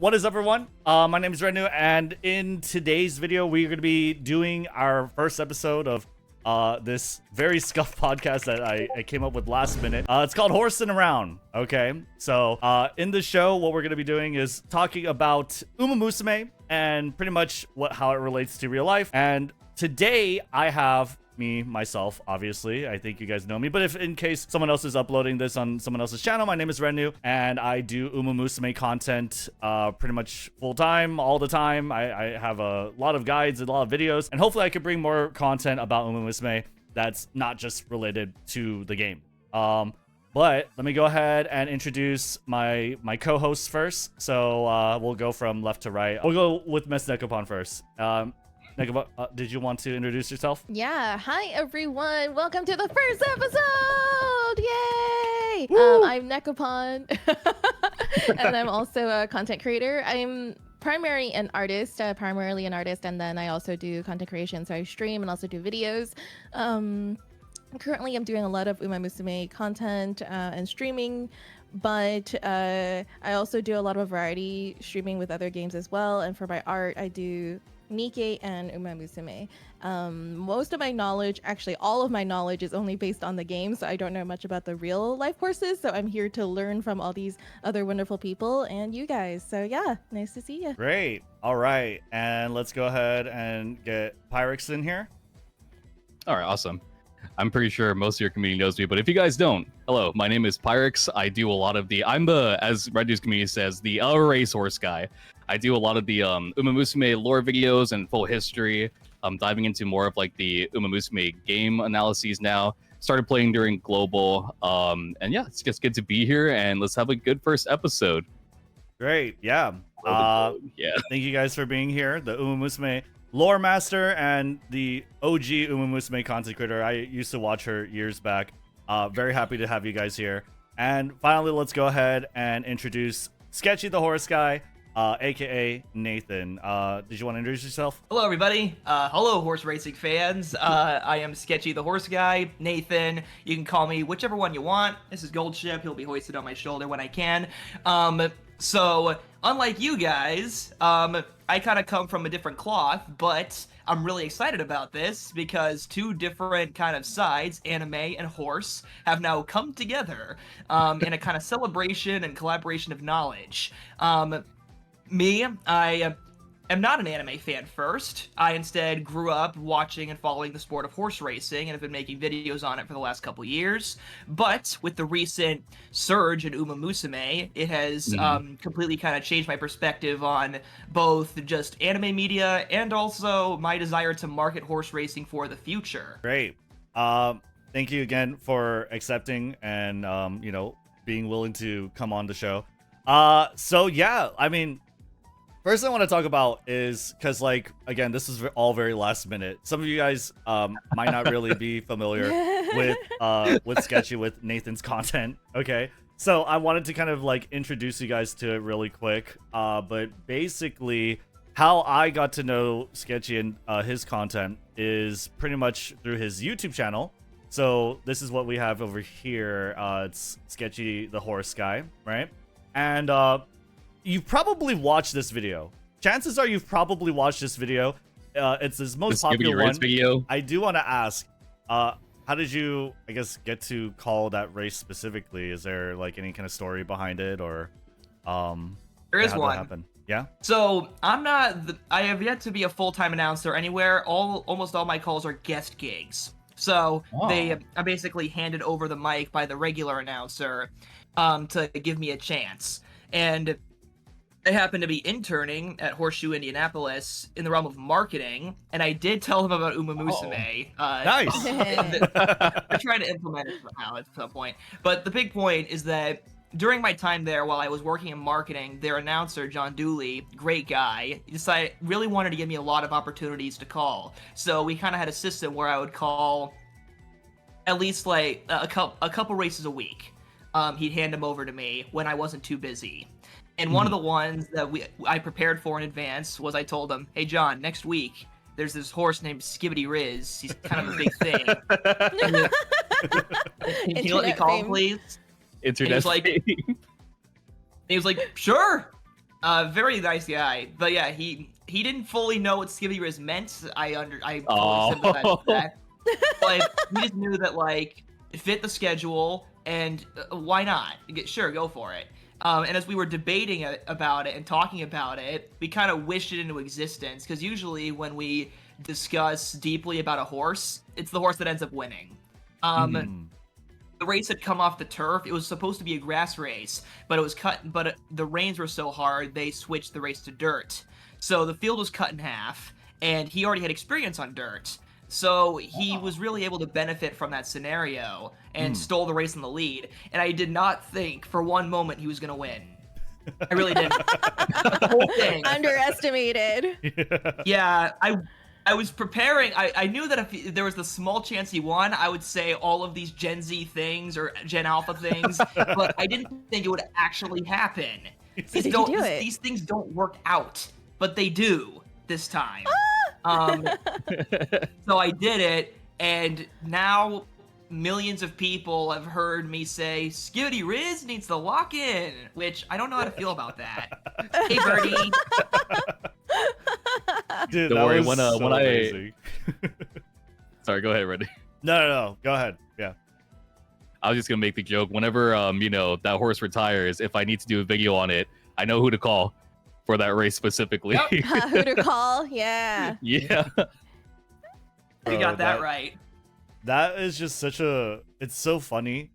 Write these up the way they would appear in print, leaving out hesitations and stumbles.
What is up, everyone? My name is Rednu, and in today's video, we're going to be doing our first episode of this very scuffed podcast that I came up with last minute. It's called Horsin Around. Okay, so in the show, what we're going to be doing is talking about Umamusume and pretty much how it relates to real life. And today, I have myself, obviously. I think you guys know me, but if in case someone else is uploading this on someone else's channel, my name is Rednu, and I do Umamusume content pretty much full time, all the time. I have a lot of guides and a lot of videos, and hopefully I could bring more content about Umamusume that's not just related to the game. But let me go ahead and introduce my co-hosts first. So we'll go from left to right. We'll go with Miss Nekopon first. Nekopon, did you want to introduce yourself? Yeah. Hi, everyone. Welcome to the first episode. Yay! I'm Nekopon, and I'm also a content creator. I'm primarily an artist, and then I also do content creation. So I stream and also do videos. Currently, I'm doing a lot of Umamusume content and streaming, but I also do a lot of variety streaming with other games as well. And for my art, I do Nikkei and Umamusume. Most of my knowledge, actually all of my knowledge, is only based on the game, so I don't know much about the real life horses, so I'm here to learn from all these other wonderful people and you guys. So yeah, nice to see you. Great. All right, and let's go ahead and get Pyrrhixz in here. All right, awesome. I'm pretty sure most of your community knows me, but if you guys don't, hello, my name is Pyrrhixz. I do a lot of I'm the, as Rednu's community says, the race horse guy. I do a lot of the Umamusume lore videos and full history. I'm diving into more of like the Umamusume game analyses now. Started playing during Global, and yeah, it's just good to be here, and let's have a good first episode. Great, yeah. Yeah. Thank you guys for being here. The Umamusume lore master and the OG Umamusume content creator. I used to watch her years back. Very happy to have you guys here. And finally, let's go ahead and introduce SketchyTheHorseGuy, aka Nathan. Did you want to introduce yourself? Hello, everybody. Hello, horse racing fans. I am SketchyTheHorseGuy, Nathan. You can call me whichever one you want. This is Goldship. He'll be hoisted on my shoulder when I can. So, unlike you guys, I kind of come from a different cloth, but I'm really excited about this because two different kind of sides, anime and horse, have now come together in a kind of celebration and collaboration of knowledge. I am not an anime fan first. I instead grew up watching and following the sport of horse racing and have been making videos on it for the last couple years. But with the recent surge in Umamusume, it has completely kind of changed my perspective on both just anime media and also my desire to market horse racing for the future. Great. Thank you again for accepting and being willing to come on the show. So yeah, I mean, first thing I want to talk about is because, like, again, this is all very last minute. Some of you guys might not really be familiar with Sketchy, with Nathan's content. Okay, so I wanted to kind of like introduce you guys to it really quick. But basically, how I got to know Sketchy and his content is pretty much through his YouTube channel. So this is what we have over here. It's SketchyTheHorseGuy, right? And you've probably watched this video. Chances are you've probably watched this video. It's his most popular one. Video. I do want to ask, how did you, I guess, get to call that race specifically? Is there like any kind of story behind it, or There is how'd that one. happen? Yeah. So I have yet to be a full-time announcer anywhere. Almost all my calls are guest gigs. So they are basically handed over the mic by the regular announcer to give me a chance. And I happened to be interning at Horseshoe Indianapolis in the realm of marketing, and I did tell him about Umamusume. Nice. I'm trying to implement it somehow at some point. But the big point is that during my time there, while I was working in marketing, their announcer, John Dooley, great guy, really wanted to give me a lot of opportunities to call. So we kind of had a system where I would call at least like a couple races a week. He'd hand them over to me when I wasn't too busy. And one of the ones that I prepared for in advance was I told him, hey, John, next week, there's this horse named Skibidi Rizz. He's kind of a big thing. Can you let me call him, please? Internet. He was like, sure. Very nice guy, but yeah, he didn't fully know what Skibidi Rizz meant. I totally Oh. sympathize with that, but he just knew that like it fit the schedule, and why not? Sure, go for it. And as we were debating about it and talking about it, we kind of wished it into existence, because usually when we discuss deeply about a horse, it's the horse that ends up winning. The race had come off the turf. It was supposed to be a grass race, but it was cut. But the rains were so hard, they switched the race to dirt. So the field was cut in half, and he already had experience on dirt. So he was really able to benefit from that scenario and stole the race in the lead. And I did not think for one moment he was going to win. I really didn't. The whole thing. Underestimated. Yeah, I was preparing. I knew that if there was the small chance he won, I would say all of these Gen Z things or Gen Alpha things, but I didn't think it would actually happen. These things don't work out, but they do this time. So I did it, and now millions of people have heard me say Skibidi Rizz needs to lock in, which I don't know how to feel about that. Hey, Birdie. Dude, Don't worry, when I sorry, go ahead, Rednu. No, go ahead. Yeah. I was just gonna make the joke. Whenever that horse retires, if I need to do a video on it, I know who to call for that race specifically. Yep. Who to call? Yeah. Yeah. You got that right. That is just it's so funny.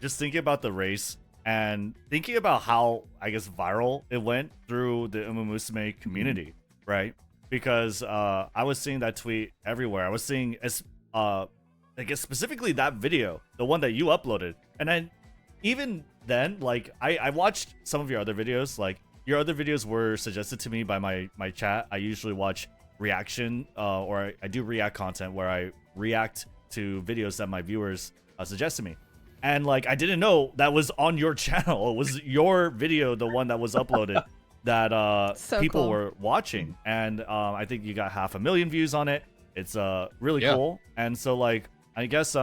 Just thinking about the race and thinking about how, I guess, viral it went through the Umamusume community, right? Because I was seeing that tweet everywhere. I was seeing, I guess specifically that video, the one that you uploaded. And then even then, like, I watched some of your other videos. Like, your other videos were suggested to me by my chat. I usually watch reaction, or I do react content where I react to videos that my viewers suggest to me. And like, I didn't know that was on your channel. It was your video, the one that was uploaded that people were watching. And I think you got 500,000 views on it. It's really cool. And so like, I guess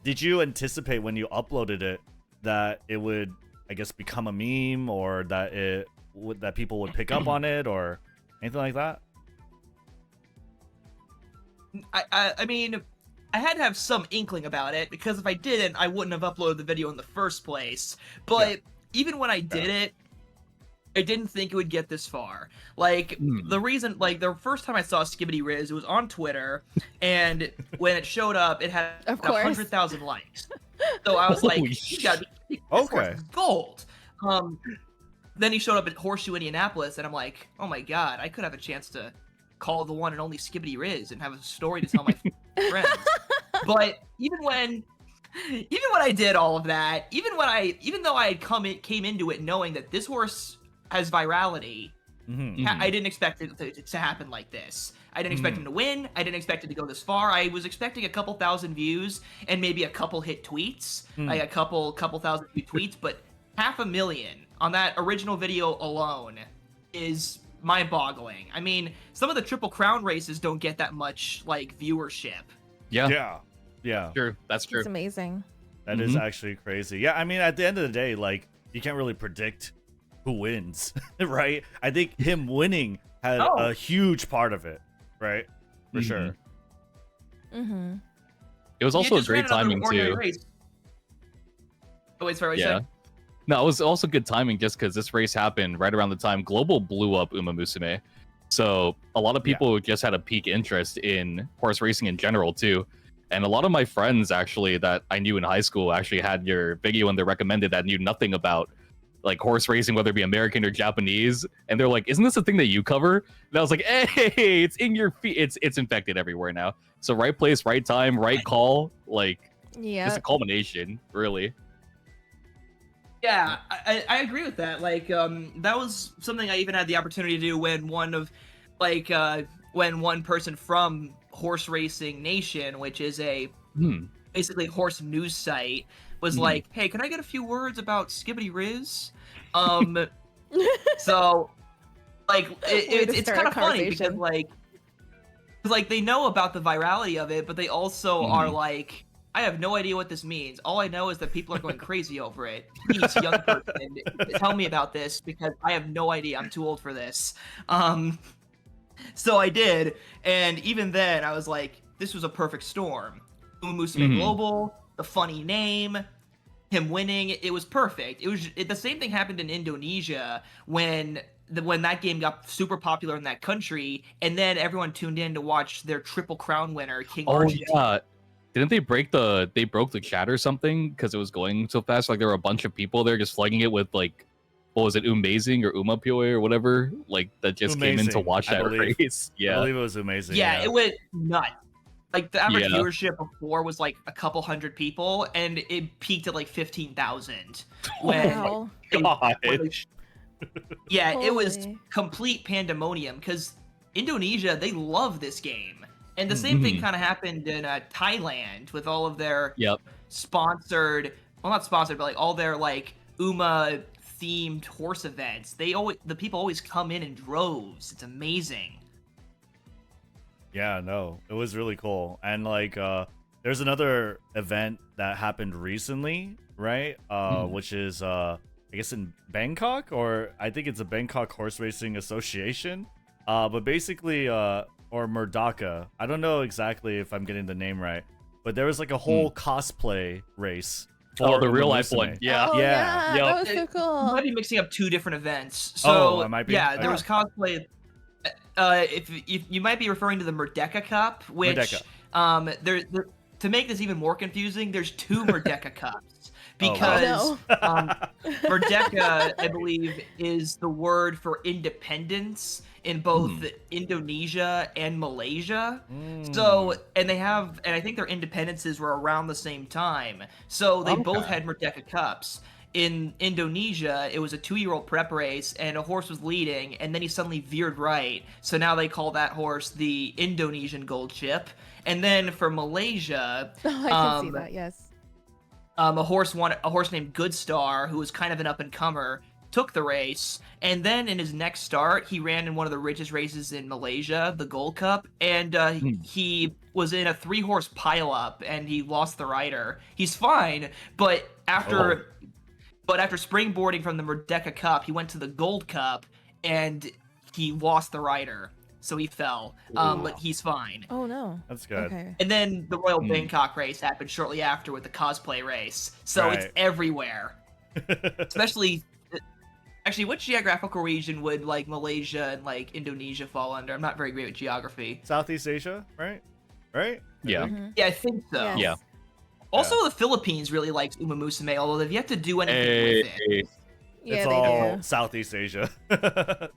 did you anticipate when you uploaded it that it would, I guess, become a meme, or that that people would pick up on it, or anything like that? I mean, I had to have some inkling about it, because if I didn't, I wouldn't have uploaded the video in the first place. But even when I did it, I didn't think it would get this far. Like, the reason, like, the first time I saw Skibidi Rizz, it was on Twitter, and when it showed up, it had 100,000 likes. So I was like, you gotta be gold. Then he showed up at Horseshoe, Indianapolis, and I'm like, oh my god, I could have a chance to call the one and only Skibidi Rizz and have a story to tell my friends. But even when I did all of that, even though I had came into it knowing that this horse has virality, I didn't expect it to happen like this. I didn't expect him to win. I didn't expect it to go this far. I was expecting a couple thousand views and maybe a couple hit tweets, like a couple thousand view tweets, but 500,000 on that original video alone is mind-boggling. I mean, some of the Triple Crown races don't get that much like viewership. Yeah. True. That's true. It's amazing. That is actually crazy. Yeah, I mean, at the end of the day, like, you can't really predict who wins, right? I think him winning had a huge part of it, right? For sure. It was also a great timing too. Oh, wait, sorry, what you said? No, it was also good timing just because this race happened right around the time Global blew up Umamusume. So a lot of people just had a peak interest in horse racing in general too. And a lot of my friends actually that I knew in high school actually had your video and they recommended that knew nothing about like horse racing, whether it be American or Japanese. And they're like, isn't this a thing that you cover? And I was like, hey, it's in your feet. It's infected everywhere now. So right place, right time, right call. Like, it's a culmination, really. Yeah, I agree with that. Like, that was something I even had the opportunity to do when one person from Horse Racing Nation, which is a basically horse news site, was like, hey, can I get a few words about Skibidi Rizz? So, like, it's kind of funny because, like, they know about the virality of it, but they also are like, I have no idea what this means. All I know is that people are going crazy over it. Please, young person, tell me about this because I have no idea. I'm too old for this. So I did, and even then, I was like, this was a perfect storm. Umamusume Global, the funny name, him winning, it was perfect. The same thing happened in Indonesia when that game got super popular in that country, and then everyone tuned in to watch their Triple Crown winner, King Argentina. Yeah. Didn't they broke the chat or something because it was going so fast? Like there were a bunch of people there just flooding it with like, what was it, Amazing or Umapyoe or whatever, like that just came in to watch that race. Yeah, I believe it was amazing. Yeah, it went nuts. Like the average viewership before was like a couple hundred people, and it peaked at like 15,000. Wow. Yeah, Holy. it was complete pandemonium because Indonesia, they love this game. And the same thing kind of happened in Thailand with all of their sponsored, well, not sponsored, but like all their like Uma themed horse events. The people always come in droves. It's amazing. Yeah, no, it was really cool. And like, there's another event that happened recently, right? Which is, I guess in Bangkok, or I think it's a Bangkok Horse Racing Association. But basically, or Merdaka. I don't know exactly if I'm getting the name right, but there was like a whole cosplay race. Oh, the real life one. Yeah. Oh, yeah. Yep. That was so cool. You might be mixing up two different events. So, I might be. Yeah, there was cosplay. If you might be referring to the Merdeka Cup, which to make this even more confusing, there's two Merdeka Cups because Merdeka, I believe, is the word for independence in both Indonesia and Malaysia. So, and I think their independences were around the same time. So they both had Merdeka Cups. In Indonesia, it was a 2-year-old prep race, and a horse was leading, and then he suddenly veered right. So now they call that horse the Indonesian Gold Chip. And then for Malaysia, I can see that. Yes. a horse named Good Star, who was kind of an up-and-comer, took the race, and then in his next start, he ran in one of the richest races in Malaysia, the Gold Cup, and he was in a 3-horse pileup, and he lost the rider. He's fine, but after springboarding from the Merdeka Cup, he went to the Gold Cup, and he lost the rider, so he fell. But he's fine. Oh no, that's good. Okay. And then the Royal Bangkok race happened shortly after with the cosplay race, so it's everywhere, especially. Actually, which geographical region would like Malaysia and like Indonesia fall under? I'm not very great with geography. Southeast Asia, right? Yeah. Yeah, I think so. Yes. Yeah. Also, the Philippines really likes Umamusume, although they've yet to do anything with it. Yeah, it's they all do. Southeast Asia.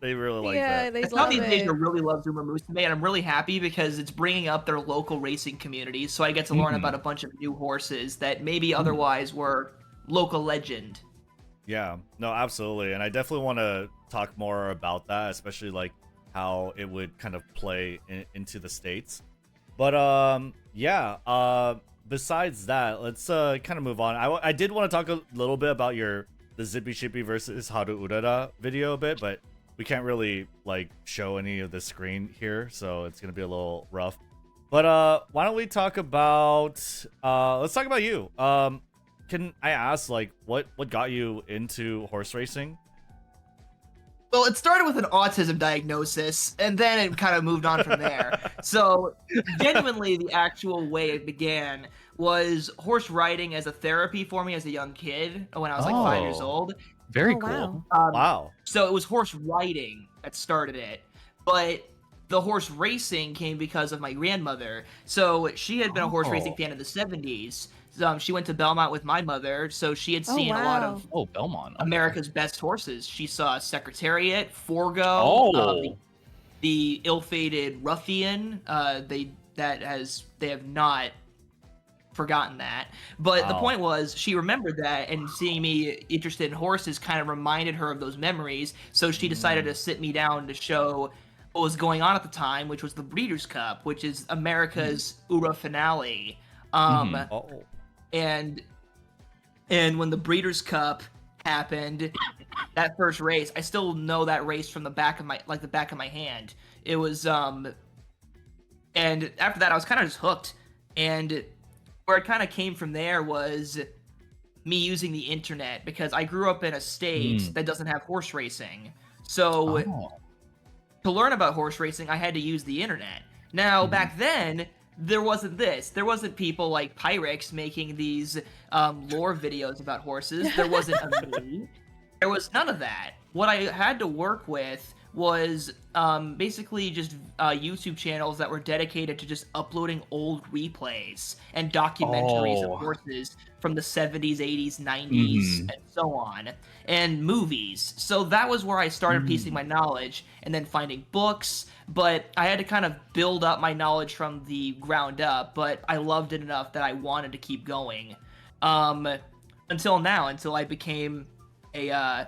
They really like Yeah, that. they love Southeast it. Asia really loves Umamusume, and I'm really happy because it's bringing up their local racing communities, so I get to learn about a bunch of new horses that maybe otherwise were local legend. Yeah, no, absolutely. And I definitely want to talk more about that, especially like how it would kind of play into the States. But besides that, let's kind of move on. I did want to talk a little bit about the Zippy Shippy versus Haru Urara video a bit, but we can't really like show any of the screen here, so it's gonna be a little rough. But why don't we talk about let's talk about you. Can I ask, like, what got you into horse racing? Well, it started with an autism diagnosis, and then it kind of moved on from there. So, genuinely, the actual way it began was horse riding as a therapy for me as a young kid when I was like 5 years old. Very Oh, cool. wow. Wow. So it was horse riding that started it, but the horse racing came because of my grandmother. So she had been a horse racing fan in the 70s. She went to Belmont with my mother, so she had seen a lot of Belmont. America's best horses. She saw Secretariat, Forgo, the ill-fated Ruffian. They have not forgotten that. But the point was, she remembered that, and seeing me interested in horses kind of reminded her of those memories. So she decided to sit me down to show what was going on at the time, which was the Breeders' Cup, which is America's Ura finale. And when the Breeders' Cup happened, that first race, I still know that race from the back of my hand. It was and after that I was kind of just hooked. And where it kind of came from there was me using the internet, because I grew up in a state that doesn't have horse racing. So to learn about horse racing, I had to use the internet. Now, back then, there wasn't this. There wasn't people like Pyrrhixz making these lore videos about horses. There wasn't a me. There was none of that. What I had to work with was basically just YouTube channels that were dedicated to just uploading old replays and documentaries of horses from the 70s, 80s, 90s, and so on, and movies. So that was where I started piecing my knowledge, and then finding books, but I had to kind of build up my knowledge from the ground up, but I loved it enough that I wanted to keep going. Until now, until I became a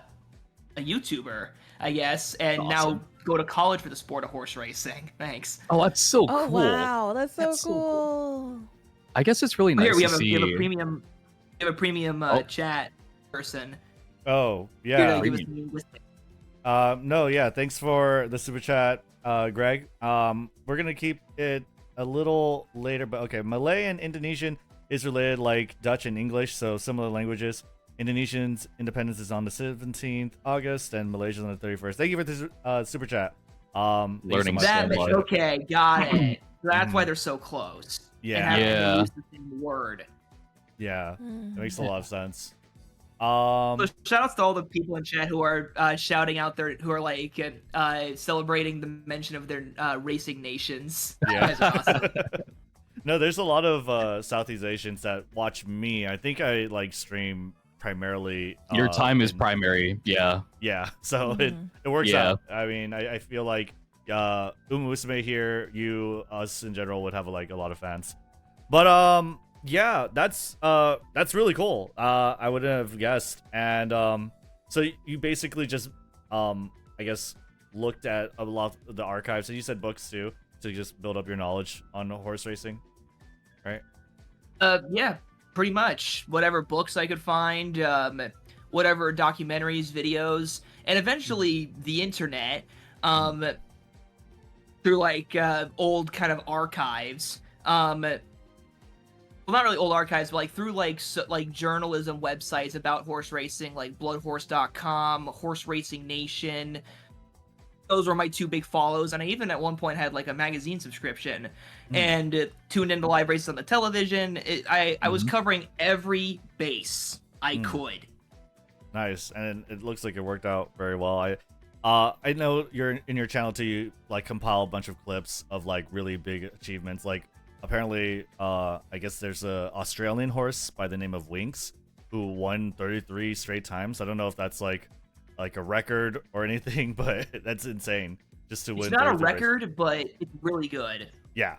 YouTuber, I guess, and now go to college for the sport of horse racing. Thanks. Oh, that's so cool. Oh wow, that's so cool. I guess it's really nice Here we to have see. a premium chat person. Oh, Here yeah. to give us the linguistic. No, yeah, thanks for the super chat, Greg. We're gonna keep it a little later, but okay. Malay and Indonesian is related like Dutch and English, so similar languages. Indonesian's independence is on the 17th August, and Malaysia's on the 31st. Thank you for this super chat. Learning That so much. okay, got it. That's why they're so close. Yeah. And having Yeah. to use the same word. Yeah, that makes a lot of sense. So shout outs to all the people in chat who are shouting out their, who are like celebrating the mention of their racing nations. You Yeah. guys are awesome. No, there's a lot of Southeast Asians that watch me. I think I like stream primarily. Your time is in- primary. Yeah. Yeah, so it works Yeah. out. I mean, I feel like Umamusume here, us in general would have like a lot of fans. But yeah, that's really cool. I wouldn't have guessed. And so you basically just I guess looked at a lot of the archives. So you said books too, to just build up your knowledge on horse racing, right? Yeah, pretty much. Whatever books I could find, whatever documentaries, videos, and eventually the internet, through like old kind of archives. Well, not really old archives, but like through like like journalism websites about horse racing, like bloodhorse.com, Horse Racing Nation. Those were my two big follows, and I even at one point had like a magazine subscription, and tuned into live races on the television. I was covering every base I could. Nice, and it looks like it worked out very well. I know you're in your channel too. You like compile a bunch of clips of like really big achievements. Like apparently, I guess there's a Australian horse by the name of Winx who won 33 straight times. I don't know if that's like a record or anything, but that's insane just to win. It's not a 33 races. record, but it's really good. Yeah.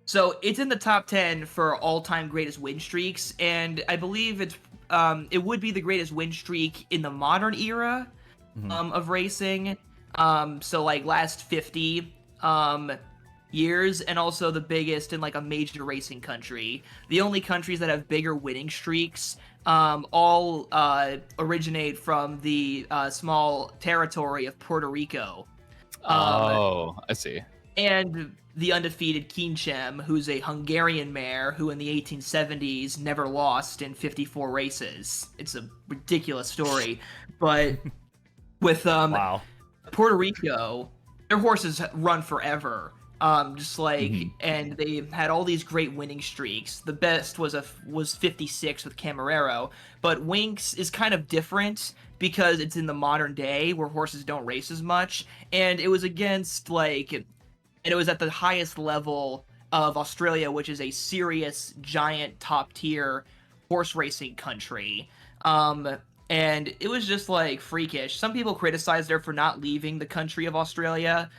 So it's in the top 10 for all-time greatest win streaks, and I believe it's it would be the greatest win streak in the modern era of racing. So like last 50 years, and also the biggest in like a major racing country. The only countries that have bigger winning streaks all originate from the small territory of Puerto Rico. Oh, I see. And the undefeated Kinchem, who's a Hungarian mare who in the 1870s never lost in 54 races. It's a ridiculous story. But with Wow. Puerto Rico, their horses run forever. Just like, and they had all these great winning streaks. The best was 56 with Camarero, but Winx is kind of different because it's in the modern day where horses don't race as much, and it was against like, and it was at the highest level of Australia, which is a serious, giant, top tier horse racing country. And it was just like freakish. Some people criticized her for not leaving the country of Australia.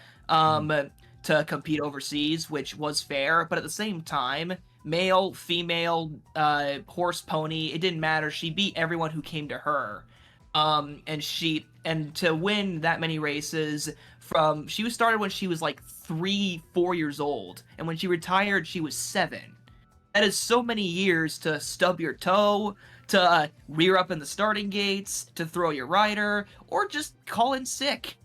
To compete overseas, which was fair, but at the same time, male, female, horse, pony, it didn't matter. She beat everyone who came to her. And to win that many races she was started when she was like 3-4 years old, and when she retired, she was 7. That is so many years to stub your toe, to rear up in the starting gates, to throw your rider, or just call in sick.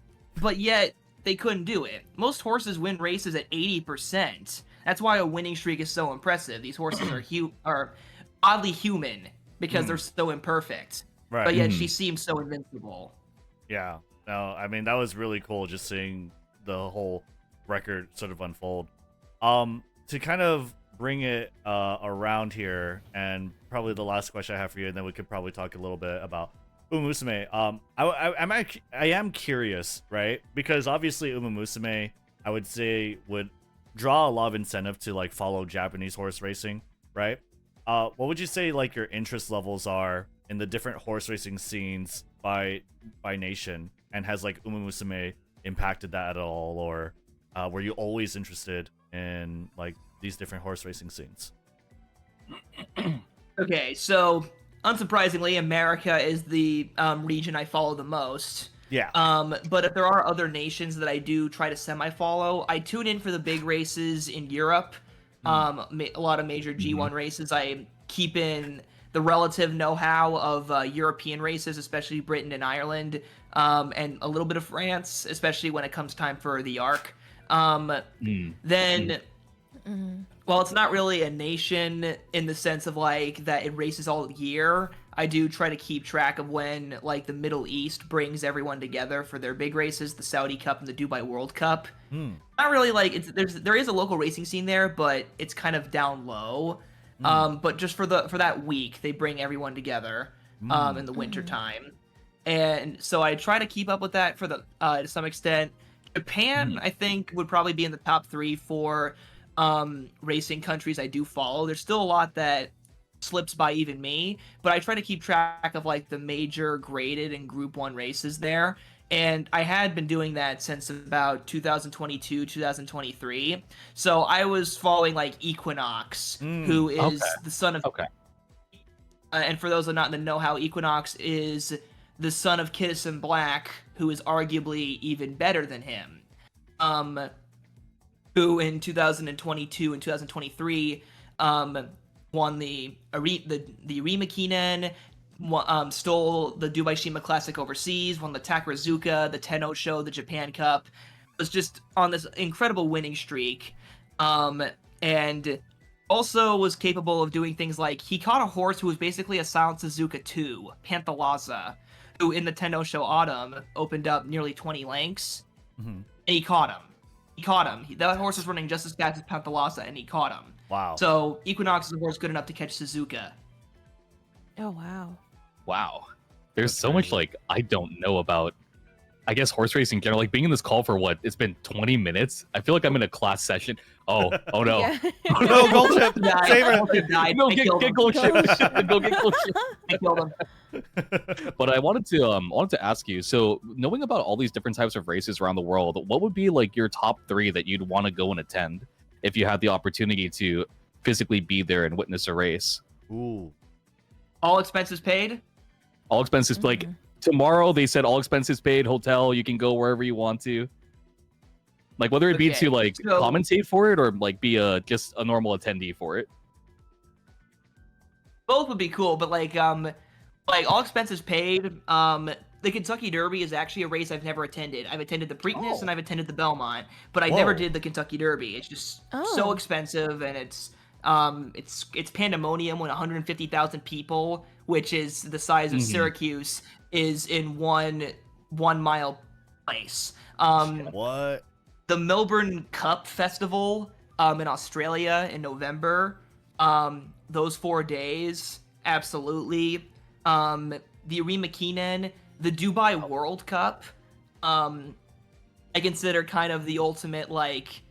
But yet, they couldn't do it. Most horses win races at 80%. That's why a winning streak is so impressive. These horses are oddly human because they're so imperfect. Right. But yet she seems so invincible. Yeah. No, I mean, that was really cool just seeing the whole record sort of unfold. To kind of bring it around here, and probably the last question I have for you, and then we could probably talk a little bit about Umamusume. I am curious, right? Because obviously Umamusume, I would say, would draw a lot of incentive to like follow Japanese horse racing, right? What would you say like your interest levels are in the different horse racing scenes by nation, and has like Umamusume impacted that at all, or were you always interested in like these different horse racing scenes? Okay, so unsurprisingly, America is the region I follow the most. Yeah. But if there are other nations that I do try to semi-follow, I tune in for the big races in Europe. A lot of major G1 races. I keep in the relative know-how of European races, especially Britain and Ireland, and a little bit of France, especially when it comes time for the Arc. Then, while it's not really a nation in the sense of like that it races all year, I do try to keep track of when like the Middle East brings everyone together for their big races, the Saudi Cup and the Dubai World Cup. Not really like there is a local racing scene there, but it's kind of down low. But just for that week, they bring everyone together in the winter time, and so I try to keep up with that for the to some extent. Japan, I think, would probably be in the top 3 for racing countries I do follow. There's still a lot that slips by even me, but I try to keep track of like the major graded and Group 1 races there. And I had been doing that since about 2022, 2023. So I was following like Equinox, who is the son of... and for those that not know how, Equinox is the son of Kittison Black, who is arguably even better than him. Who in 2022 and 2023 won the Rimakinen, stole the Dubai Shima Classic overseas, won the Takarazuka, the Tenno Show, the Japan Cup. Was just on this incredible winning streak, and also was capable of doing things like he caught a horse who was basically a Silent Suzuka 2, Panthalaza, who in the Tenno Show Autumn opened up nearly 20 lengths, and he caught him. That horse was running just as fast as Panthalaza, and he caught him. Wow. So Equinox is a horse good enough to catch Suzuka. Oh, wow. Wow. There's so much like I don't know about, I guess, horse racing in general. Like being in this call for what? It's been 20 minutes. I feel like I'm in a class session. Oh no. Yeah. Oh no, gold chip. Save it. No, get gold chip. Go get gold chip. I killed him. But I wanted to ask you, so knowing about all these different types of races around the world, what would be like your top 3 that you'd want to go and attend if you had the opportunity to physically be there and witness a race? Ooh. All expenses paid? All expenses, like tomorrow they said all expenses paid, hotel, you can go wherever you want to. Like whether it be to like commentate for it or like be just a normal attendee for it. Both would be cool, but like all expenses paid. The Kentucky Derby is actually a race I've never attended. I've attended the Preakness and I've attended the Belmont, but I never did the Kentucky Derby. It's just so expensive, and it's pandemonium when 150,000 people, which is the size of Syracuse, is in one mile place. What? The Melbourne Cup Festival in Australia in November. Those 4 days, absolutely. The Rimakinen, the Dubai World Cup, I consider kind of the ultimate, like,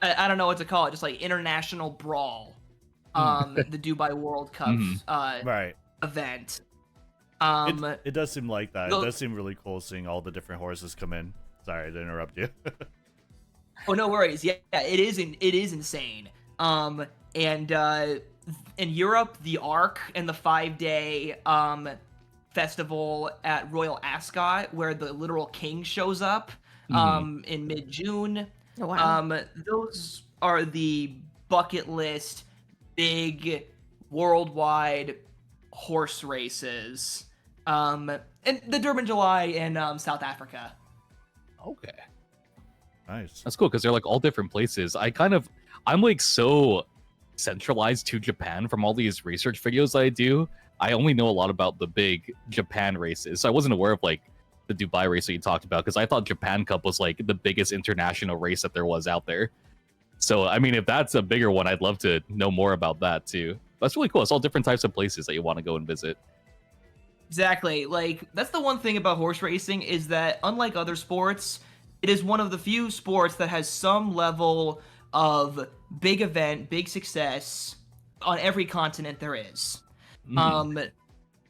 I don't know what to call it, just like international brawl. The Dubai World Cup event. It does seem like that. It does seem really cool seeing all the different horses come in. Sorry to interrupt you. Oh, no worries. Yeah, it is insane. And in Europe, the Arc and the 5-day festival at Royal Ascot, where the literal king shows up in mid-June. Oh, wow. Those are the bucket list, big, worldwide horse races. And the Durban July in South Africa. Okay. Nice. That's cool because they're like all different places. I I'm like so centralized to Japan from all these research videos I do. I only know a lot about the big Japan races, so I wasn't aware of like the Dubai race that you talked about, because I thought Japan Cup was like the biggest international race that there was out there. So I mean, if that's a bigger one, I'd love to know more about that too. That's really cool. It's all different types of places that you want to go and visit. Exactly. Like, that's the one thing about horse racing, is that unlike other sports, it is one of the few sports that has some level of big event, big success on every continent there is. The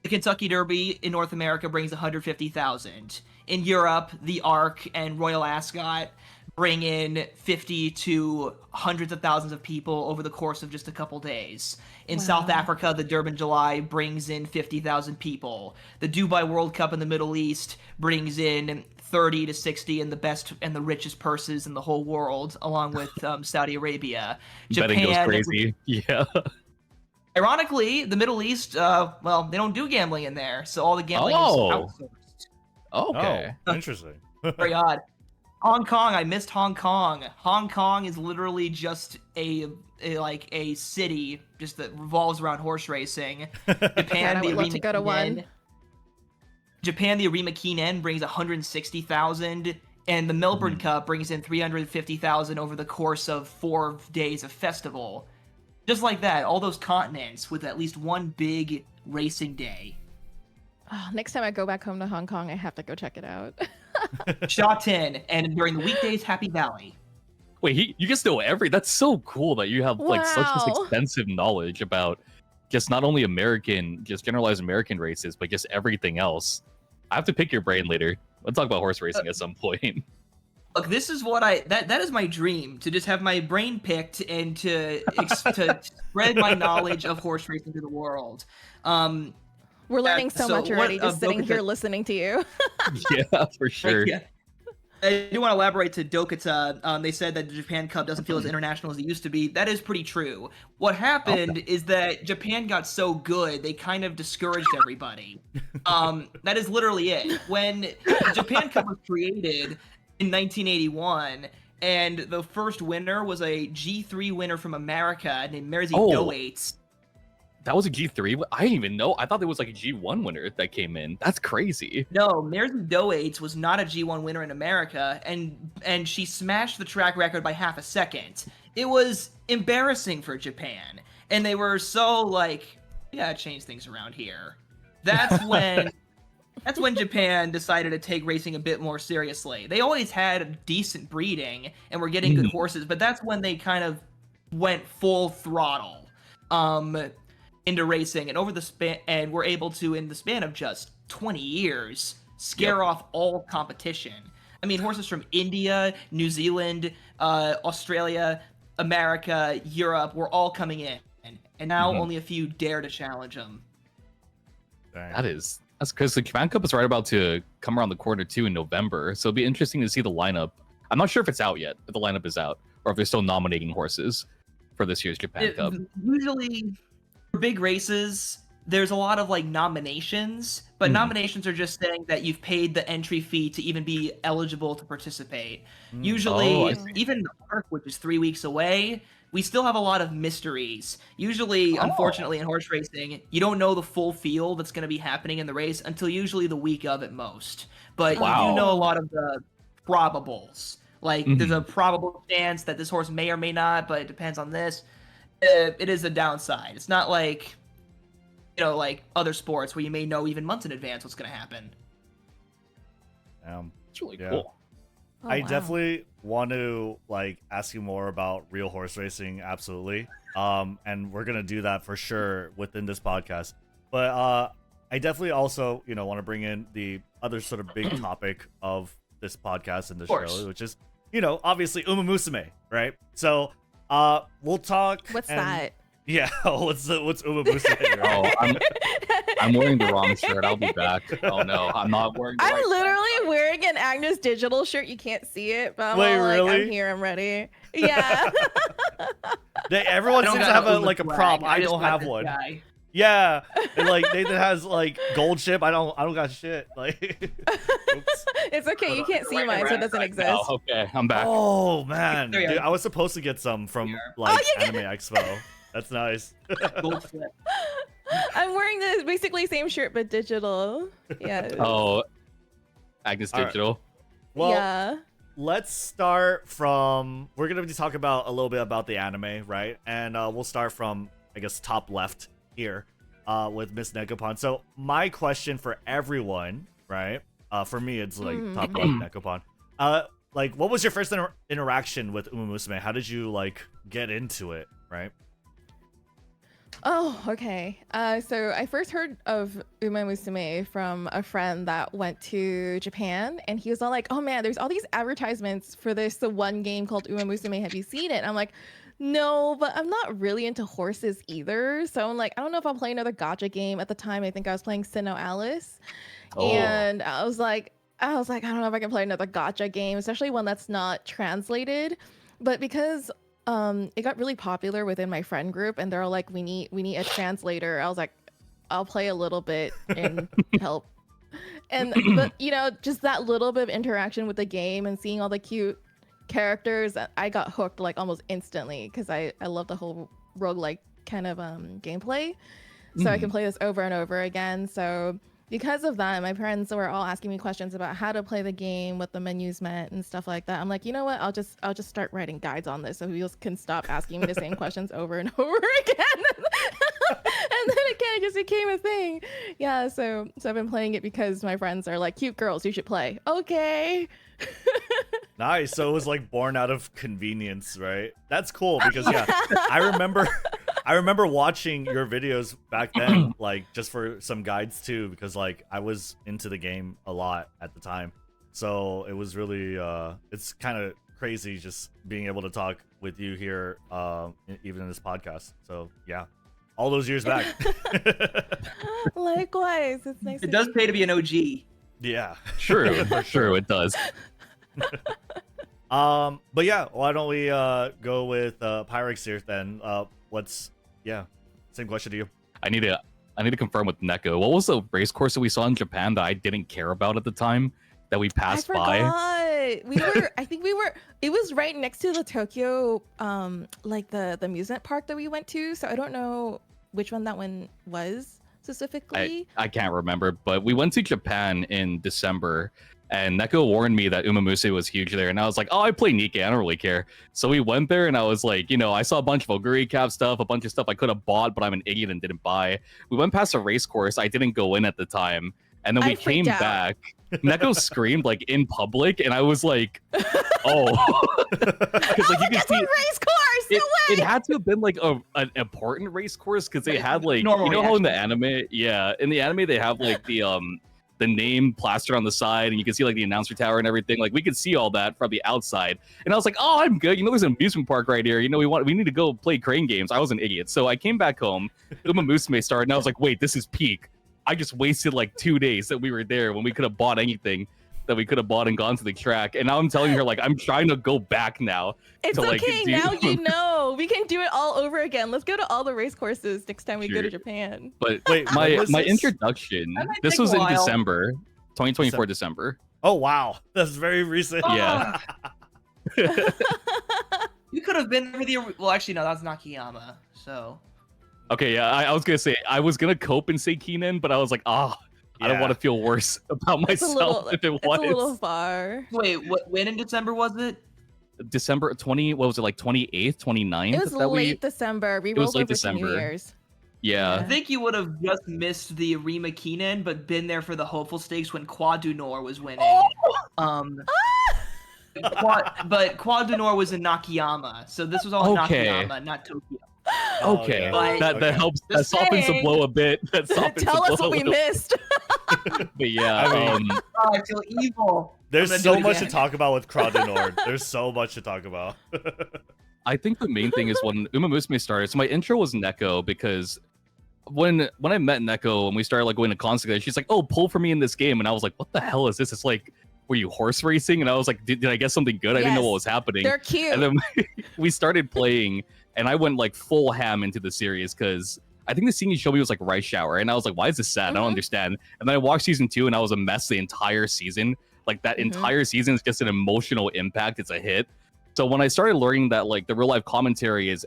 Kentucky Derby in North America brings 150,000. In Europe, the Arc and Royal Ascot bring in 50 to hundreds of thousands of people over the course of just a couple days. In South Africa, the Durban July brings in 50,000 people. The Dubai World Cup in the Middle East brings in 30 to 60 and the best and the richest purses in the whole world, along with Saudi Arabia. Betting goes crazy. Yeah. Ironically, the Middle East, well, they don't do gambling in there, so all the gambling is outsourced. Okay. Oh, interesting. Very odd. Hong Kong, I missed Hong Kong. Hong Kong is literally just a city just that revolves around horse racing. Japan, I would love to go to one. Japan, the Arima Kinen brings 160,000, and the Melbourne Cup brings in 350,000 over the course of 4 days of festival. Just like that, all those continents with at least one big racing day. Oh, next time I go back home to Hong Kong, I have to go check it out. Sha Tin, and during the weekdays, Happy Valley. Wait, you just know that's so cool that you have like such this extensive knowledge about just not only just generalized American races, but just everything else. I have to pick your brain later. Let's talk about horse racing at some point. Look, this is what that is my dream, to just have my brain picked and to spread my knowledge of horse racing to the world. We're learning so much already just sitting here listening to you. Yeah, for sure. Yeah. I do want to elaborate to Dokata. They said that the Japan Cup doesn't feel as international as it used to be. That is pretty true. What happened is that Japan got so good, they kind of discouraged everybody. That is literally it. When the Japan Cup was created in 1981, and the first winner was a G3 winner from America named Merzy Doates. That was a G3? I didn't even know. I thought there was like a G1 winner that came in. That's crazy. No, Merzy Doates was not a G1 winner in America, and she smashed the track record by half a second. It was embarrassing for Japan, and they were so like, we gotta change things around here. That's when Japan decided to take racing a bit more seriously. They always had decent breeding and were getting good horses, but that's when they kind of went full throttle into racing, and over the span, and were able to, in the span of just 20 years, scare off all competition. I mean, horses from India, New Zealand, Australia, America, Europe were all coming in, and now only a few dare to challenge them. That's because the Japan Cup is right about to come around the corner too in November, so it'll be interesting to see the lineup. I'm not sure if it's out yet, if the lineup is out, or if they're still nominating horses for this year's Japan Cup. Usually, for big races, there's a lot of like nominations, but nominations are just saying that you've paid the entry fee to even be eligible to participate. Usually, even the Arc, which is 3 weeks away, we still have a lot of mysteries. Usually, unfortunately, in horse racing, you don't know the full field that's going to be happening in the race until usually the week of at most. But you do know a lot of the probables. Like, there's a probable chance that this horse may or may not, but it depends on this. It is a downside. It's not like, like other sports where you may know even months in advance what's going to happen. It's really cool. I definitely want to ask you more about real horse racing, absolutely. And we're gonna do that for sure within this podcast. But I definitely also, want to bring in the other sort of big topic of this podcast and this show, which is, obviously Umamusume, right? So we'll talk. What's that? Yeah, what's Umamusume? Oh, I'm wearing the wrong shirt. I'll be back. Oh no, I'm not wearing. I'm literally wearing an Agnes Digital shirt. You can't see it, but Wait, I'm really? I'm here. I'm ready. Yeah. Everyone seems to have a prop. I don't have one. Yeah, and like Nathan has like gold ship. I don't got shit. Like, oops. It's okay. You can't see Right mine, so it around doesn't Oh, exist. okay, I'm back. Oh man, There you dude, go. I was supposed to get some from Here. like Oh, you Anime Expo. That's nice. Gold flip. I'm wearing the basically same shirt but digital. Yeah. Oh, Agnes All right. Digital. Well, yeah. let's start from. We're gonna be talking about a little bit about the anime, right? And we'll start from, I guess, top left here, with Miss Nekopon. So my question for everyone, right? For me, it's like top left Nekopon. Like, what was your first interaction with Umamusume? How did you like get into it, right? Oh, okay. So I first heard of Umamusume from a friend that went to Japan, and he was all like, "Oh man, there's all these advertisements for the one game called Umamusume. Have you seen it?" And I'm like, "No, but I'm not really into horses either." So I'm like, "I don't know if I'll play another gacha game." At the time, I think I was playing Sinnoh Alice, and I was like, I don't know if I can play another gacha game, especially one that's not translated. But because it got really popular within my friend group, and they're all like, we need a translator. I was like, I'll play a little bit and help. And but you know, just that little bit of interaction with the game and seeing all the cute characters, I got hooked like almost instantly because I love the whole roguelike kind of gameplay. So I can play this over and over again. So because of that, my parents were all asking me questions about how to play the game, what the menus meant, and stuff like that. I'm like, you know what? I'll just start writing guides on this so you can stop asking me the same questions over and over again. And then it just became a thing. Yeah, so I've been playing it because my friends are like, cute girls, you should play. Okay. Nice. So it was like born out of convenience, right? That's cool because yeah, I remember watching your videos back then, like just for some guides too, because like I was into the game a lot at the time. So it was really it's kind of crazy just being able to talk with you here, even in this podcast. So yeah, all those years back. Likewise, it's nice. It does pay to be an OG. Yeah. True, true, it does. But yeah, why don't we go with Pyrrhixz here then? Same question to you. I need to confirm with Neko. What was the race course that we saw in Japan that I didn't care about at the time that we passed by? It was right next to the Tokyo, like the amusement park that we went to. So I don't know which one that one was specifically. I can't remember, but we went to Japan in December. And Neko warned me that Umamusume was huge there, and I was like, "Oh, I play Nikkei. I don't really care." So we went there, and I was like, you know, I saw a bunch of Oguri Cap stuff, a bunch of stuff I could have bought, but I'm an idiot and didn't buy. We went past a race course. I didn't go in at the time, and then we came back. Neko screamed like in public, and I was like, "Oh," because like you can see race course. No way. It had to have been like an important race course because they had like Normally, you know how in the anime, yeah, in the anime they have like the name plastered on the side, and you can see like the announcer tower and everything. Like we could see all that from the outside, and I was like, "Oh, I'm good. You know, there's an amusement park right here. You know, we need to go play crane games." I was an idiot, so I came back home. Umamusume started, and I was like, "Wait, this is peak." I just wasted like 2 days that we were there when we could have bought anything that we could have bought and gone to the track. And now I'm telling her like I'm trying to go back now. It's to, like, okay. Now you know we can do it all over again. Let's go to all the race courses next time we go to Japan. But Wait, my when was this? introduction. That might This take was a in while. December, 2024 December. Oh wow, that's very recent. Yeah. You could have been for the. Well, actually, no, that's Nakayama. So. Okay, yeah, I was gonna say I was gonna cope and say Keenan, but I was like, I don't Yeah. want to feel worse about It's a myself little, if it it's a little was far. Wait, when in December was it? December 20. What was it like 28th, 29th? It was late December. We It was rolled late over to December. New Year's. Yeah. I think you would have just missed the Rima Keenan, but been there for the hopeful stakes when Quad du Nord was winning. But Quad du Nord was in Nakayama, so this was all in Okay. Nakayama, not Tokyo. Oh, Okay, yeah. But- that Okay. helps. That Just softens the saying. blow a bit. That softens Tell the us blow what we a little. missed. But yeah, I mean- Oh, I feel evil. There's I'm gonna so do it much to again. talk about with Crowd du Nord. There's so much to talk about. I think the main thing is when Umamusume started. So my intro was Neko because when I met Neko and we started like going to cons together, she's like, "Oh, pull for me in this game," and I was like, "What the hell is this?" It's like, were you horse racing? And I was like, did I get something good? I didn't know Yes. what was happening. They're cute. And then we started playing, and I went like full ham into the series because I think the scene you showed me was like Rice Shower, and I was like, why is this sad? I don't understand. And then I watched season 2, and I was a mess the entire season. Like that entire season is just an emotional impact. It's a hit. So when I started learning that like the real life commentary is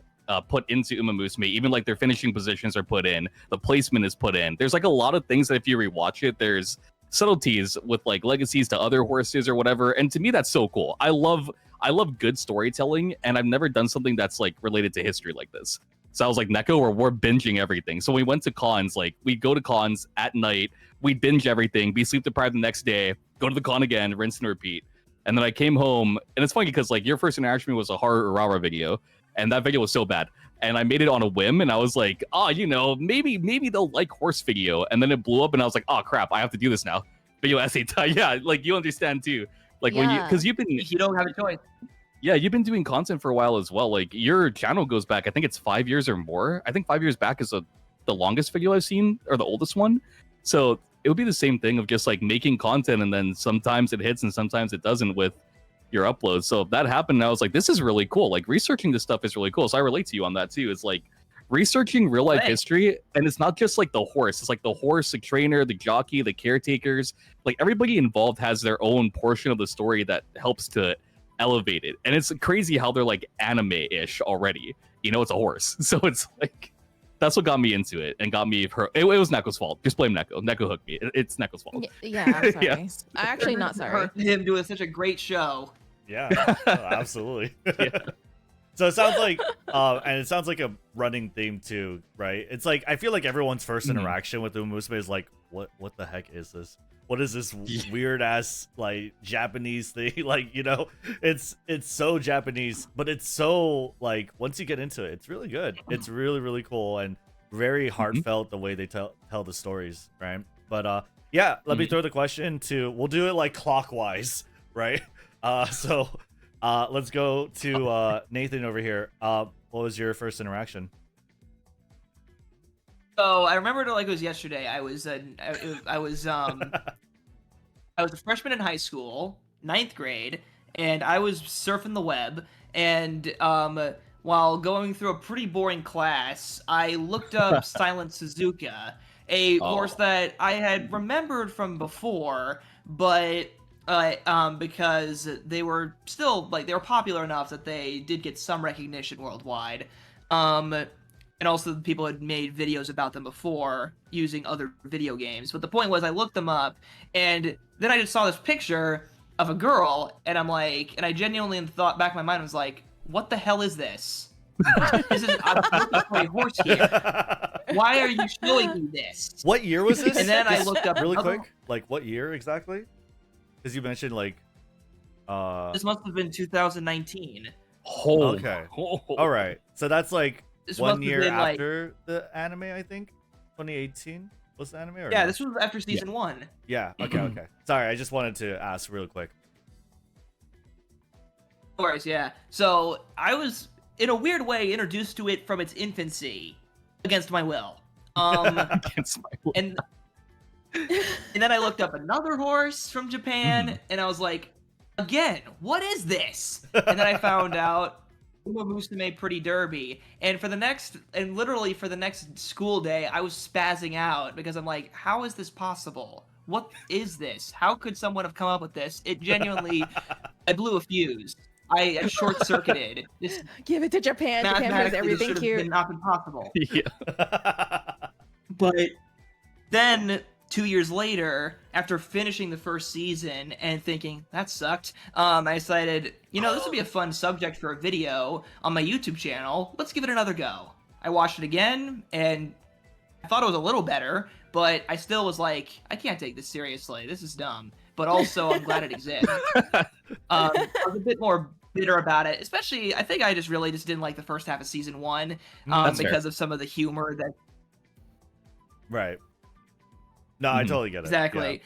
put into Umamusume, even like their finishing positions are put in, the placement is put in. There's like a lot of things that if you rewatch it, there's subtleties with like legacies to other horses or whatever. And to me, that's so cool. I love good storytelling, and I've never done something that's like related to history like this. So I was like, Neko, we're binging everything. So we went to cons, like we go to cons at night, we binge everything, be sleep deprived the next day, go to the con again, rinse and repeat. And then I came home, and it's funny because like your first interaction with me was a horror Urara video, and that video was so bad. And I made it on a whim, and I was like, oh, you know, maybe they'll like horse video. And then it blew up, and I was like, oh crap, I have to do this now. Video essay time. Yeah, like you understand too. Like when because you've been, you don't have a choice. Yeah, you've been doing content for a while as well. Like your channel goes back, I think it's 5 years or more. I think 5 years back is the longest video I've seen, or the oldest one. So it would be the same thing of just like making content, and then sometimes it hits and sometimes it doesn't with your uploads. So if that happened, I was like, this is really cool. Like researching this stuff is really cool. So I relate to you on that too. It's like researching real life history, and it's not just like the horse. It's like the horse, the trainer, the jockey, the caretakers. Like everybody involved has their own portion of the story that helps to elevate it. And it's crazy how they're like anime-ish already. You know, it's a horse. So it's like that's what got me into it and got me her. It was Neko's fault. Just blame Neko. Neko hooked me. It's Neko's fault. Yeah, I'm sorry. Yes. I'm actually not sorry. Him doing such a great show. Yeah, absolutely. Yeah. So it sounds like, and it sounds like a running theme too, right? It's like I feel like everyone's first interaction with Umamusume is like, what the heck is this? What is this weird ass like Japanese thing? Like, you know, it's so Japanese, but it's so like once you get into it, it's really good. It's really, really cool and very heartfelt the way they tell the stories, right? But yeah, let me throw the question to, we'll do it like clockwise, right? So let's go to Nathan over here. What was your first interaction? So I remember it like it was yesterday. I was a freshman in high school, 9th grade, and I was surfing the web. And while going through a pretty boring class, I looked up Silent Suzuka, a horse that I had remembered from before, but because they were still like they were popular enough that they did get some recognition worldwide. And also people had made videos about them before using other video games. But the point was I looked them up, and then I just saw this picture of a girl, and I'm like, and I genuinely thought back in my mind, I was like, what the hell is this? I'm looking for a horse here. Why are you showing me this? What year was this? And then I looked up really quick, like what year exactly? Because you mentioned like this must have been 2019. Okay. All right. So that's like this 1 year after the anime, I think. 2018 was the anime? Or yeah, no? this was after season 1. Yeah. Okay. Sorry, I just wanted to ask real quick. Of course, yeah. So I was, in a weird way, introduced to it from its infancy, against my will. Against my will. And then I looked up another horse from Japan, and I was like, again, what is this? And then I found out Uma Musume Pretty Derby, and literally for the next school day, I was spazzing out because I'm like, how is this possible? What is this? How could someone have come up with this? It genuinely, I blew a fuse. I short-circuited. This give it to Japan. Japan has everything cute. Not been possible. Yeah. But then 2 years later, after finishing the first season and thinking that sucked, I decided, you know, this would be a fun subject for a video on my YouTube channel. Let's give it another go. I watched it again, and I thought it was a little better, but I still was like, I can't take this seriously. This is dumb. But also, I'm glad it exists. I was a bit more bitter about it, especially, I think I just really didn't like the first half of season 1 because of some of the humor that... Right. No, I totally get it. Exactly. Yeah.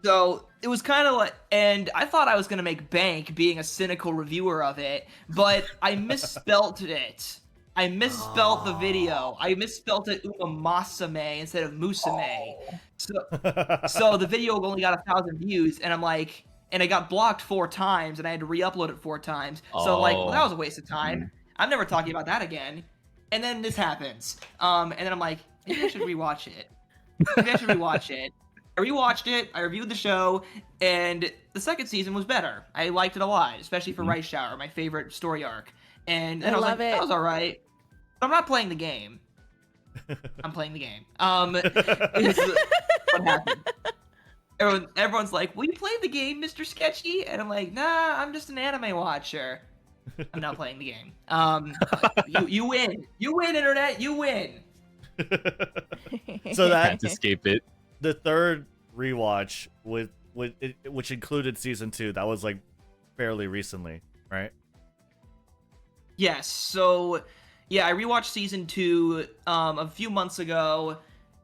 So it was kind of like, and I thought I was going to make bank being a cynical reviewer of it, but I misspelt it. I misspelt the video. I misspelt it Umamusume instead of Musume. So the video only got 1,000 views, and I'm like, and it got blocked 4 times, and I had to re-upload it 4 times. So like, well, that was a waste of time. I'm never talking about that again. And then this happens. And then I'm like, maybe I should rewatch it. Maybe I should rewatch it. I rewatched it, I reviewed the show, and the second season was better. I liked it a lot, especially for Rice Shower, my favorite story arc. And then I was like, that was alright. But I'm not playing the game. I'm playing the game. Is what happened. Everyone's like, will you play the game, Mr. Sketchy? And I'm like, nah, I'm just an anime watcher. I'm not playing the game. You win. You win, Internet. You win. So that Can't escape it. the third rewatch which included season 2, that was like fairly recently, right? Yes. So yeah, I rewatched season 2 a few months ago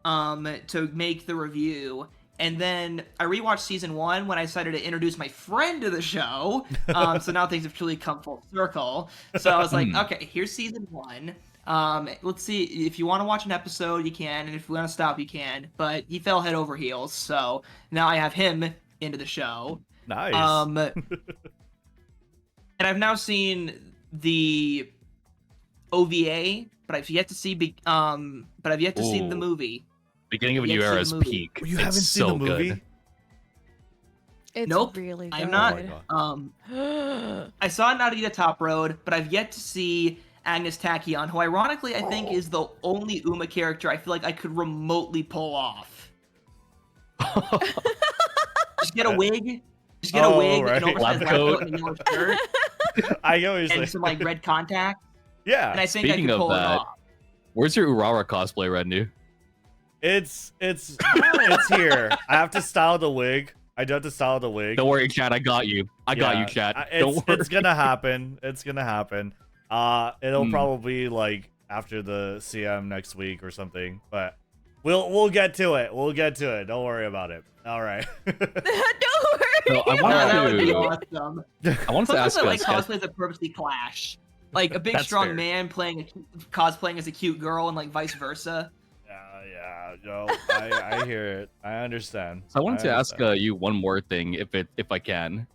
to make the review. And then I rewatched season 1 when I decided to introduce my friend to the show. So now things have truly come full circle. So I was like, okay, here's season 1. Let's see, if you want to watch an episode, you can, and if you want to stop, you can. But he fell head over heels, so now I have him into the show. Nice. And I've now seen the OVA, but I've yet to see see the movie. Beginning of a new era is peak. You haven't it's seen so the movie? Good. It's Nope, really good. I'm not. Oh I saw Narita Top Road, but I've yet to see Agnes Tachyon, who ironically I think is the only Uma character I feel like I could remotely pull off. Just get a wig. Just get a wig, right. an oversized lab coat, and a yellow shirt, I know what you're and saying. some like red contacts. Yeah. And I think Speaking I could of pull it that, off. Where's your Urara cosplay, Rednu? It's here. I have to style the wig. I do have to style the wig. Don't worry, chat. I got you. I got you, chat. Don't worry. It's gonna happen. It's gonna happen. It'll probably like after the CM next week or something. But we'll get to it. We'll get to it. Don't worry about it. All right. Don't worry. So I want That would be to. awesome. I want to Sometimes ask I like us. cosplays that purposely clash. Like a big That's strong fair. man cosplaying as a cute girl and like vice versa. Yeah. No, I hear it. I understand. So I wanted to ask understand. you one more thing, if I can.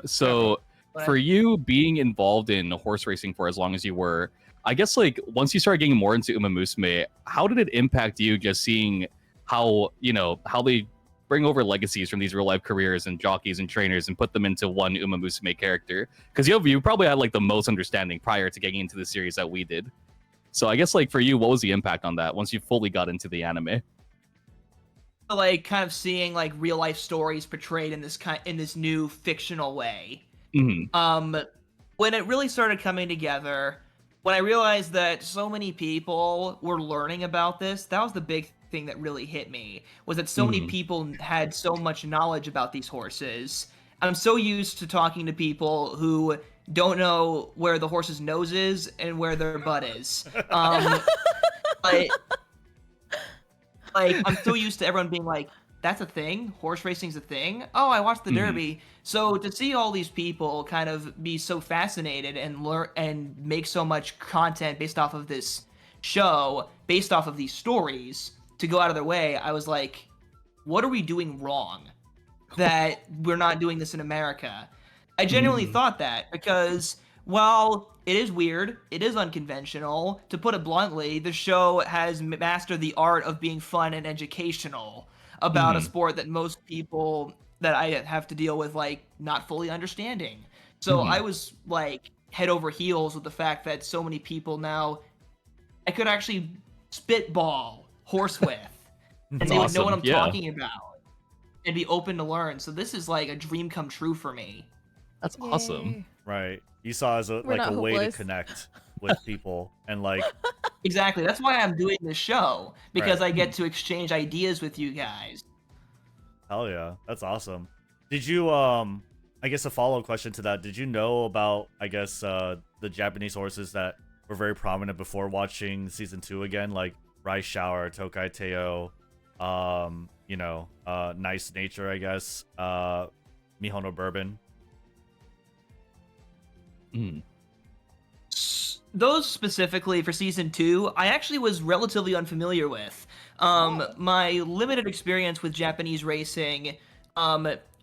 So But- for you being involved in horse racing for as long as you were, I guess like once you started getting more into Umamusume, how did it impact you just seeing how they bring over legacies from these real life careers and jockeys and trainers and put them into one Umamusume character? Because you probably had like the most understanding prior to getting into the series that we did. So I guess like for you, what was the impact on that once you fully got into the anime? Like kind of seeing like real life stories portrayed in this new fictional way. Mm-hmm. When it really started coming together, when I realized that so many people were learning about this, that was the big thing that really hit me, was that so many people had so much knowledge about these horses. I'm so used to talking to people who don't know where the horse's nose is and where their butt is. Like I'm so used to everyone being like, that's a thing? Horse racing's a thing? Oh, I watched the Derby. So to see all these people kind of be so fascinated and learn and make so much content based off of this show, based off of these stories, to go out of their way, I was like, what are we doing wrong that we're not doing this in America? I genuinely thought that, because while it is weird, it is unconventional, to put it bluntly, the show has mastered the art of being fun and educational about a sport that most people that I have to deal with, like, not fully understanding. So I was, like, head over heels with the fact that so many people now, I could actually spitball horse with, and they would know what I'm talking about, and be open to learn. So this is, like, a dream come true for me. That's awesome. Right. You saw it as a We're like a not way to hopeless. connect with people and like Exactly. That's why I'm doing this show, because Right. I get to exchange ideas with you guys. hell yeah, that's awesome. Did you I guess a follow-up question to that, did you know about I guess the Japanese horses that were very prominent before watching season 2 again, like Rice Shower, Tokai Teio, Nice Nature, I guess, Mihono Bourbon? Those specifically for season 2, I actually was relatively unfamiliar with. My limited experience with Japanese racing,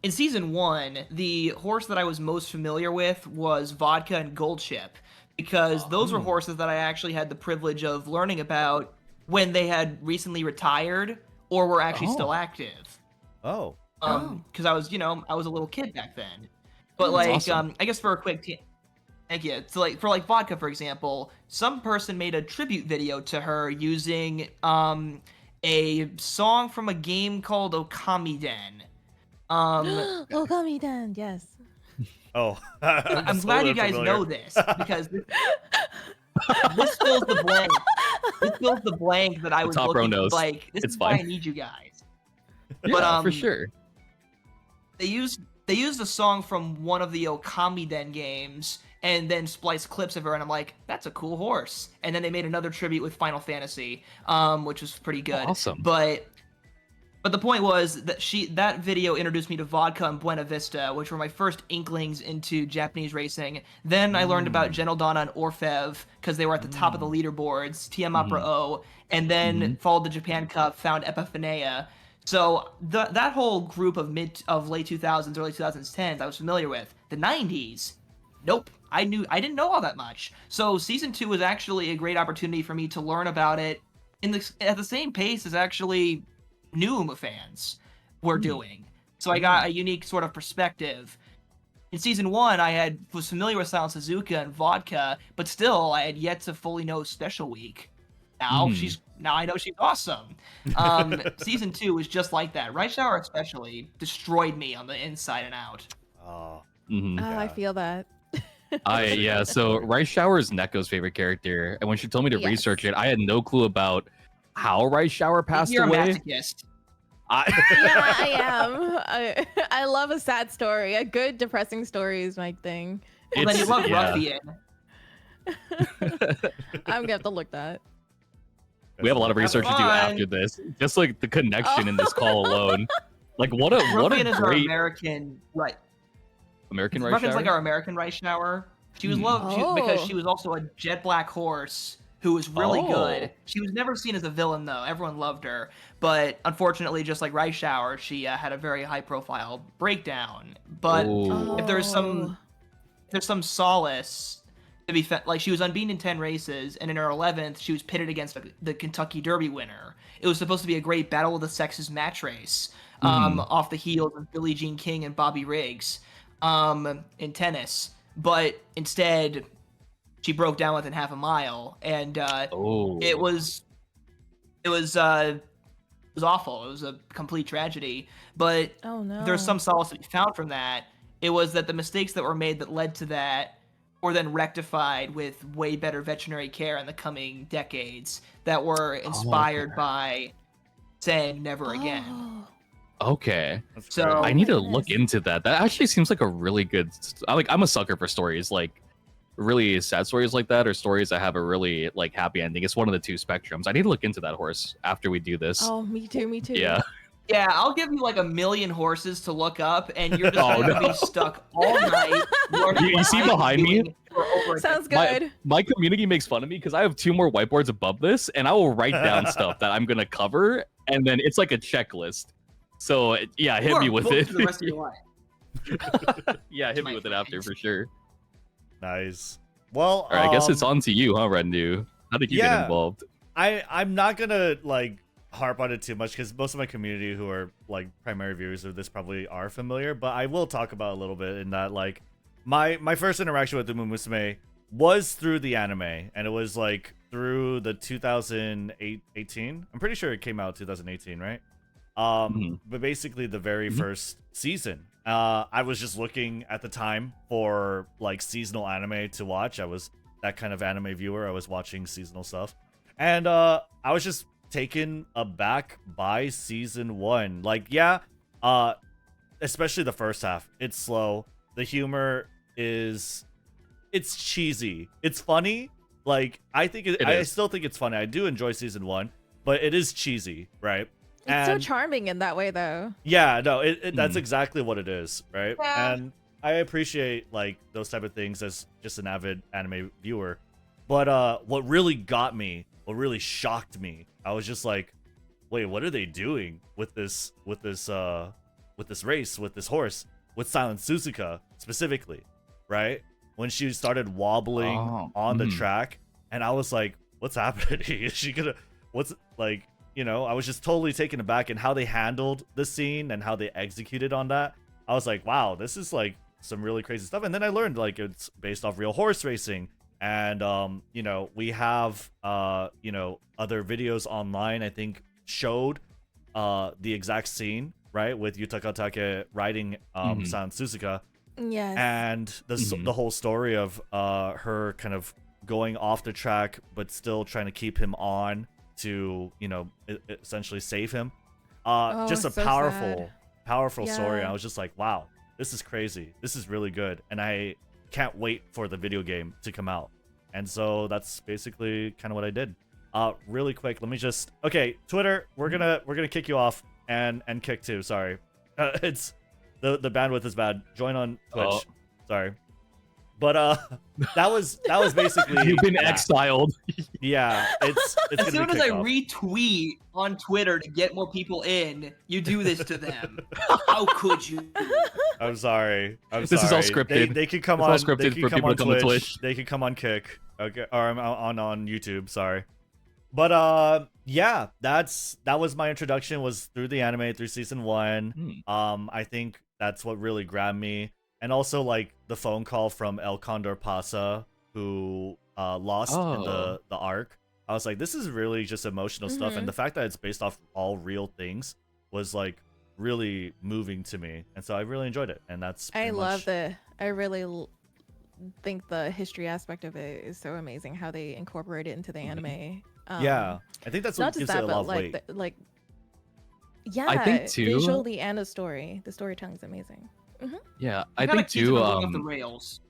in season 1, the horse that I was most familiar with was Vodka and Goldship, because those were horses that I actually had the privilege of learning about when they had recently retired or were actually still active. Oh. Because I was, I was a little kid back then. But That's like, awesome. I guess for a quick thank you. So like for vodka, for example, some person made a tribute video to her using a song from a game called Okamiden. Okamiden, yes. Oh. I'm glad you guys know this because this fills the blank. This fills the blank that I was top row looking knows. like. This It's is why I fine. need you guys. Yeah, But for sure. They used a song from one of the Okamiden games and then spliced clips of her, and I'm like, that's a cool horse. And then they made another tribute with Final Fantasy, which was pretty good. Awesome. But the point was that that video introduced me to Vodka and Buena Vista, which were my first inklings into Japanese racing. Then I learned about Genildana and Orfev because they were at the top of the leaderboards, TM Opera O, and then followed the Japan Cup, found Epiphaneia. So that whole group of late 2000s, early 2010s I was familiar with. The 90s, nope. I didn't know all that much. So season 2 was actually a great opportunity for me to learn about it at the same pace as actually new Uma fans were doing. So I got a unique sort of perspective. In season 1, I was familiar with Silent Suzuka and Vodka, but still I had yet to fully know Special Week. Now I know she's awesome. Season 2 was just like that. Right Shower especially destroyed me on the inside and out. Oh. I feel that. So Rice Shower is Neko's favorite character, and when she told me to research it, I had no clue about how Rice Shower passed You're away. a masochist. Yeah, I am. I love a sad story. A good depressing story is my thing. Well, then you love Ruffian. I'm gonna have to look that. We have a lot of research to do after this. Just like the connection in this call alone. Like what a Ruffian is our great American American Rice Ruffian's Shower. like our American Rice Shower. She was loved because she was also a jet black horse who was really good. She was never seen as a villain though. Everyone loved her, but unfortunately, just like Rice Shower, she had a very high profile breakdown. But if there's some solace to be like she was unbeaten in 10 races, and in her 11th, she was pitted against the Kentucky Derby winner. It was supposed to be a great battle of the sexes match race, off the heels of Billie Jean King and Bobby Riggs, in tennis. But instead, she broke down within half a mile, and it was awful. It was a complete tragedy. But there's some solace to be found from that. It was that the mistakes that were made that led to that were then rectified with way better veterinary care in the coming decades that were inspired by saying never again. Okay. So I need to look into that. That actually seems like a really good. I'm a sucker for stories like really sad stories like that, or stories that have a really like happy ending. It's one of the two spectrums. I need to look into that horse after we do this. Oh, me too. Me too. Yeah. Yeah, I'll give you like 1,000,000 horses to look up, and you're just gonna be stuck all night. You see behind me? Sounds good. My community makes fun of me because I have 2 more whiteboards above this, and I will write down stuff that I'm gonna cover, and then it's like a checklist. So yeah, hit me with it. For the rest of your life. Yeah, hit me with it after for sure. Nice. Well, all right, I guess it's on to you, huh, Rednu? How did you get involved? I'm not gonna like harp on it too much because most of my community who are like primary viewers of this probably are familiar, but I will talk about a little bit in that like my first interaction with Umamusume was through the anime, and it was like through the 2018. I'm pretty sure it came out 2018, right? But basically the very first season. I was just looking at the time for like seasonal anime to watch. I was that kind of anime viewer. I was watching seasonal stuff, and I was just taken aback by season 1. Like, especially the first half. It's slow. The humor it's cheesy. It's funny. Like, I still think it's funny. I do enjoy season 1, but it is cheesy, right? It's so charming in that way, though. Yeah, no, that's exactly what it is, right? Yeah. And I appreciate like those type of things as just an avid anime viewer. But what really got me, what really shocked me, I was just like, wait, what are they doing with this race, with this horse, with Silent Suzuka specifically, right? when she started wobbling on the track, and I was like, what's happening? Is she gonna, what's like, you know, I was just totally taken aback in how they handled the scene and how they executed on that. I was like, wow, this is like some really crazy stuff. And then I learned like it's based off real horse racing. And, you know, we have, you know, other videos online, I think, showed the exact scene, right? With Yutaka Take riding San Suzuka. Yes. And the whole story of her kind of going off the track, but still trying to keep him on to, you know, essentially save him. Just a so powerful story. Yeah. I was just like, wow, this is crazy. This is really good. And I can't wait for the video game to come out. And so that's basically kind of what I did. Really quick, let me just, okay, Twitter, we're gonna kick you off and kick too. Sorry. It's the bandwidth is bad. Join on Twitch. Sorry. But that was basically you've been exiled. Yeah, it's As soon as I off. retweet on Twitter to get more people in, you do this to them. How could you? I'm sorry. This is all scripted. They could come It's all on. scripted They could for come people on to come to Twitch. Twitch. They could come on Kick. Okay, or I'm on YouTube. Sorry. But yeah, that was my introduction. Was through the anime, through season 1. I think that's what really grabbed me, and also like the phone call from El Condor Pasa, who lost in the arc. I was like, this is really just emotional stuff, and the fact that it's based off all real things was like really moving to me, and so I really enjoyed it. And that's I really think the history aspect of it is so amazing, how they incorporate it into the anime. Yeah, I think that's what gives it a lot of weight. Yeah, I think too, visually and the storytelling is amazing. Yeah, I think too. Off the rails.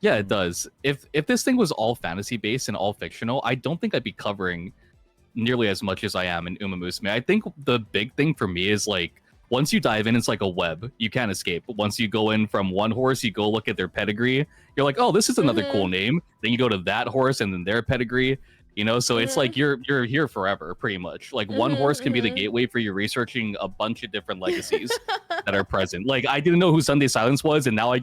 Yeah, it does. If this thing was all fantasy based and all fictional, I don't think I'd be covering nearly as much as I am in Umamusume. I think the big thing for me is like, once you dive in, it's like a web. You can't escape. Once you go in from one horse, you go look at their pedigree. You're like, oh, this is another cool name. Then you go to that horse and then their pedigree. You know, so it's like you're here forever, pretty much. Like one horse can be the gateway for you researching a bunch of different legacies that are present. Like I didn't know who Sunday Silence was, and now I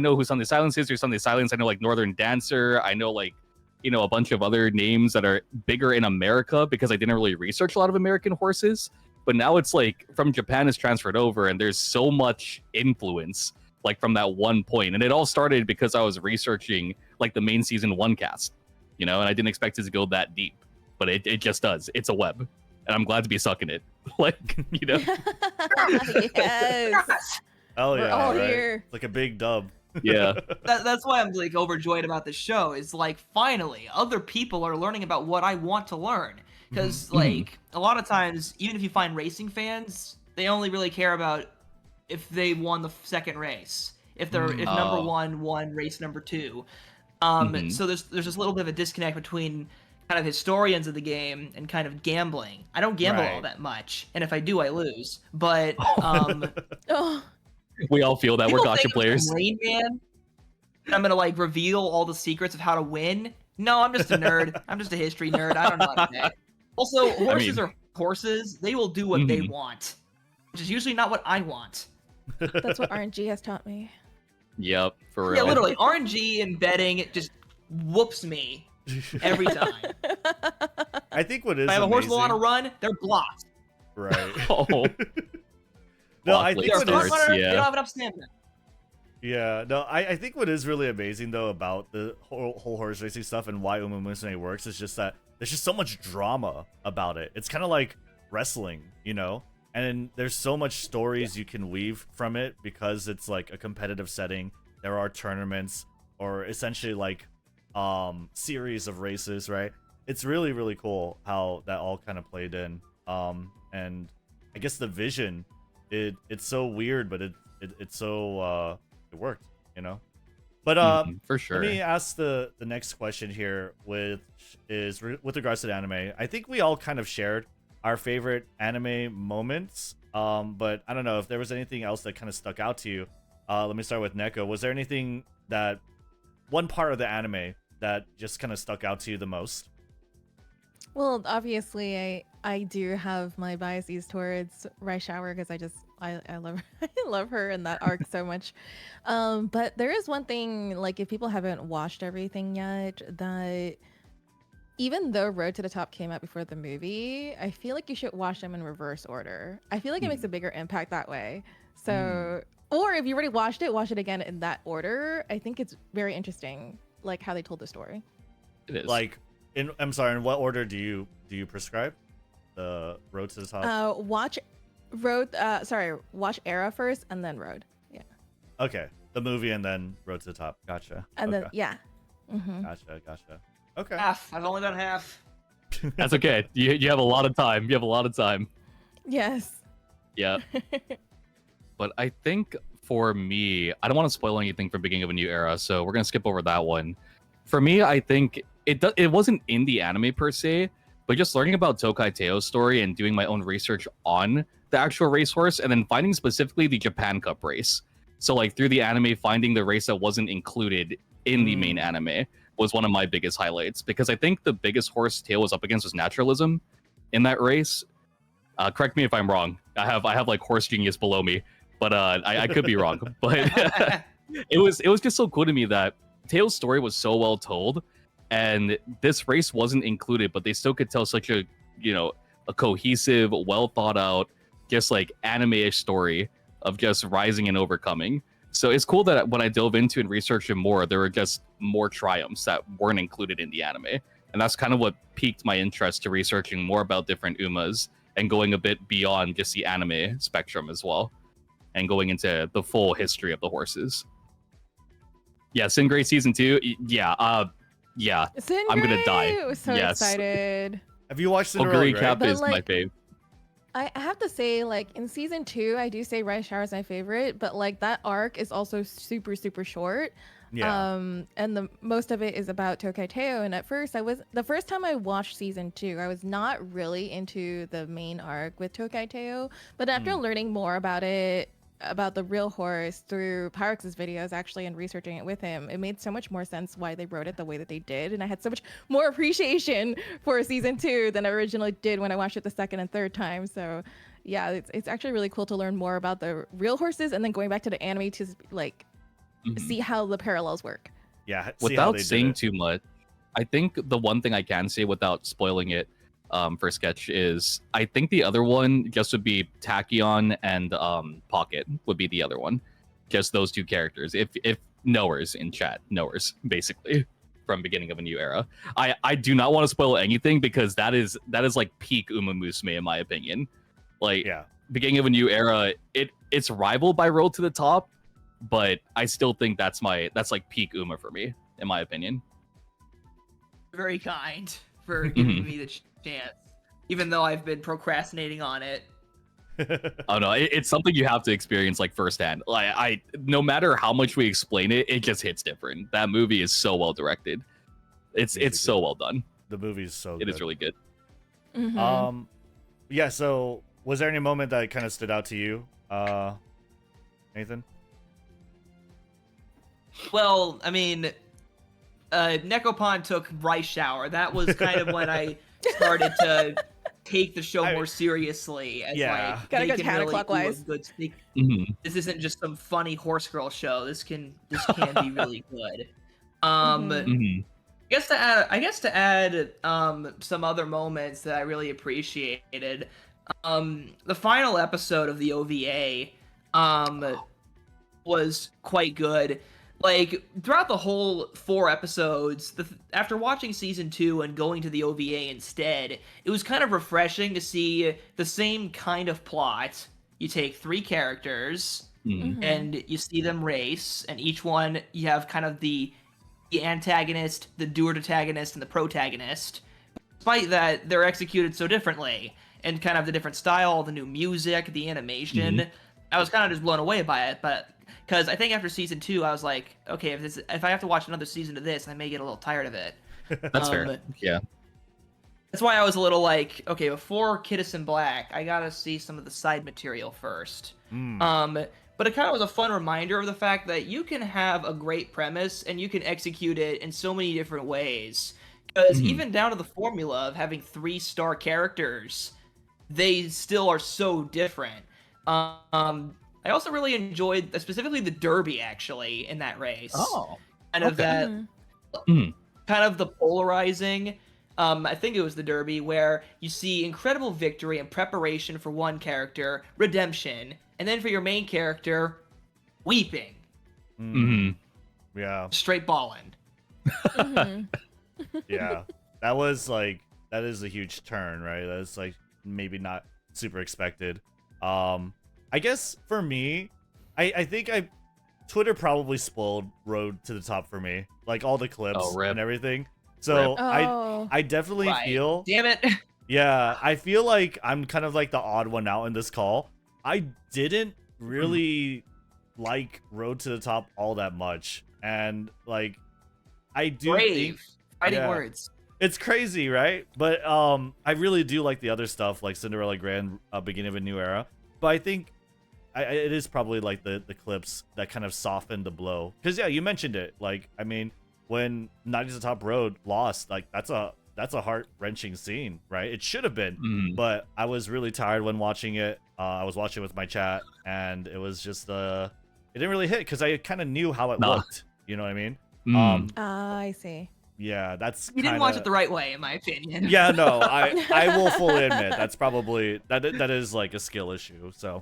know who Sunday Silence is. Or Sunday Silence, I know like Northern Dancer. I know like, you know, a bunch of other names that are bigger in America because I didn't really research a lot of American horses. But now it's like from Japan is transferred over, and there's so much influence like from that one point. And it all started because I was researching like the main season 1 cast, you know, and I didn't expect it to go that deep, but it just does. It's a web, and I'm glad to be sucking it. Like, you know. Yes. Oh We're yeah, all right? here. Like a big dub. Yeah. That's why I'm like overjoyed about this show. Is like finally other people are learning about what I want to learn. Because like a lot of times, even if you find racing fans, they only really care about if they won the second race, if number 1 won race number 2. So there's this little bit of a disconnect between kind of historians of the game and kind of gambling. I don't gamble all that much, and if I do, I lose. But we all feel that we're gotcha think players. I'm Rain Man, and I'm gonna like reveal all the secrets of how to win. No, I'm just a nerd. I'm just a history nerd. I don't know how to bet. Also, horses are horses. They will do what they want, which is usually not what I want. That's what RNG has taught me. Yep, for real. Yeah, literally, RNG and betting just whoops me every time. I think what is If I have a horse amazing, on a run, they're blocked. right? Oh. No, I think They're what front is, runner, yeah. they don't have enough stamina. yeah, no, I think what is really amazing though about the whole horse racing stuff and why Umamusume works is just that there's just so much drama about it. It's kind of like wrestling, you know? And there's so much stories you can weave from it because it's like a competitive setting. There are tournaments or essentially like series of races, right? It's really, really cool how that all kind of played in. And I guess the vision, it's so weird, but it's so it worked, you know? But for sure. let me ask the next question here, with regards to the anime. I think we all kind of shared our favorite anime moments, but I don't know if there was anything else that kind of stuck out to you. Let me start with Neko. Was there anything that one part of the anime that just kind of stuck out to you the most? Well, obviously, I do have my biases towards Rush Hour because I just I love I love her in that arc so much. But there is one thing, like if people haven't watched everything yet, that even though Road to the Top came out before the movie, I feel like you should watch them in reverse order. I feel like it makes a bigger impact that way. So, or if you already watched it, watch it again in that order. I think it's very interesting, like how they told the story. It is. Like, I'm sorry, in what order do you prescribe the Road to the Top? Watch Era first and then Road. Yeah. Okay, the movie and then Road to the Top. Gotcha. And okay. then yeah. Mm-hmm. Gotcha. Okay. Half. I've only done half. That's okay. You have a lot of time. You have a lot of time. Yes. Yeah. But I think for me, I don't want to spoil anything from Beginning of a New Era, so we're gonna skip over that one. For me, I think it wasn't in the anime per se, but just learning about Tokai Teio's story and doing my own research on the actual racehorse, and then finding specifically the Japan Cup race. So like through the anime, finding the race that wasn't included in the main anime was one of my biggest highlights, because I think the biggest horse Teio was up against was naturalism in that race. Correct me if I'm wrong. I have like horse genius below me, but I could be wrong. But it was just so cool to me that Teio's story was so well told, and this race wasn't included, but they still could tell such a a cohesive, well thought out, just like anime-ish story of just rising and overcoming. So it's cool that when I dove into and researched it more, there were just more triumphs that weren't included in the anime. And that's kind of what piqued my interest to researching more about different Umas and going a bit beyond just the anime spectrum as well, and going into the full history of the horses. Yeah, Singray Season 2, yeah, Singray! I'm gonna die. So Yes. excited. Have you watched Cinderella? Oguri Right? Cap But, is my like, fave. I have to say, like in season 2, I do say Rice Shower is my favorite, but like that arc is also super short. Yeah. And the most of it is about Tokai Teio. And at first, the first time I watched season 2, I was not really into the main arc with Tokai Teio. But after learning more about it, about the real horse through Pyrrhix's videos actually and researching it with him, it made so much more sense why they wrote it the way that they did, and I had so much more appreciation for season 2 than I originally did when I watched it the second and third time. So yeah, it's actually really cool to learn more about the real horses and then going back to the anime to like see how the parallels work. Yeah. Without saying too much, I think the one thing I can say without spoiling it for Sketch is I think the other one just would be Tachyon and Pocket would be the other one. Just those two characters. If knowers in chat, knowers basically from Beginning of a New Era. I do not want to spoil anything because that is like peak Umamusume in my opinion. Like Beginning of a New Era, it's rivaled by Road to the Top, but I still think that's like peak Uma for me in my opinion. Very kind for giving me the chance, even though I've been procrastinating on it. Oh no, it's something you have to experience like firsthand. Like no matter how much we explain it, it just hits different. That movie is so well directed. It's so well done. The movie's so good. It is really good. Yeah, so was there any moment that kind of stood out to you, Nathan? Well, I mean, Nekopon took Rice Shower. That was kind of when I started to take the show more seriously. As, like, gotta go they can really counterclockwise. do a good This isn't just some funny horse girl show. This can be really good. I guess to add some other moments that I really appreciated. The final episode of the OVA was quite good. Like, throughout the whole 4 episodes, after watching season 2 and going to the OVA instead, it was kind of refreshing to see the same kind of plot. You take 3 characters, and you see them race, and each one, you have kind of the antagonist, the duotagonist, and the protagonist. Despite that, they're executed so differently, and kind of the different style, the new music, the animation. I was kind of just blown away by it, but because I think after season 2, I was like, okay, if I have to watch another season of this, I may get a little tired of it. That's fair. Yeah. That's why I was a little like, okay, before Kiddison Black, I gotta see some of the side material first. But it kind of was a fun reminder of the fact that you can have a great premise and you can execute it in so many different ways. Because even down to the formula of having 3-star characters, they still are so different. I also really enjoyed specifically the Derby actually in that race. Oh, Kind of okay. that, Mhm. kind of the polarizing. I think it was the Derby where you see incredible victory and preparation for one character, redemption, and then for your main character, weeping, Mhm. Yeah. straight balling. Yeah. That was like, that is a huge turn, right? That's like maybe not super expected. I guess for me, I think Twitter probably spoiled Road to the Top for me. Like all the clips Oh, rip. and everything. So Rip. I definitely Right. feel, Damn it. yeah, I feel like I'm kind of like the odd one out in this call. I didn't really like Road to the Top all that much. And like I do think Brave. Fighting yeah. words. it's crazy, right? But I really do like the other stuff like Cinderella Grand, Beginning of a New Era. But I think it is probably like the clips that kind of softened the blow. Because yeah, you mentioned it. Like I mean, when 90s the Top Road lost, like that's a heart-wrenching scene, right? It should have been, Mhm. but I was really tired when watching it. I was watching it with my chat, and it was just it didn't really hit because I kind of knew how it Nah. looked. You know what I mean? Mm. I see. Yeah, that's You didn't watch it the right way, in my opinion. Yeah, no, I will fully admit that's probably that is like a skill issue. So,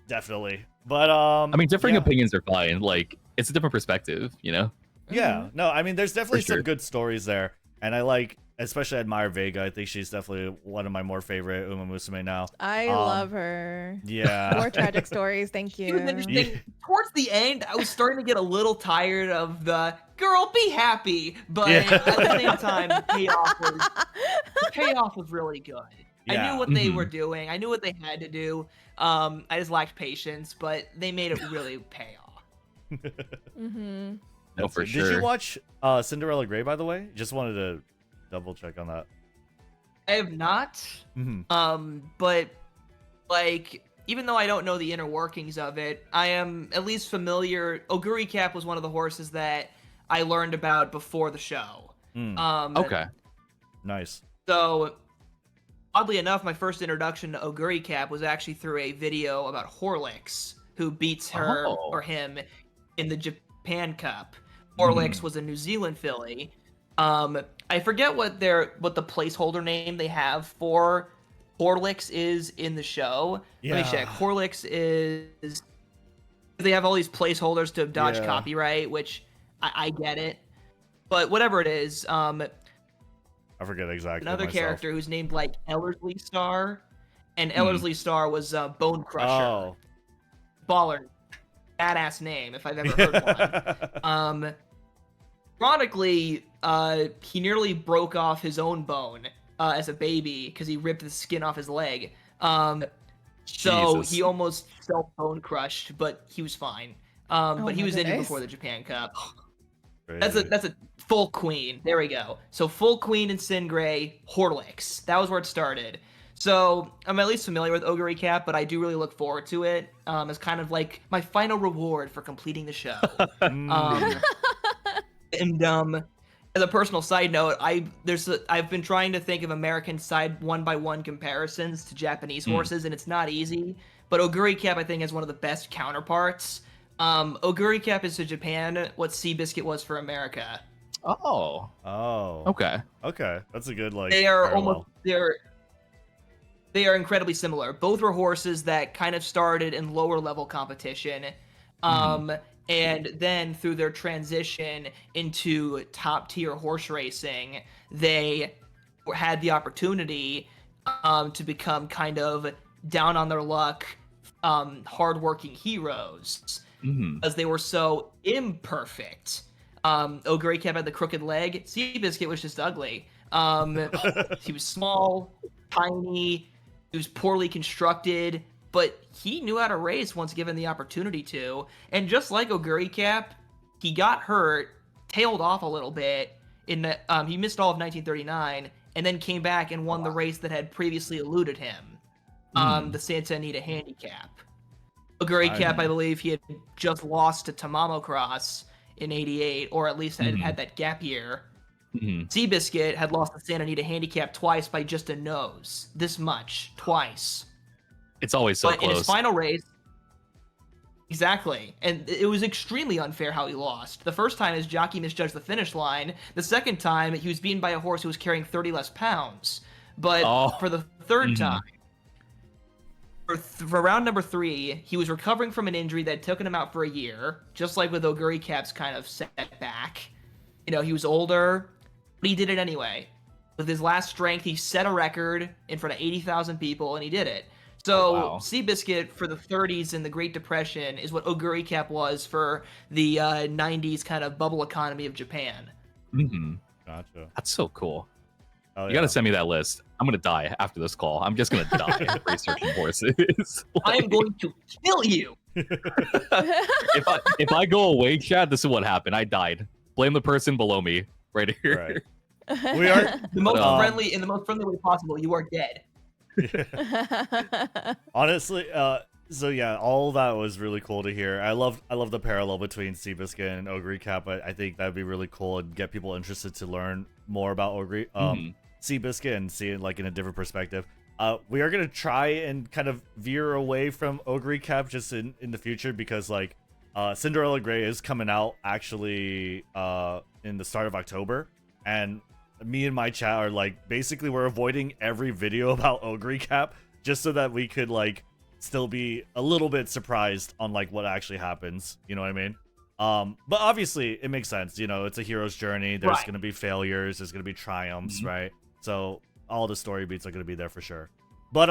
definitely. But I mean, differing yeah. opinions are fine. Like, it's a different perspective, you know? Yeah, no, I mean, there's definitely sure. some good stories there, and I like, especially admire Vega. I think she's definitely one of my more favorite Umamusume now. I love her. Yeah. More tragic stories, thank It was you. interesting. Towards the end, I was starting to get a little tired of the girl be happy, but Yeah. at the same time, the payoff was really good. I Yeah. knew what they Mhm. were doing. I knew what they had to do. I just lacked patience, but they made it really pay off. Mm-hmm. No, for Did sure. you watch Cinderella Grey, by the way? Just wanted to double check on that. I have not. Mhm. But like, even though I don't know the inner workings of it, I am at least familiar. Oguri Cap was one of the horses that I learned about before the show. Okay. Nice. So, oddly enough, my first introduction to Oguri Cap was actually through a video about Horlicks, who beats her Oh. or him in the Japan Cup. Horlicks was a New Zealand filly. I forget what the placeholder name they have for Horlicks is in the show. Let me check. Horlicks is, they have all these placeholders to dodge Yeah. copyright, which I get it. But whatever it is, I forget exactly. another myself. character who's named like Ellerslie Star, and Ellerslie Star was Bone Crusher. Oh. Baller, badass name if I've ever heard one. Ironically, he nearly broke off his own bone as a baby because he ripped the skin off his leg. So Jesus. he almost self-bone crushed, but he was fine. But he my was injured goodness. before the Japan Cup. Crazy. That's a full queen. There we go. So full queen and Sin Gray, Horlicks. That was where it started. So I'm at least familiar with Oguri Cap, but I do really look forward to it as kind of like my final reward for completing the show. And as a personal side note, I've been trying to think of American side one-by-one comparisons to Japanese horses, and it's not easy. But Oguri Cap, I think, has one of the best counterparts. Oguri Cap is to Japan what Seabiscuit was for America. Oh. Oh. Okay. Okay. That's a good like. They are parallel. they are incredibly similar. Both were horses that kind of started in lower level competition. And then through their transition into top tier horse racing, they had the opportunity to become kind of down on their luck, hardworking heroes, as they were so imperfect. Oguri Cap had the crooked leg. Seabiscuit was just ugly. He was small, tiny, he was poorly constructed, but he knew how to race once given the opportunity to. And just like Oguri Cap, he got hurt, tailed off a little bit. He missed all of 1939, and then came back and won the race that had previously eluded him, the Santa Anita Handicap. Oguri Cap, I believe he had just lost to Tamamo Cross in '88, or at least had that gap year. Seabiscuit had lost the Santa Anita Handicap twice by just a nose. This much. Twice. It's always so but in his close. final race, exactly, and it was extremely unfair how he lost. The first time his jockey misjudged the finish line. The second time he was beaten by a horse who was carrying 30 less pounds. But for the third time, for round number 3, he was recovering from an injury that took him out for a year, just like with Oguri Cap's kind of setback. You know, he was older, but he did it anyway. With his last strength, he set a record in front of 80,000 people, and he did it. So Seabiscuit for the 30s and the Great Depression is what Oguri Cap was for the 90s kind of bubble economy of Japan. Gotcha. That's so cool. Oh, You gotta send me that list. I'm gonna die after this call. I'm just gonna die researching horses. I am going to kill you. If I go away, Chad, this is what happened. I died. Blame the person below me right here. Right. We are The most friendly, in the most friendly way possible. You are dead. Honestly, so yeah, all that was really cool to hear. I love the parallel between Seabiscuit and Oguri Cap. I think that'd be really cool and get people interested to learn more about Seabiscuit and see it like in a different perspective. We are gonna try and kind of veer away from Oguri Cap just in the future because like Cinderella Grey is coming out actually in the start of October, and me and my chat are like basically we're avoiding every video about Oguri Cap just so that we could like still be a little bit surprised on like what actually happens, you know what I mean? But obviously it makes sense, you know, it's a hero's journey. There's gonna be failures, there's gonna be triumphs, right? So all the story beats are gonna be there for sure. But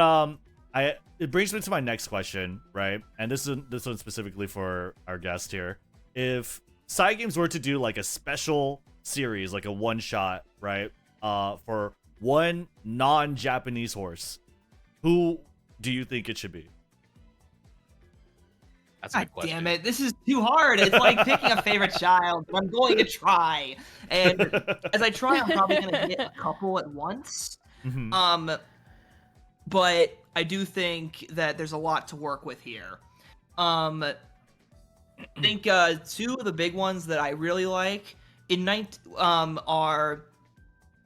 it brings me to my next question, right? And this one's specifically for our guest here. If Side Games were to do like a special series, like a one shot, right? For one non-Japanese horse, who do you think it should be? That's a good God question. damn it, this is too hard. It's like picking a favorite child, but I'm going to try. And as I try, I'm probably going to hit a couple at once. But I do think that there's a lot to work with here. I think 2 of the big ones that I really like are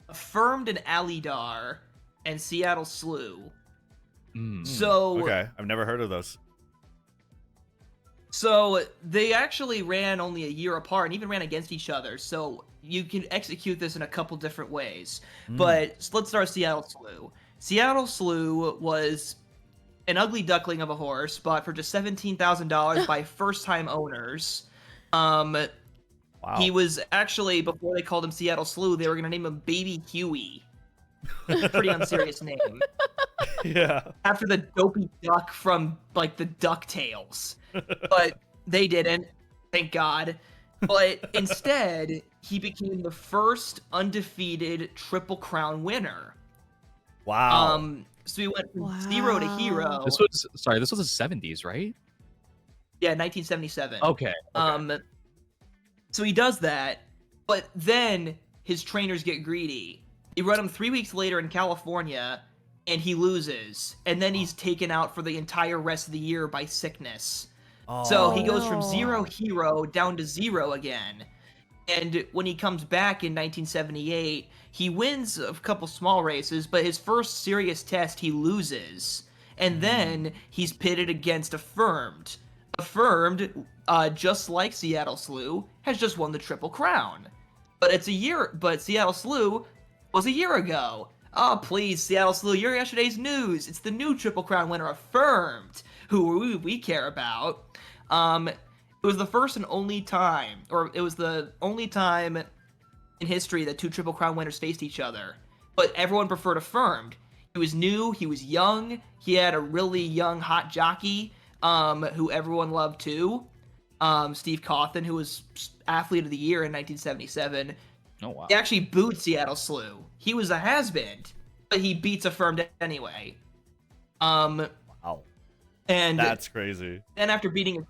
Affirmed and Alidar and Seattle Slew. So okay, I've never heard of those. So they actually ran only a year apart and even ran against each other. So you can execute this in a couple different ways. But let's start with Seattle Slew. Seattle Slew was an ugly duckling of a horse, bought for just $17,000 by first-time owners. Wow. He was actually, before they called him Seattle Slew, they were going to name him Baby Huey. Pretty unserious name. Yeah. After the dopey duck from, like, the DuckTales. But they didn't, thank God. But instead, he became the first undefeated Triple Crown winner. Wow. So he went from 0 to hero. This was the 70s, right? Yeah, 1977. Okay. So he does that, but then his trainers get greedy. They run him 3 weeks later in California, and he loses. And then he's taken out for the entire rest of the year by sickness. So he goes from 0 hero down to 0 again. And when he comes back in 1978, he wins a couple small races, but his first serious test he loses. And then he's pitted against Affirmed. Affirmed, just like Seattle Slew, has just won the Triple Crown. But Seattle Slew was a year ago. Oh, please, Seattle Slew, you're yesterday's news. It's the new Triple Crown winner, Affirmed, who we care about. It was the first and only time, or it was the only time in history that 2 Triple Crown winners faced each other. But everyone preferred Affirmed. He was new, he was young, he had a really young, hot jockey, who everyone loved too. Steve Cawthon, who was Athlete of the Year in 1977. Oh, wow. He actually booed Seattle Slew. He was a has-been, but he beats Affirmed anyway. Wow. And That's crazy. then after beating...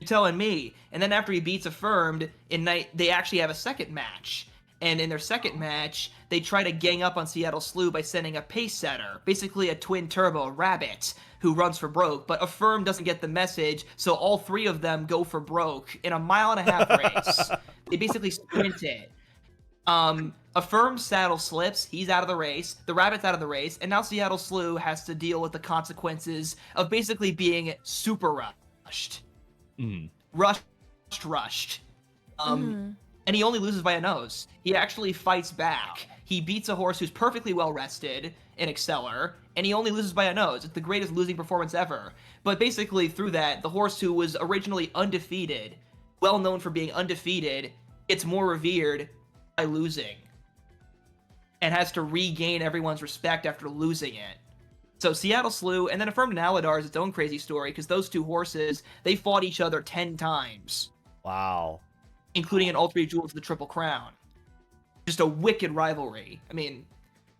You're telling me. And then after he beats Affirmed, they actually have a second match. And in their second match, they try to gang up on Seattle Slew by sending a pace setter, basically a twin turbo rabbit, who runs for broke. But Affirmed doesn't get the message, so all 3 of them go for broke in a 1.5 mile race. They basically sprint it. Affirm's saddle slips, he's out of the race, the rabbit's out of the race, and now Seattle Slew has to deal with the consequences of basically being super rushed. Rushed. And he only loses by a nose. He actually fights back. He beats a horse who's perfectly well rested in Exceller, and he only loses by a nose. It's the greatest losing performance ever. But basically through that, the horse who was originally undefeated, well known for being undefeated, gets more revered by losing. And has to regain everyone's respect after losing it. So Seattle Slew, and then Affirmed and Aladar is its own crazy story, because those two horses, they fought each other 10 times. Wow. Including an alternate duel for the Triple Crown. Just a wicked rivalry. I mean,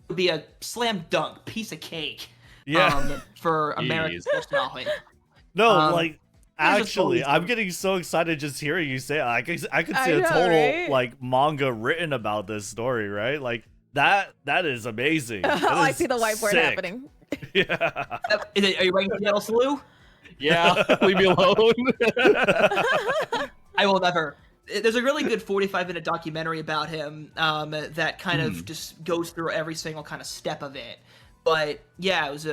it would be a slam dunk, piece of cake. Yeah. For American sports knowledge. No, like, actually, I'm getting so excited just hearing you say it. I could see a total, like, manga written about this story, right? Like, that is amazing. That I is see the whiteboard sick. happening. Yeah. Are you writing Seattle Slew? Yeah, leave me alone. I will never. There's a really good 45-minute documentary about him that kind of just goes through every single kind of step of it. But yeah, it was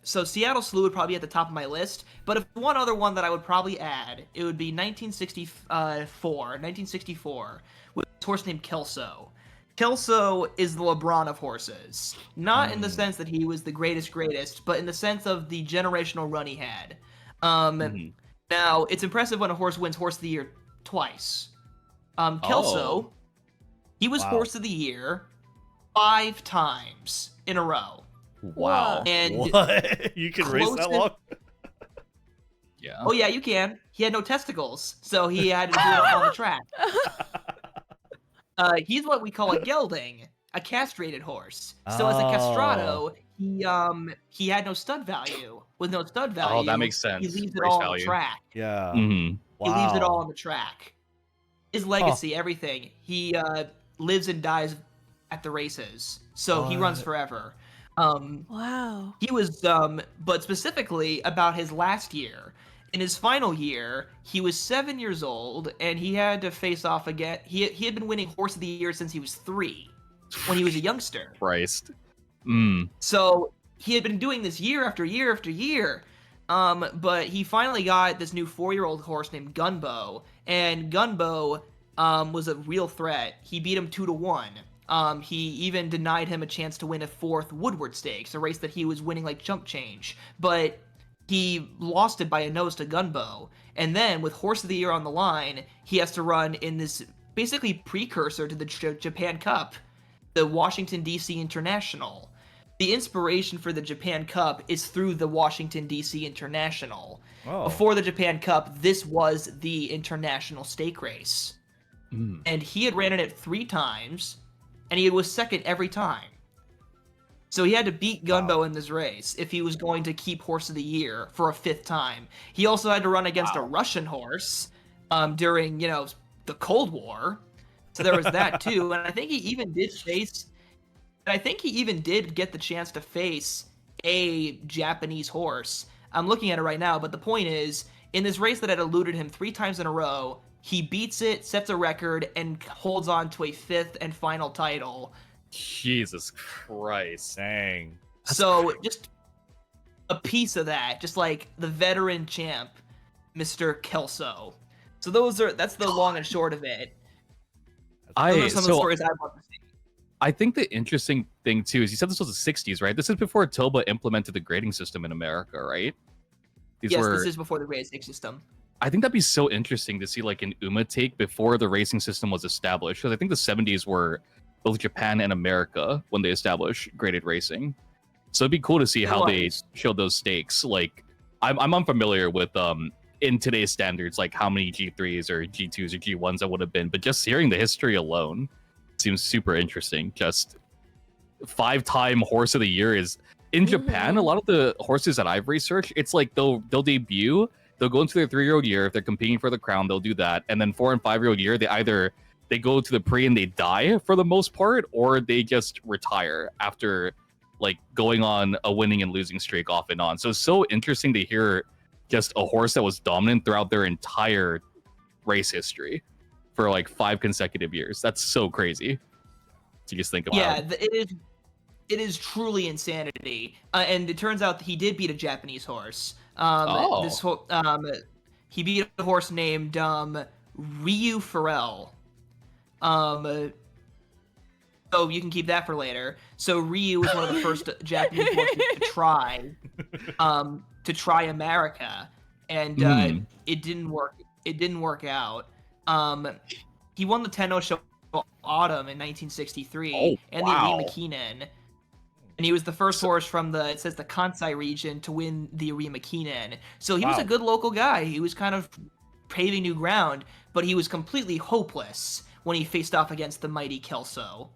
so Seattle Slew would probably be at the top of my list. But if one other one that I would probably add, it would be 1964 with a horse named Kelso. Kelso is the LeBron of horses. Not in the sense that he was the greatest, but in the sense of the generational run he had. Now, it's impressive when a horse wins Horse of the Year twice. Kelso, he was Horse of the Year 5 times in a row. Wow. And what? You can race that long? Yeah. Oh, yeah, you can. He had no testicles, so he had to do it on the track. He's what we call a gelding, a castrated horse. So as a castrato, he had no stud value. With no stud value, that makes sense. He leaves it all on the track. Yeah. He leaves it all on the track. His legacy, everything. He lives and dies at the races, so he runs forever. Wow. He was, but specifically about his last year. In his final year, he was 7 years old, and he had to face off again. He had been winning Horse of the Year since he was 3, when he was a youngster. Christ. So he had been doing this year after year after year. But he finally got this new 4-year-old horse named Gunbo, and Gunbo was a real threat. He beat him 2-1. He even denied him a chance to win a 4th Woodward Stakes, a race that he was winning like chump change. But he lost it by a nose to Gunbo. And then, with Horse of the Year on the line, he has to run in this basically precursor to the Japan Cup, the Washington, D.C. International. The inspiration for the Japan Cup is through the Washington, D.C. International. Oh. Before the Japan Cup, this was the international stake race. And he had ran in it 3 times, and he was second every time. So he had to beat Gunbo in this race if he was going to keep Horse of the Year for a 5th time. He also had to run against a Russian horse during, the Cold War. So there was that too. And I think he even did get the chance to face a Japanese horse. I'm looking at it right now, but the point is, in this race that had eluded him 3 times in a row, he beats it, sets a record, and holds on to a 5th and final title. Jesus Christ. Dang. So just a piece of that, just like the veteran champ, Mr. Kelso. So that's the long and short of it. Those are some of the stories I'd love to see. I think the interesting thing too is you said this was the 60s, right? This is before Toba implemented the grading system in America, right? This is before the grading system. I think that'd be so interesting to see like an Uma take before the racing system was established. Because I think the 70s were both Japan and America when they established graded racing. So it'd be cool to see how they showed those stakes. Like, I'm unfamiliar with in today's standards, like how many G3s or G2s or G1s that would have been, but just hearing the history alone seems super interesting. Just 5-time Horse of the Year is in Japan. A lot of the horses that I've researched, it's like they'll debut, they'll go into their 3-year-old year. If they're competing for the crown, they'll do that, and then 4- and 5-year-old year, they go to the Prix and they die for the most part, or they just retire after like going on a winning and losing streak off and on. So it's so interesting to hear just a horse that was dominant throughout their entire race history for like 5 consecutive years. That's so crazy. to just think about. Yeah, it is truly insanity. And it turns out that he did beat a Japanese horse. He beat a horse named Ryu Farrell. So you can keep that for later. So Ryu was one of the first Japanese horses to try America, and it didn't work. It didn't work out. He won the Tenno Show Autumn in 1963 and the Arima Kinen. And he was the first horse from the Kansai region to win the Arima Kinen. So he was a good local guy. He was kind of paving new ground, but he was completely hopeless when he faced off against the mighty Kelso.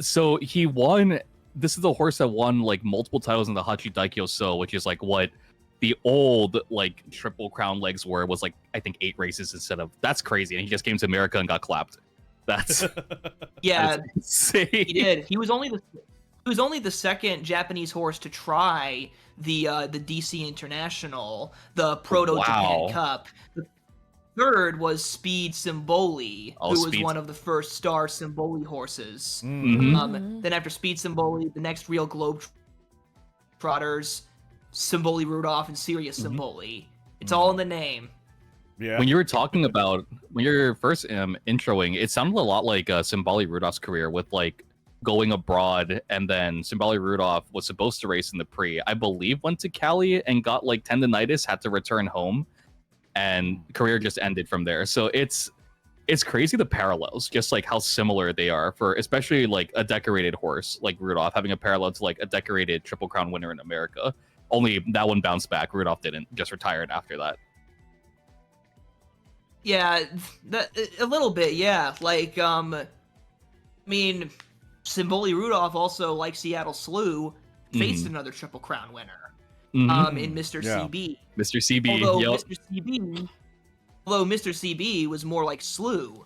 So he won. This is the horse that won like multiple titles in the Hachi Daikyo So, which is like what the old like Triple Crown legs were. Was like I think 8 races instead of. That's crazy. And he just came to America and got clapped. That's yeah, that's insane. He did. He was only the second Japanese horse to try the DC International, the Proto Japan Cup. The third was Speed Symboli, who was one of the first star Symboli horses. Then after Speed Symboli, the next real Globetrotters, Symboli Rudolph and Sirius Symboli. It's all in the name. Yeah. When you were talking about when you were first introing, it sounded a lot like Symboli Rudolph's career with like going abroad, and then Symboli Rudolph was supposed to race in the Prix. I believe went to Cali and got like tendonitis, had to return home, and career just ended from there. So it's crazy the parallels, just like how similar they are for especially like a decorated horse like Rudolph having a parallel to like a decorated Triple Crown winner in America. Only that one bounced back. Rudolph didn't, just retired after that. Yeah, a little bit, yeah. Like, I mean, Symboli Rudolph also, like Seattle Slew, faced another Triple Crown winner in Mr. CB. Mr. CB, although Mr. CB was more like Slew,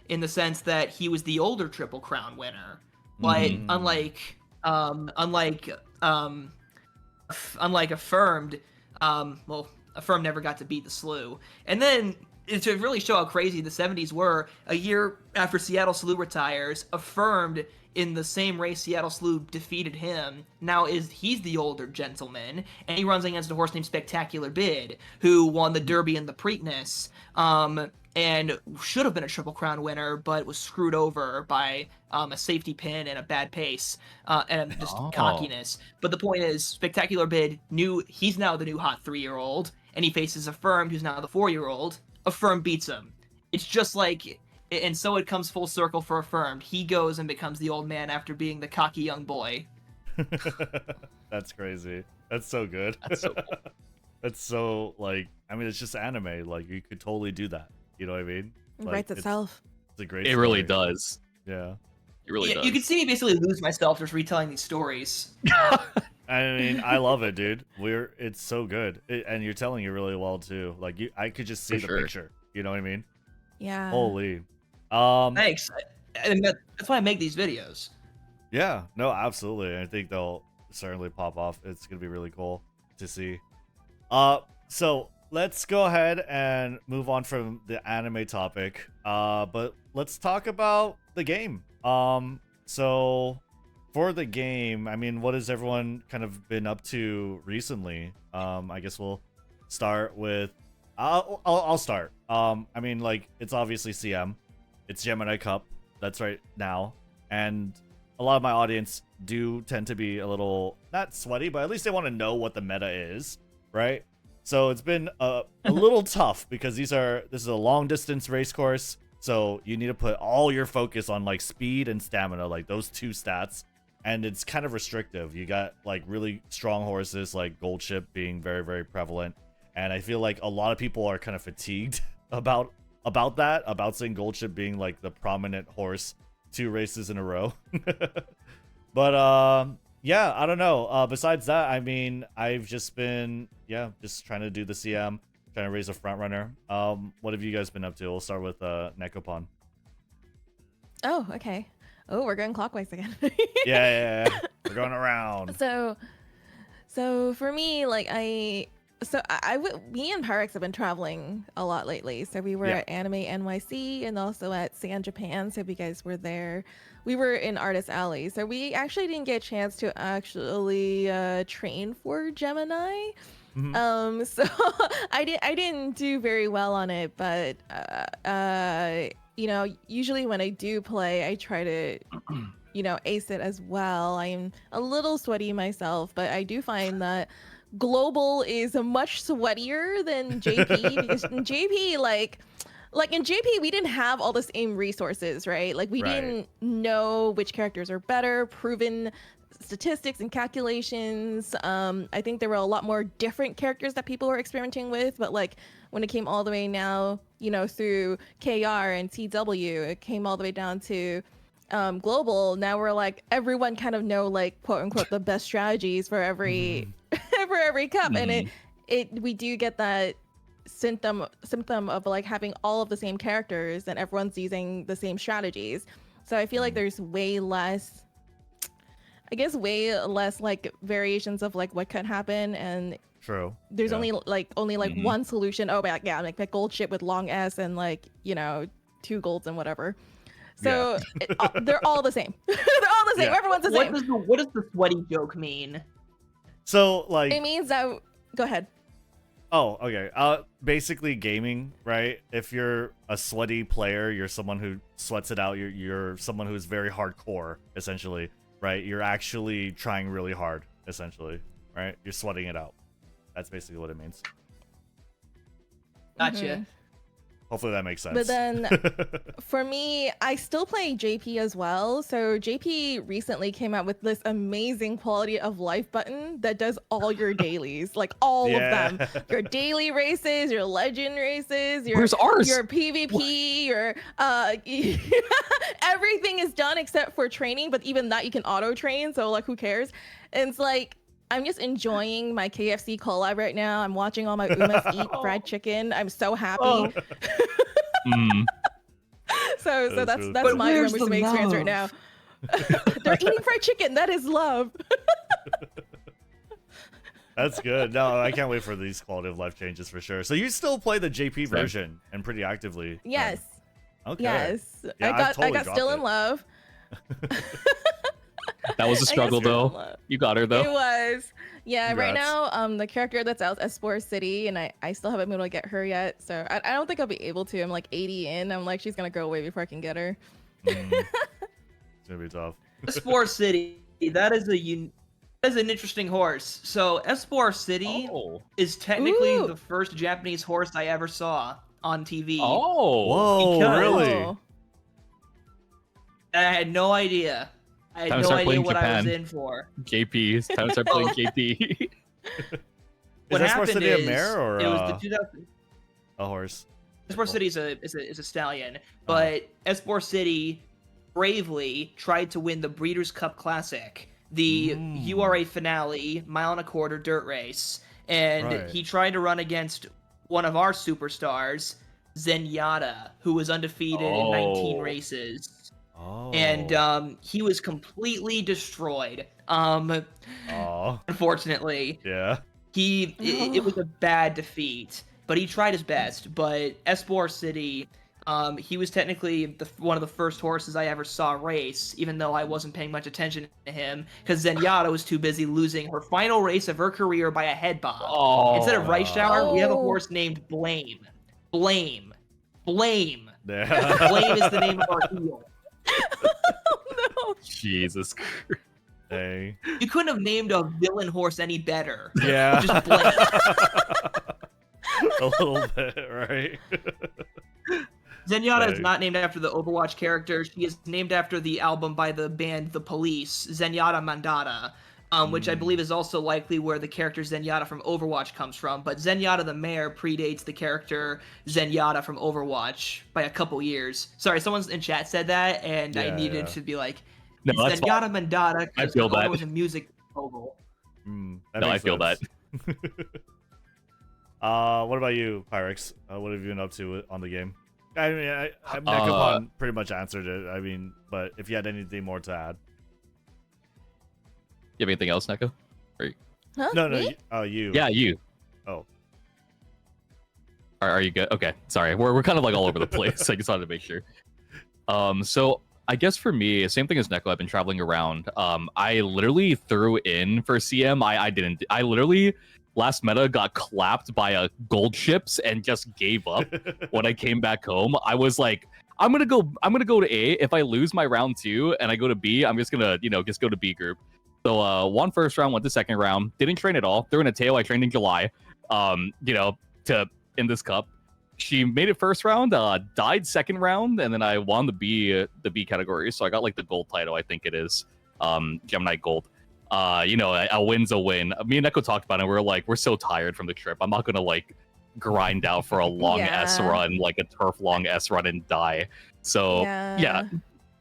in the sense that he was the older Triple Crown winner. But unlike Affirmed, Affirmed never got to beat the Slew. And then, to really show how crazy the 70s were, a year after Seattle Slew retires, Affirmed in the same race Seattle Slew defeated him. Now he's the older gentleman, and he runs against a horse named Spectacular Bid, who won the Derby and the Preakness, and should have been a Triple Crown winner, but was screwed over by a safety pin and a bad pace, and just cockiness. But the point is, Spectacular Bid knew he's now the new hot 3-year-old, and he faces Affirmed, who's now the 4-year-old. Affirmed beats him. It's just like, and so it comes full circle for Affirmed. He goes and becomes the old man after being the cocky young boy. That's crazy. That's so good. That's so cool. That's so, like, I mean, it's just anime. Like, you could totally do that. You know what I mean? Like, It writes itself. It's a great It story. really does. Yeah. It really does. You can see me basically lose myself just retelling these stories. I mean, I love it, dude. It's so good. And you're telling it really well, too. Like, I could just see the picture. You know what I mean? Yeah. Holy. Thanks. And that's why I make these videos. Yeah, no, absolutely. I think they'll certainly pop off. It's gonna be really cool to see. So let's go ahead and move on from the anime topic. But let's talk about the game. So for the game, I mean, what has everyone kind of been up to recently? I guess we'll start with. I'll start. I mean, like, it's obviously CM. It's Gemini Cup. That's right now, and a lot of my audience do tend to be a little not sweaty, but at least they want to know what the meta is, right? So it's been a little tough because this is a long distance race course, so you need to put all your focus on like speed and stamina, like those two stats, and it's kind of restrictive. You got like really strong horses like Gold Ship being very, very prevalent, and I feel like a lot of people are kind of fatigued about seeing Gold Ship being like the prominent horse 2 races in a row. But yeah, I don't know. Besides that, I mean, I've just been just trying to do the CM, trying to raise a front runner. What have you guys been up to? We'll start with Nekopon. Oh, okay. Oh, we're going clockwise again. Yeah. We're going around. So for me, like, So me and Pyrrhixz have been traveling a lot lately. So we were at Anime NYC and also at San Japan. So if you guys were there, we were in Artist Alley. So we actually didn't get a chance to actually train for Gemini. So I didn't do very well on it, but you know, usually when I do play, I try to you know, ace it as well. I am a little sweaty myself, but I do find that global is much sweatier than JP because in JP, like in JP, we didn't have all the same resources, right? Like we didn't know which characters are better, proven statistics and calculations. I think there were a lot more different characters that people were experimenting with, but like when it came all the way now, you know, through KR and TW, it came all the way down to global. Now we're like everyone kind of know like quote unquote the best strategies for every for every cup, and we do get that symptom of like having all of the same characters and everyone's using the same strategies. So I feel like there's way less like variations of like what could happen, and there's only like one solution. Oh, but yeah, like gold ship with long S and like, you know, 2 golds and whatever. So they're all the same. They're all the same. Everyone's the same. What does the sweaty joke mean? So like it means that. Go ahead. Oh, okay. Basically gaming, right? If you're a sweaty player, you're someone who sweats it out. You're someone who's very hardcore, essentially, right? You're actually trying really hard, essentially, right? You're sweating it out. That's basically what it means. Gotcha. Hopefully that makes sense. But then for me, I still play JP as well. So JP recently came out with this amazing quality of life button that does all your dailies, like all of them. Your daily races, your legend races, your PvP, your everything is done except for training, but even that you can auto train, so like who cares? And it's like I'm just enjoying my KFC collab right now. I'm watching all my Umas eat fried chicken. I'm so happy. So that's my Umamusume experience right now. They're eating fried chicken. That is love. That's good. No, I can't wait for these quality of life changes for sure. So you still play the JP version and pretty actively? Yes. Okay. Yes. Yeah, I got still in love. That was a struggle though. You got her though. It was. Yeah, Congrats. right now, the character that's out is Spore City, and I still haven't been able to get her yet. So I don't think I'll be able to. I'm like 80 in. I'm like, she's gonna go away before I can get her. It's gonna be tough. Spore City, that is an interesting horse. So Spore City is technically the first Japanese horse I ever saw on TV. Whoa, really? I had no idea. I had no idea what I was in for. JP. It's time to start playing JP. What is happened City is, a mare or it was the 2000... a horse? Esport City is a stallion, but Esport City bravely tried to win the Breeders' Cup Classic, the URA finale, 1.25-mile dirt race, and he tried to run against one of our superstars, Zenyatta, who was undefeated in 19 races. And he was completely destroyed. Unfortunately. Yeah. It was a bad defeat, but he tried his best. But Esport City, he was technically one of the first horses I ever saw race, even though I wasn't paying much attention to him, because Zenyatta was too busy losing her final race of her career by a head bob. Instead of Reichstauer, we have a horse named Blame. Blame. Blame. Blame is the name of our heel. Oh, no. Jesus Christ. Hey. You couldn't have named a villain horse any better. Yeah. Just Blame. A little bit, right? Zenyatta is not named after the Overwatch character. She is named after the album by the band The Police, Zenyatta Mandata, which I believe is also likely where the character Zenyatta from Overwatch comes from. But Zenyatta the Mare predates the character Zenyatta from Overwatch by a couple years. Sorry, someone in chat said that, and I needed to be like, no, Zenyatta Mandata, I feel that. It was a music vocal. I feel that. What about you, Pyrrhixz? What have you been up to on the game? I mean, Nekopon pretty much answered it. I mean, but if you had anything more to add. You have anything else, Neko? Huh? No, Me? you. Yeah, you. Oh. Are you good? Okay, sorry. We're kind of like all over the place. I just wanted to make sure. So I guess for me, same thing as Neko. I've been traveling around. I literally threw in for CM. I didn't. I literally last meta got clapped by a gold ships and just gave up. When I came back home, I was like, I'm gonna go to A. If I lose my round 2 and I go to B, I'm just gonna just go to B group. So won first round, went to second round. Didn't train at all. Threw in a Teio. I trained in July. To in this cup. She made it first round, died second round, and then I won the B category. So I got like the gold title, I think it is, Gemini Gold. A win's a win. Me and Neko talked about it. And we were like, we're so tired from the trip. I'm not gonna like grind out for a long S run, like a turf long S run, and die. So yeah.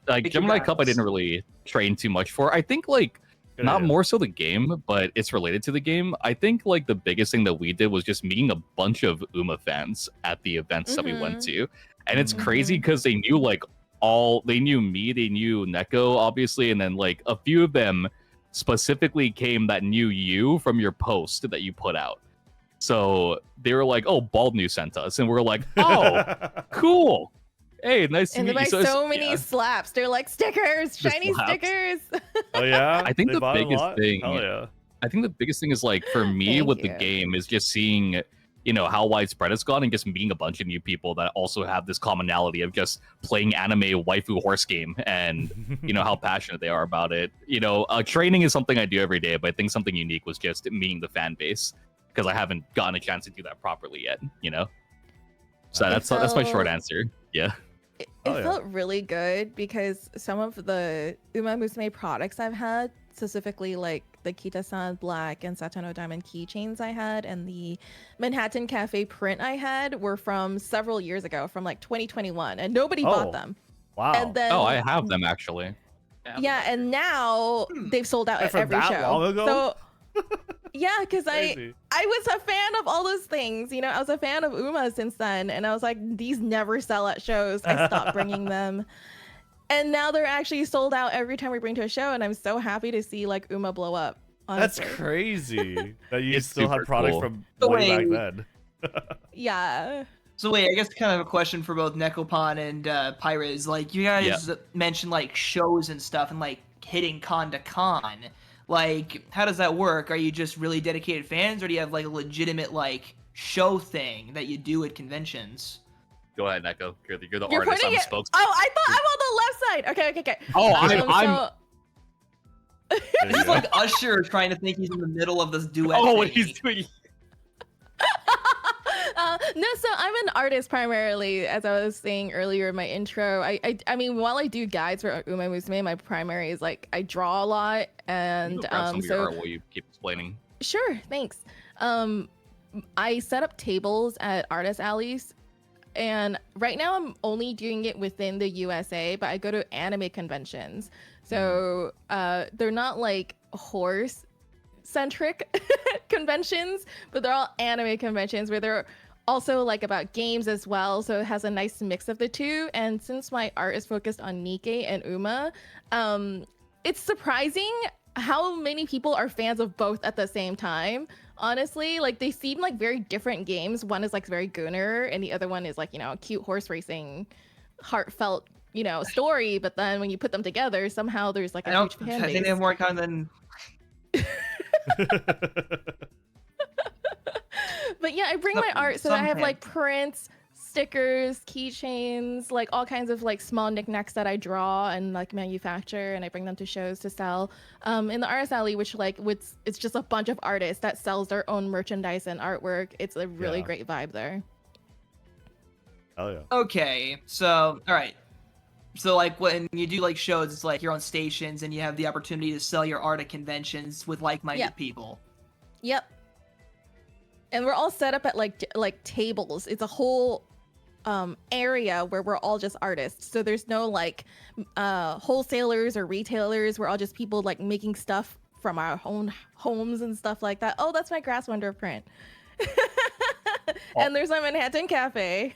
Like Gemini Cup, I didn't really train too much for. I think like not more so the game, but it's related to the game. I think like the biggest thing that we did was just meeting a bunch of Uma fans at the events that we went to, and it's crazy because they knew they knew me, they knew Neko obviously, and then like a few of them specifically came that knew you from your post that you put out. So they were like, "Oh, Bald New sent us," and we're like, "Oh, cool." Hey, nice to meet you. And they buy so many slaps. They're like stickers, shiny stickers. Oh yeah. I think the biggest thing. Hell yeah. I think the biggest thing is like for me with the game is just seeing, how widespread it's gone and just meeting a bunch of new people that also have this commonality of just playing anime waifu horse game and how passionate they are about it. Training is something I do every day, but I think something unique was just meeting the fan base because I haven't gotten a chance to do that properly yet. So that's my short answer. Yeah. It felt really good because some of the Umamusume products I've had, specifically like the Kita-san Black and Satano Diamond keychains I had and the Manhattan Cafe print I had were from several years ago, from like 2021, and nobody bought them. Wow. And then, I have them actually. Yeah, and now they've sold out at every show. Long ago? So yeah, because I was a fan of all those things. I was a fan of Uma since then, and I was like, these never sell at shows. I stopped bringing them, and now they're actually sold out every time we bring to a show, and I'm so happy to see like Uma blow up. Honestly. That's crazy that you still had super products cool. from way back then. Yeah. So wait, I guess kind of a question for both Nekopon and Pyrrhixz. Like you guys mentioned like shows and stuff and like hitting con to con. Like, how does that work? Are you just really dedicated fans, or do you have like a legitimate like show thing that you do at conventions? Go ahead, Neko. You're the artist. I'm the spokesman. Oh, I thought I'm on the left side. Okay. Oh, I'm. It's like Usher trying to think he's in the middle of this duet. Oh, what he's doing. No, so I'm an artist primarily, as I was saying earlier in my intro. I mean, while I do guides for Umamusume, my primary is like I draw a lot, and some of your art while you keep explaining. Sure, thanks. I set up tables at artist alleys, and right now I'm only doing it within the USA, but I go to anime conventions, so they're not like horse centric conventions, but they're all anime conventions where they're also like about games as well, so it has a nice mix of the two. And since my art is focused on Nikke and Uma, it's surprising how many people are fans of both at the same time. Honestly, like they seem like very different games. One is like very gooner, and the other one is like, a cute horse racing, heartfelt, story. But then when you put them together, somehow there's like a huge fan base. I think they have more con than. But yeah, I bring my art, so I have like prints, stickers, keychains, like all kinds of like small knickknacks that I draw and like manufacture, and I bring them to shows to sell. In the artist alley, which it's just a bunch of artists that sells their own merchandise and artwork. It's a really great vibe there. Oh yeah. Okay, so all right. So like when you do like shows, it's like you're on stations and you have the opportunity to sell your art at conventions with like-minded people. Yep. And we're all set up at like tables. It's a whole area where we're all just artists. So there's no like wholesalers or retailers. We're all just people like making stuff from our own homes and stuff like that. Oh, that's my Grass Wonder print. And there's my Manhattan Cafe.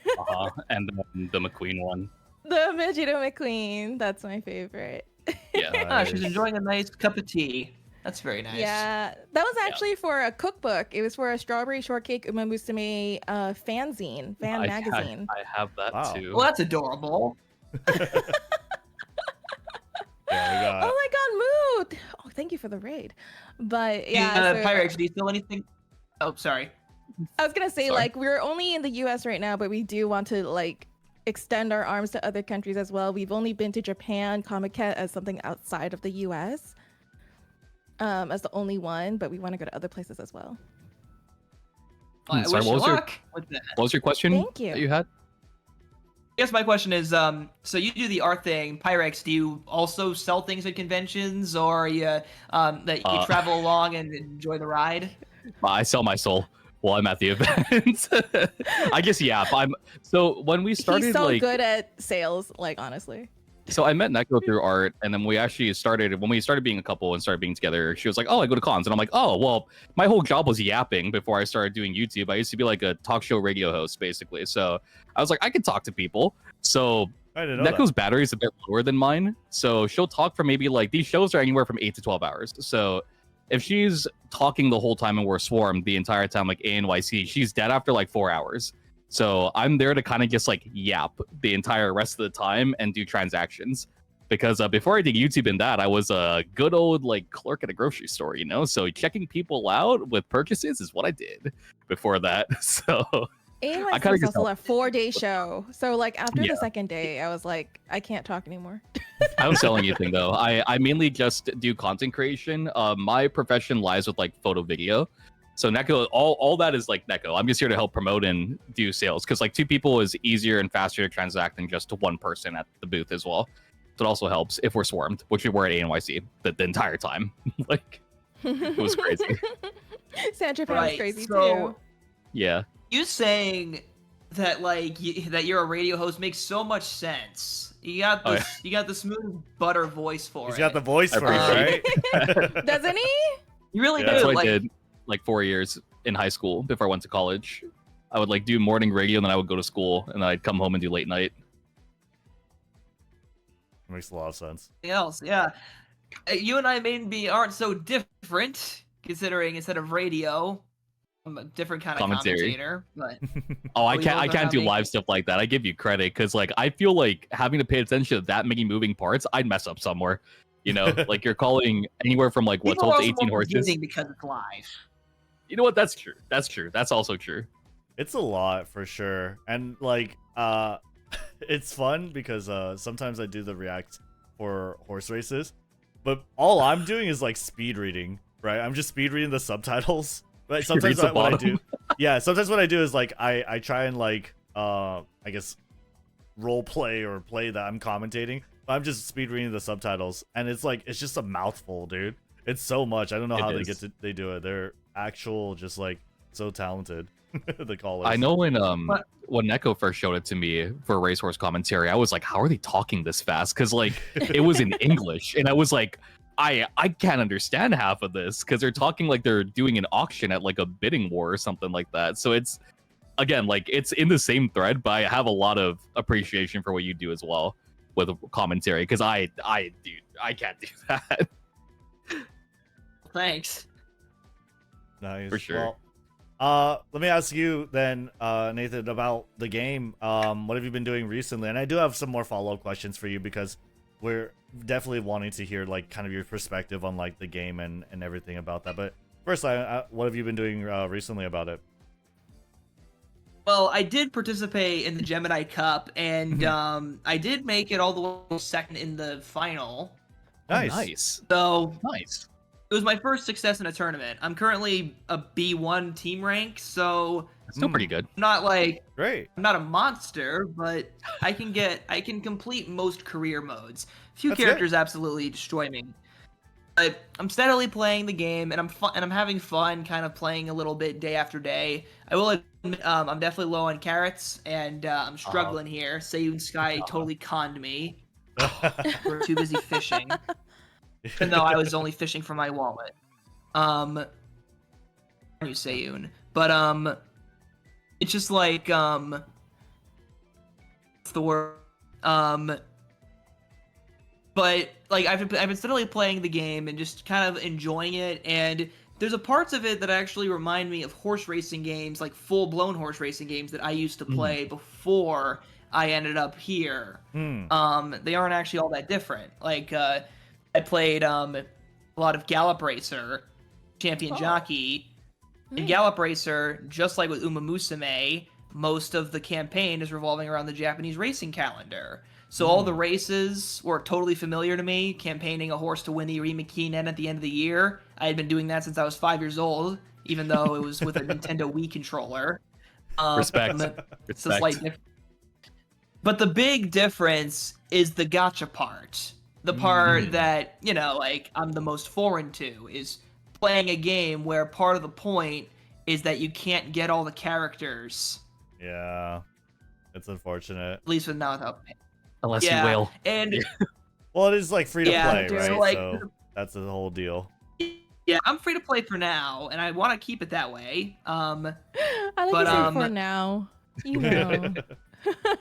And the McQueen one. The Vegito McQueen. That's my favorite. Yeah. She's enjoying a nice cup of tea. That's very nice. Yeah, that was actually for a cookbook. It was for a strawberry shortcake Umamusume fanzine, magazine. I have that Wow. too. Well, that's adorable. Yeah, we got. Oh my god, Mood! Oh, thank you for the raid. But yeah, so, Pyrrhixz, do you feel anything? Oh, sorry. I was gonna say Sorry. like we're only in the U.S. right now, but we do want to like extend our arms to other countries as well. We've only been to Japan, Comic-Con as something outside of the U.S. As the only one, but we want to go to other places as well. Well, I Sorry, wish what you was your- luck with that. What was your question? Thank you. That you had? I guess my question is, so you do the art thing, Pyrrhixz. Do you also sell things at conventions, or are you that you travel along and enjoy the ride? I sell my soul while I'm at the event. I guess yeah. So when we started, He's so like, good at sales, like honestly. so I met Neko through art, and then we actually started when we started being a couple and started being together. She was like, "Oh, I go to cons," and I'm like, "Oh, well, my whole job was yapping before I started doing YouTube. I used to be like a talk show radio host, basically. So I was like, I could talk to people. So I didn't know Neko's battery is a bit lower than mine, so she'll talk for maybe like these shows are anywhere from 8 to 12 hours. So if she's talking the whole time and we're swarmed the entire time, like ANYC, she's dead after like 4 hours. So I'm there to kind of just like yap the entire rest of the time and do transactions. Because before I did YouTube and that, I was a good old like clerk at a grocery store, you know? So checking people out with purchases is what I did before that. So ANYC kinda was just also a 4-day show. So like after Yeah. the second day, I was like, I can't talk anymore. I don't sell anything though. I mainly just do content creation. My profession lies with like photo video. So Neko, all that is like Neko. I'm just here to help promote and do sales because like 2 people is easier and faster to transact than just 1 person at the booth as well. So it also helps if we're swarmed, which we were at ANYC the entire time. Like it was crazy. San Japan was Right, crazy so- too. Yeah. You saying that like that you're a radio host makes so much sense. You got Oh, this. You got the smooth butter voice for He's it. got the voice I for it, right? appreciate Doesn't he? You really Yeah. do. That's what like, I did like 4 years in high school before I went to college. I would like do morning radio and then I would go to school and then I'd come home and do late night. Makes a lot of sense. Something else. Yeah, you and I maybe aren't so different, considering instead of radio, I'm a different kind of Commentary. commentator. But Oh, I We can't. I both know can't how do big- live stuff like that. I give you credit because, like, I feel like having to pay attention to that many moving parts, I'd mess up somewhere. You know, like you're calling anywhere from like what people 12 are to also 18 more horses. confusing because it's live. You know what? That's true. That's true. That's also true. It's a lot for sure. And like it's fun because sometimes I do the react for horse races, but all I'm doing is like speed reading, right? I'm just speed reading the subtitles. But sometimes reads the what I bottom. do, yeah, sometimes what I do is like I try and like I guess role play or play that I'm commentating. But I'm just speed reading the subtitles, and it's like it's just a mouthful, dude. It's so much. I don't know It how is. they do it. They're actual just like so talented. The callers. I know when But- when Neko first showed it to me for racehorse commentary, I was like, how are they talking this fast? Because like it was in English, and I was like, I can't understand half of this because they're talking like they're doing an auction at like a bidding war or something like that. So it's again like it's in the same thread, but I have a lot of appreciation for what you do as well with commentary because I can't do that. Thanks. Nice. For sure. Well, let me ask you then, Nathan, about the game. What have you been doing recently? And I do have some more follow-up questions for you because we're definitely wanting to hear like kind of your perspective on like the game and everything about that. But first, what have you been doing recently about it? Well, I did participate in the Gemini Cup, and I did make it all the way second in the final. Nice. Oh, nice. So Nice. it was my first success in a tournament. I'm currently a B1 team rank, so Still pretty good. I'm not like Great. I'm not a monster, but I can complete most career modes. Few That's good. characters absolutely destroy me. But I'm steadily playing the game, and I'm having fun, kind of playing a little bit day after day. I will admit, I'm definitely low on carrots, and I'm struggling here. Sayun Sky totally conned me. We're too busy fishing, even though I was only fishing for my wallet. You Sayun, but it's just like what's the word? but like I've been steadily playing the game and just kind of enjoying it, and there's a parts of it that actually remind me of horse racing games, like full-blown horse racing games that I used to play before I ended up here. They aren't actually all that different. Like I played a lot of Gallop Racer, Champion Jockey. In Gallop Racer, just like with Uma Musume, most of the campaign is revolving around the Japanese racing calendar. So all the races were totally familiar to me, campaigning a horse to win the Arima Kinen at the end of the year. I had been doing that since I was 5 years old, even though it was with a Nintendo Wii controller. Respect. It's a slight difference. But the big difference is the gacha part. The part that, you know, like, I'm the most foreign to, is playing a game where part of the point is that you can't get all the characters. Yeah. It's unfortunate. At least without Unless you will. And well, it is like free to play, so, right? like, so that's the whole deal. Yeah, I'm free to play for now, and I want to keep it that way. I like to say for now. You know.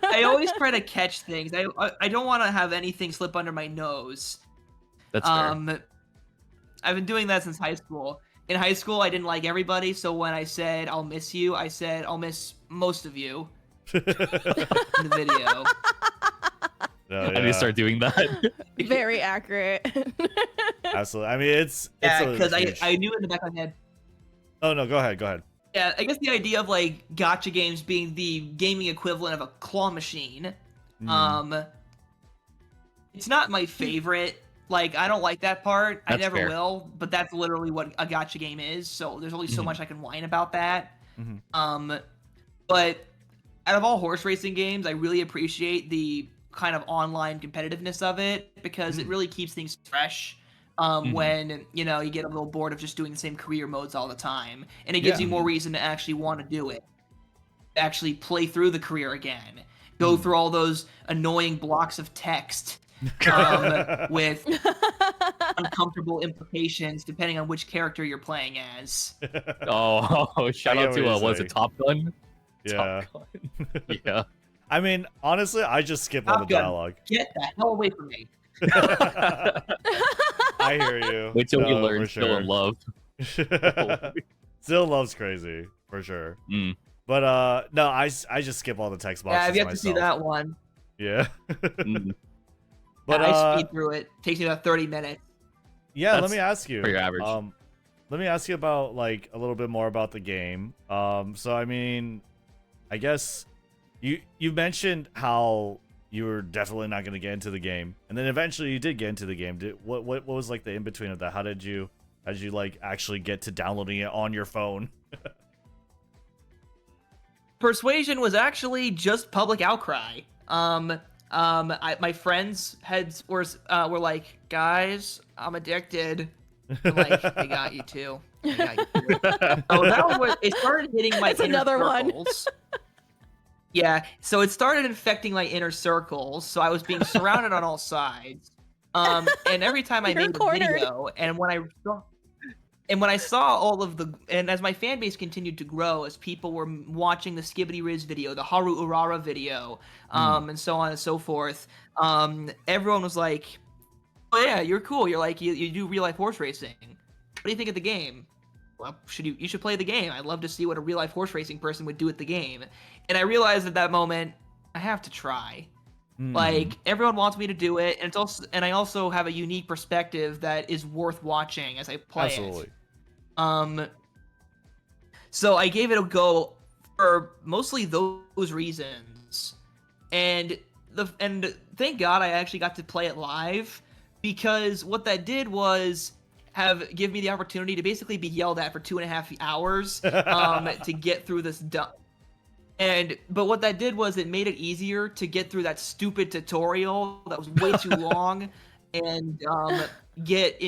I always try to catch things. I don't want to have anything slip under my nose. That's fair. I've been doing that since high school. In high school, I didn't like everybody, so when I said I'll miss you, I said I'll miss most of you in the video. I need to start doing that. Very accurate. Absolutely. I mean, it's because huge... I knew in the back of my head. Oh no, go ahead. Yeah, I guess the idea of like gacha games being the gaming equivalent of a claw machine. It's not my favorite. Like, I don't like that part. That's I never fair. will, but that's literally what a gacha game is. So there's only so much I can whine about that. But out of all horse racing games, I really appreciate the kind of online competitiveness of it, because it really keeps things fresh. When, you know, you get a little bored of just doing the same career modes all the time. And it gives you more reason to actually want to do it. Actually play through the career again. Go through all those annoying blocks of text with uncomfortable implications depending on which character you're playing as. Shout out to, was it Top Gun? Yeah. Top Gun. Yeah. I mean, honestly, I just skip all the dialogue. Get the hell away from me. I hear you. Wait till we learn Still in Love. Still Love's crazy, for sure. But no, I just skip all the text boxes. Yeah, I've yet to myself. see that one. Yeah. But I speed through it. Takes me about 30 minutes. Yeah, let me ask you. Pretty average. Let me ask you about like a little bit more about the game. So I mean, I guess you mentioned how you were definitely not going to get into the game, and then eventually you did get into the game. What was like the in between of that? How did you like actually get to downloading it on your phone? Persuasion was actually just public outcry. My friends were like, guys, I'm addicted. I'm like, they got you too. They got you too. So that was what it started hitting my That's inner another circles. Yeah, so it started infecting my inner circles. So I was being surrounded on all sides. And every time I made a video, and when I saw all of the, and as my fan base continued to grow, as people were watching the Skibidi Rizz video, the Haru Urara video, and so on and so forth, everyone was like, "Oh yeah, you're cool. You're like you do real life horse racing. What do you think of the game? Well, you should play the game. I'd love to see what a real life horse racing person would do at the game." And I realized at that moment, I have to try. Like, everyone wants me to do it, and I also have a unique perspective that is worth watching as I play it. So I gave it a go for mostly those reasons, and thank God I actually got to play it live, because what that did was give me the opportunity to basically be yelled at for 2.5 hours to get through this but what that did was it made it easier to get through that stupid tutorial that was way too long, and get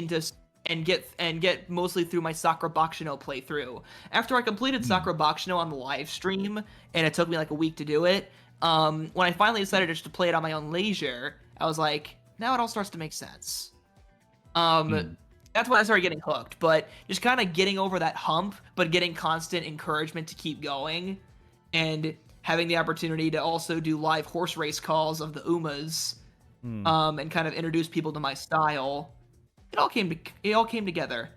mostly through my Sakura Bakshino playthrough. After I completed Sakura Bakshino on the live stream, and it took me like a week to do it, when I finally decided just to play it on my own leisure, I was like, now it all starts to make sense. That's when I started getting hooked, but just kind of getting over that hump, but getting constant encouragement to keep going, and having the opportunity to also do live horse race calls of the Umas and kind of introduce people to my style. It all came together.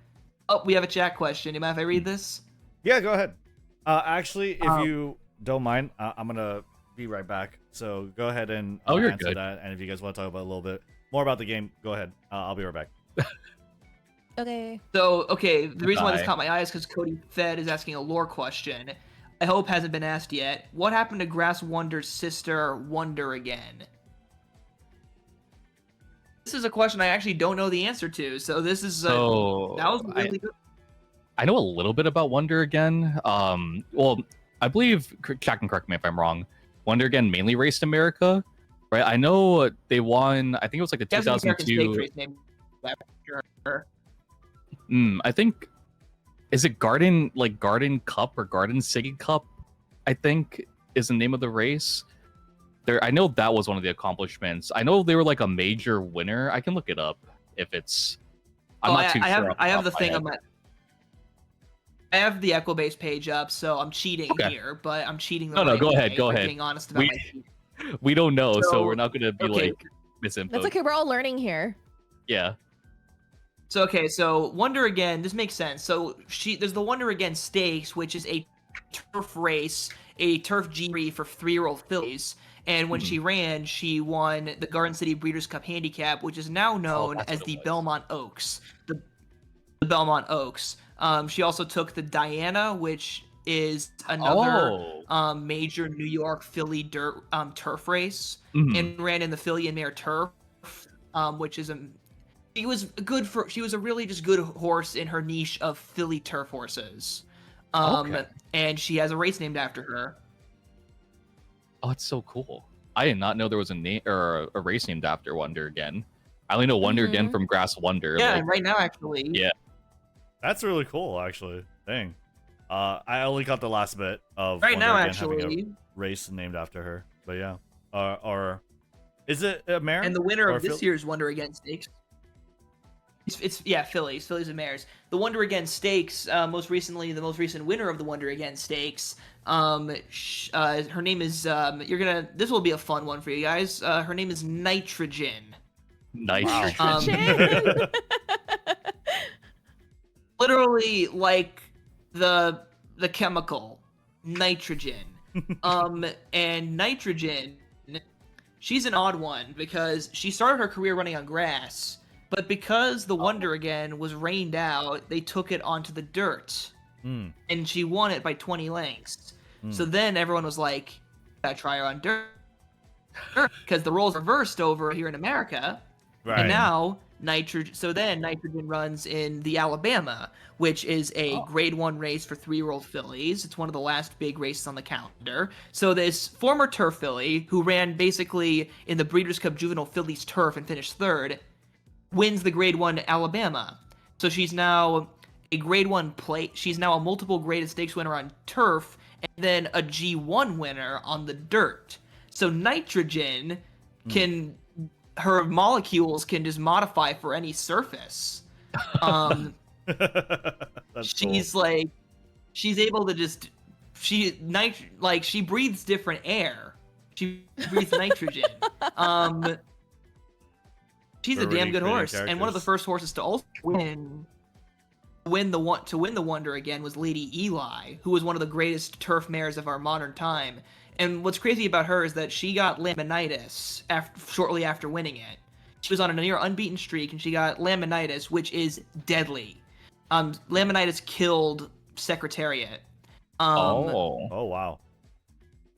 Oh, we have a chat question. Do you mind if I read this? Yeah, go ahead. Actually, if you don't mind, I'm gonna be right back. So go ahead and you're answer good. that. And if you guys want to talk about a little bit more about the game, go ahead. I'll be right back. Okay. So, okay, the reason why this Bye. caught my eye is because Cody Fed is asking a lore question. I hope hasn't been asked yet. What happened to Grass Wonder's sister, Wonder Again? This is a question I actually don't know the answer to. So this is that was really good. I know a little bit about Wonder Again. Well, I believe, Jack can correct me if I'm wrong, Wonder Again mainly raced America, right? I know they won, I think it was like a He has an American stakes 2002. race named after her. I think, is it Garden Cup or Garden City Cup? I think is the name of the race. I know that was one of the accomplishments. I know they were like a major winner. I can look it up if it's. I'm not too sure. I have the thing on my. I have the Equibase page up, so I'm cheating here, but I'm cheating the No, right go way ahead, go by ahead. being honest about my cheating. We don't know, so So, we're not gonna be okay. like misinfo. That's okay. We're all learning here. Yeah. So okay, so Wonder Again, this makes sense. So there's the Wonder Again Stakes, which is a turf race, a turf G3 for 3-year-old fillies. And when she ran, she won the Garden City Breeders' Cup Handicap, which is now known that's as what the it was. Belmont Oaks. The Belmont Oaks. She also took the Diana, which is another major New York filly dirt turf race, and ran in the Filly and Mare Turf, which is she was a really just good horse in her niche of filly turf horses. And she has a race named after her. Oh, it's so cool. I did not know there was a name or a race named after Wonder Again. I only know Wonder Again from Grass Wonder. Yeah, like, and right now actually. Yeah. That's really cool, actually. Dang. I only got the last bit of Right Wonder now Again actually. having a race named after her. But yeah. Or is it a mare? And the winner Or of this year's Wonder Again Stakes. It's fillies and mares. The Wonder Again Stakes, the most recent winner of the Wonder Again Stakes. Her name is this will be a fun one for you guys. Her name is Nitrogen. Nitrogen. Literally like the chemical nitrogen. And Nitrogen, she's an odd one because she started her career running on grass. But because the Wonder Again was rained out, they took it onto the dirt. And she won it by 20 lengths. So then everyone was like, gotta try her on dirt. Because the roles reversed over here in America. Right. And now, Nitrogen runs in the Alabama, which is a grade 1 race for 3-year-old fillies. It's one of the last big races on the calendar. So this former turf filly, who ran basically in the Breeders' Cup Juvenile Fillies Turf and finished 3rd, wins the grade 1 Alabama. So she's now a grade 1 plate. She's now a multiple graded stakes winner on turf and then a G1 winner on the dirt. So Nitrogen her molecules can just modify for any surface. She's cool. She's able to she breathes different air. She breathes nitrogen. She's a damn good horse, and one of the first horses to also win the Wonder Again was Lady Eli, who was one of the greatest turf mares of our modern time. And what's crazy about her is that she got laminitis shortly after winning it. She was on a near unbeaten streak, and she got laminitis, which is deadly. Laminitis killed Secretariat. Oh wow.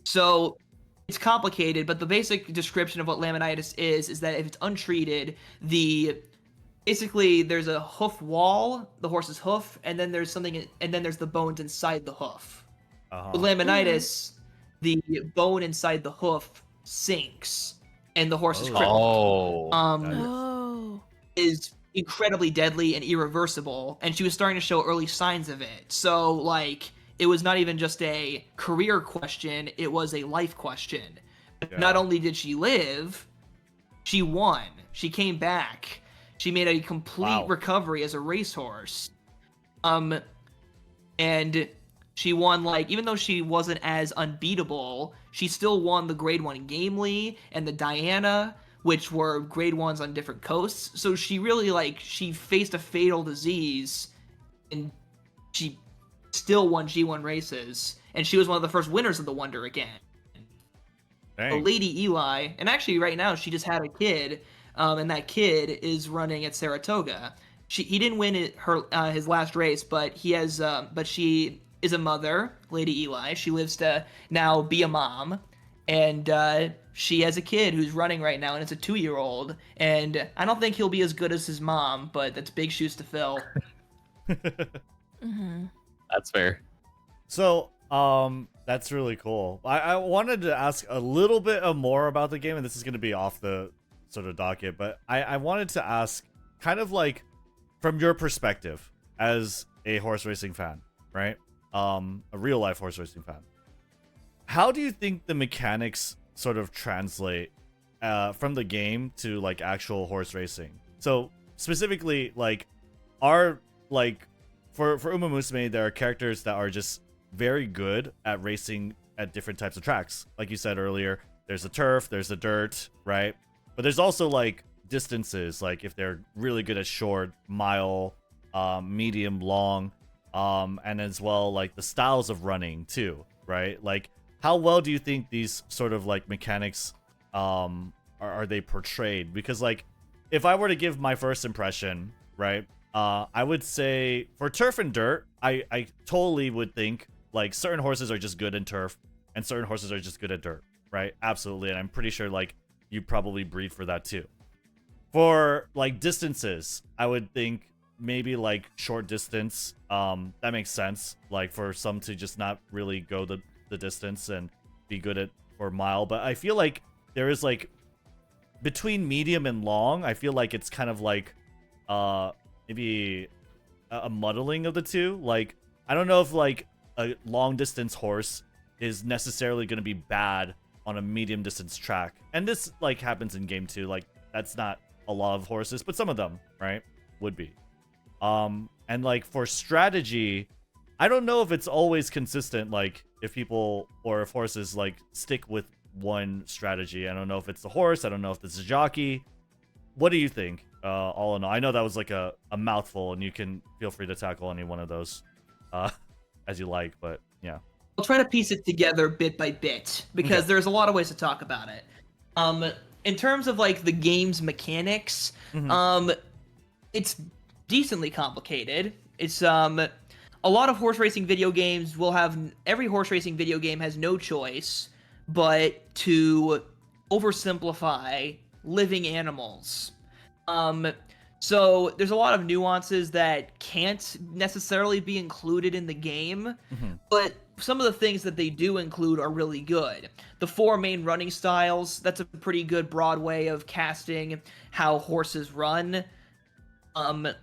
So it's complicated, but the basic description of what laminitis is that if it's untreated, basically there's a hoof wall, the horse's hoof, and then there's the bones inside the hoof. With laminitis, the bone inside the hoof sinks, and the horse is crippled. Is incredibly deadly and irreversible, and she was starting to show early signs of it. So, it was not even just a career question, it was a life question. Yeah. Not only did she live, she won. She came back. She made a complete recovery as a racehorse. And she won, even though she wasn't as unbeatable, she still won the Grade 1 Gamely and the Diana, which were grade 1s on different coasts. So she really, like, she faced a fatal disease, and she still won G1 races, and she was one of the first winners of the Wonder again. So Lady Eli, and actually right now she just had a kid, and that kid is running at Saratoga. He didn't win his last race, but he has. But she is a mother, Lady Eli. She lives to now be a mom, and she has a kid who's running right now, and it's a 2-year-old. And I don't think he'll be as good as his mom, but that's big shoes to fill. That's fair. So, that's really cool. I wanted to ask a little bit more about the game, and this is going to be off the sort of docket, but I wanted to ask, kind of like, from your perspective as a horse racing fan, right? A real life horse racing fan. How do you think the mechanics sort of translate from the game to like actual horse racing? So specifically, like, for Umamusume, there are characters that are just very good at racing at different types of tracks. Like you said earlier, there's the turf, there's the dirt, right? But there's also like distances, like if they're really good at short, mile, medium, long, and as well like the styles of running too, right? Like, how well do you think these sort of like mechanics are they portrayed? Because like, if I were to give my first impression, right, I would say for turf and dirt, I totally would think like certain horses are just good in turf and certain horses are just good at dirt, right? Absolutely. And I'm pretty sure like you probably breed for that too. For like distances, I would think maybe like short distance, that makes sense. Like for some to just not really go the distance and be good at for mile. But I feel like there is like between medium and long, I feel like it's kind of like maybe a muddling of the two. Like, I don't know if like a long distance horse is necessarily going to be bad on a medium distance track. And this like happens in game 2. Like, that's not a lot of horses, but some of them, right, would be. And like for strategy, I don't know if it's always consistent, like if people or if horses like stick with one strategy. I don't know if it's the horse, I don't know if it's the jockey. What do you think? All in all, I know that was like a mouthful, and you can feel free to tackle any one of those as you like, but yeah. I'll try to piece it together bit by bit, because there's a lot of ways to talk about it. In terms of like the game's mechanics, it's decently complicated. It's a lot of horse racing video games will have, every horse racing video game has no choice but to oversimplify living animals. So there's a lot of nuances that can't necessarily be included in the game, but some of the things that they do include are really good. The 4 main running styles, that's a pretty good broad way of casting how horses run. Kind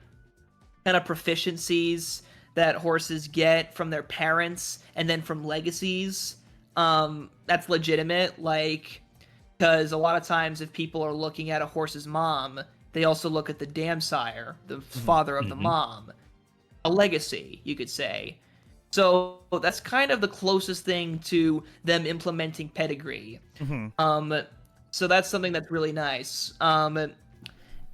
of proficiencies that horses get from their parents and then from legacies. That's legitimate, like, because a lot of times if people are looking at a horse's mom, they also look at the dam sire, the father of the mom. A legacy, you could say. So that's kind of the closest thing to them implementing pedigree. So that's something that's really nice.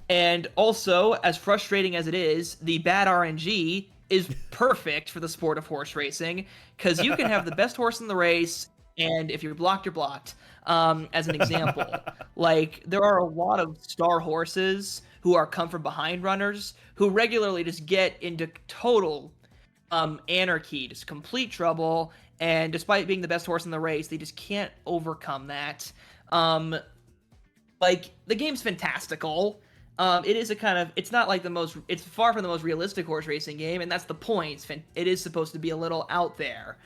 And also, as frustrating as it is, the bad RNG is perfect for the sport of horse racing, because you can have the best horse in the race, and if you're blocked, you're blocked. As an example, like, there are a lot of star horses who are come from behind runners who regularly just get into total anarchy, just complete trouble, and despite being the best horse in the race, they just can't overcome that. Like, the game's fantastical. It is a kind of, it's not like the most, it's far from the most realistic horse racing game, and that's the point. It is supposed to be a little out there.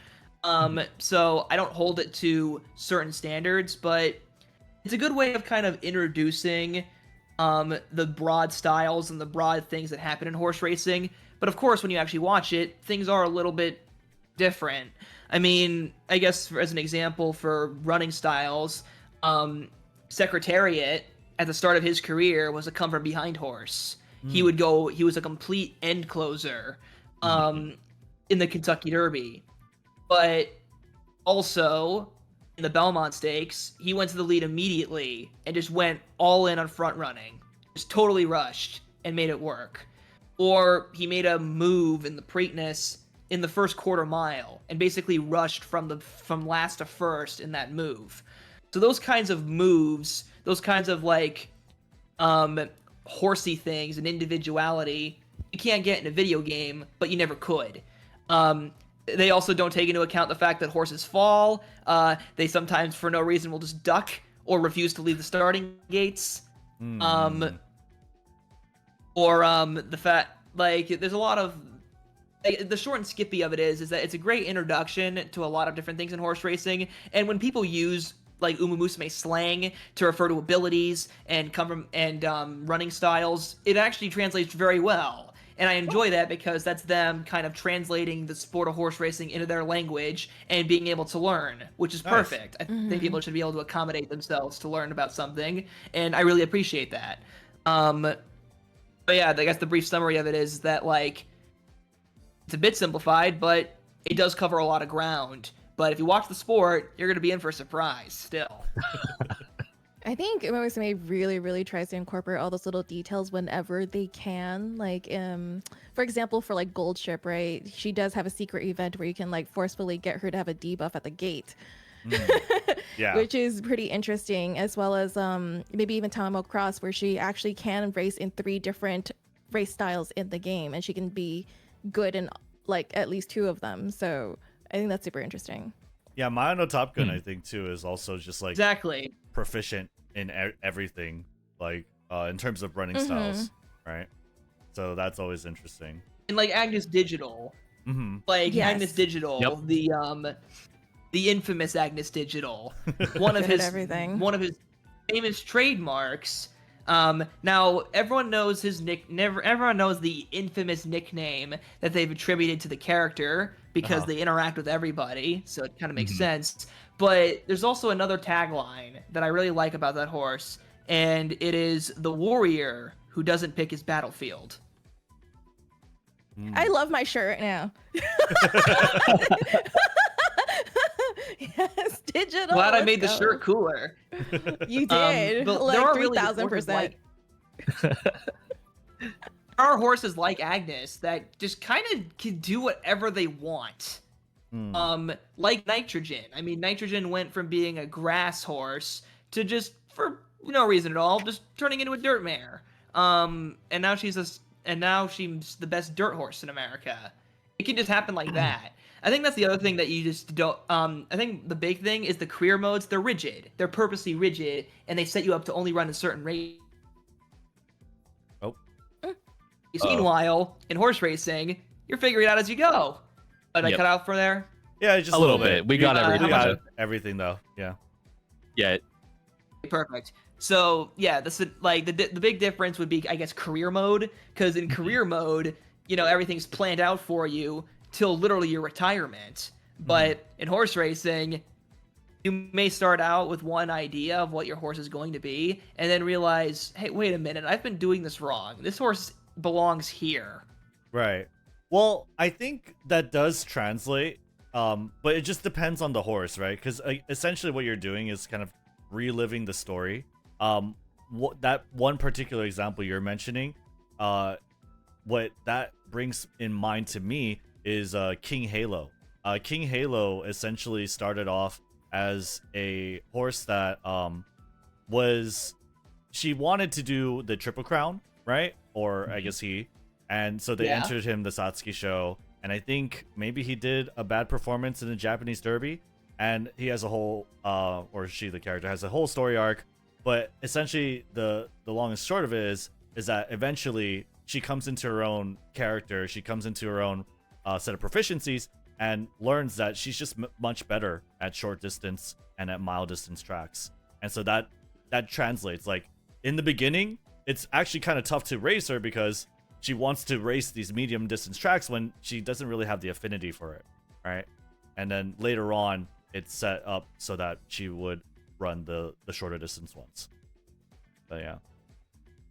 So I don't hold it to certain standards, but it's a good way of kind of introducing the broad styles and the broad things that happen in horse racing. But of course, when you actually watch it, things are a little bit different. I mean, I guess as an example for running styles, Secretariat at the start of his career was a come from behind horse. He was a complete end closer in the Kentucky Derby. But also, in the Belmont Stakes, he went to the lead immediately and just went all in on front running. Just totally rushed and made it work. Or he made a move in the Preakness in the first quarter mile and basically rushed from last to first in that move. So those kinds of moves, those kinds of like horsey things and individuality, you can't get in a video game, but you never could. They also don't take into account the fact that horses fall. They sometimes, for no reason, will just duck or refuse to leave the starting gates. The fact, like, there's a lot of... Like, the short and skippy of it is that it's a great introduction to a lot of different things in horse racing, and when people use like Umamusume slang to refer to abilities and running styles, it actually translates very well. And I enjoy that because that's them kind of translating the sport of horse racing into their language and being able to learn, which is perfect. I think people should be able to accommodate themselves to learn about something, and I really appreciate that. But yeah, I guess the brief summary of it is that, like, it's a bit simplified, but it does cover a lot of ground. But if you watch the sport, you're going to be in for a surprise still. I think Umamusume really, really tries to incorporate all those little details whenever they can. Like, for example, for like Gold Ship, right? She does have a secret event where you can like forcefully get her to have a debuff at the gate. Yeah. Which is pretty interesting, as well as maybe even Tamamo Cross, where she actually can race in 3 different race styles in the game, and she can be good in like at least 2 of them. So I think that's super interesting. Yeah, Mayano Top Gun, I think, too, is also just like exactly proficient in everything, like in terms of running styles, right? So that's always interesting. And like Agnes Digital, like Agnes Digital, the infamous Agnes Digital, one of his famous trademarks. Now everyone knows everyone knows the infamous nickname that they've attributed to the character because they interact with everybody, so it kind of makes sense. But there's also another tagline that I really like about that horse, and it is the warrior who doesn't pick his battlefield. I love my shirt now. Yes, digital. Glad I made the shirt cooler. You did. Like 3,000%. There are horses like Agnes that just kind of can do whatever they want. Like Nitrogen. I mean, Nitrogen went from being a grass horse to just, for no reason at all, just turning into a dirt mare. And now she's the best dirt horse in America. It can just happen like that. I think that's the other thing that you just don't... I think the big thing is the career modes. They're rigid. They're purposely rigid, and they set you up to only run a certain rate. Meanwhile, in horse racing, you're figuring it out as you go. Did I cut out for there? Yeah, just a little bit. We got everything. We got everything, though. Yeah. Yeah. Perfect. So, yeah, this like the big difference would be, I guess, career mode. Because in career mode, you know, everything's planned out for you till literally your retirement. But in horse racing, you may start out with one idea of what your horse is going to be, and then realize, hey, wait a minute, I've been doing this wrong. This horse belongs here. Right. Well, I think that does translate, but it just depends on the horse, right? Because essentially what you're doing is kind of reliving the story. That one particular example you're mentioning, what that brings in mind to me is King Halo. King Halo essentially started off as a horse that she wanted to do the Triple Crown, right? Or I guess and so they entered him the Satsuki show, and I think maybe he did a bad performance in the Japanese Derby, and he has a whole or she, the character, has a whole story arc. But essentially the long and short of it is that eventually she comes into her own character, she comes into her own set of proficiencies, and learns that she's just much better at short distance and at mile distance tracks. And so that translates. Like, in the beginning, it's actually kind of tough to race her because she wants to race these medium distance tracks when she doesn't really have the affinity for it, right? And then later on, it's set up so that she would run the shorter distance ones. But yeah.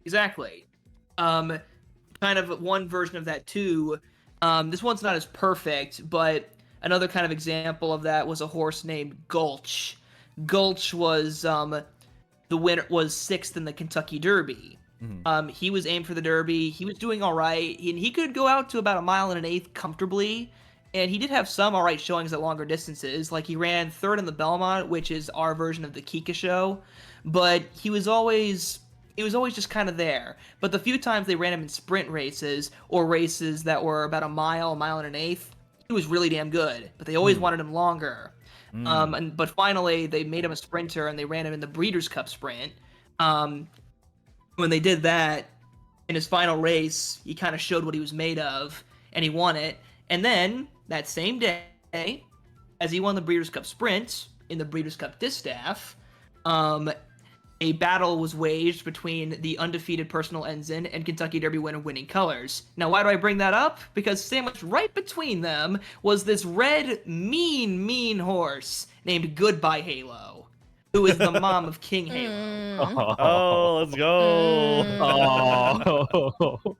Exactly. Kind of one version of that too. This one's not as perfect, but another kind of example of that was a horse named Gulch. Gulch was the winner, was 6th in the Kentucky Derby. He was aimed for the Derby. He was doing all right, and he could go out to about 1.1 miles comfortably. And he did have some all right showings at longer distances. Like he ran 3rd in the Belmont, which is our version of the Kika show, but he was always just kind of there. But the few times they ran him in sprint races or races that were about 1.1 miles, he was really damn good. But they always wanted him longer. But finally they made him a sprinter and they ran him in the Breeders' Cup Sprint. When they did that, in his final race, he kind of showed what he was made of, and he won it. And then, that same day, as he won the Breeders' Cup Sprint in the Breeders' Cup Distaff, a battle was waged between the undefeated Personal Ensign and Kentucky Derby winner Winning Colors. Now, why do I bring that up? Because sandwiched right between them was this red, mean horse named Goodbye Halo, who is the mom of King Halo. Oh, let's go. Oh.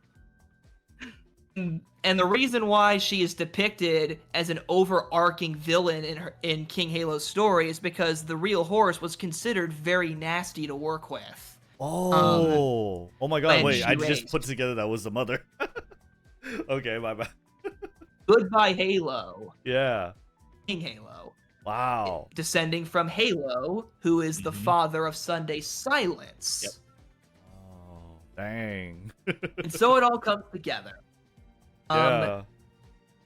And the reason why she is depicted as an overarching villain in King Halo's story is because the real horse was considered very nasty to work with. Oh my god, when wait, she I just raced. put together that was the mother. Okay, my bad. Goodbye Halo, Yeah. King Halo, Wow. descending from Halo, who is the father of Sunday Silence. Yep. Oh, dang. And so it all comes together. Yeah.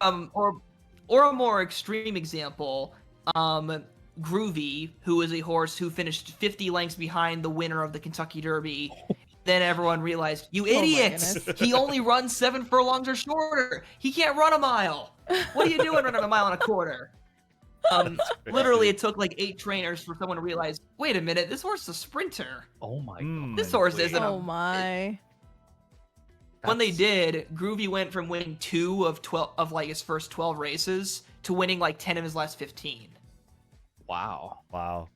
Or a more extreme example, Groovy, who is a horse who finished 50 lengths behind the winner of the Kentucky Derby. Then everyone realized, you my idiots! goodness. He only runs 7 furlongs or shorter. He can't run a mile. What are you doing running 1.25 miles? Literally, it took like 8 trainers for someone to realize, wait a minute, this horse is a sprinter. Oh my Mm. god. This horse isn't Oh my. When they did, Groovy went from winning 2 of like his first 12 races to winning like 10 of his last 15. Wow. Wow.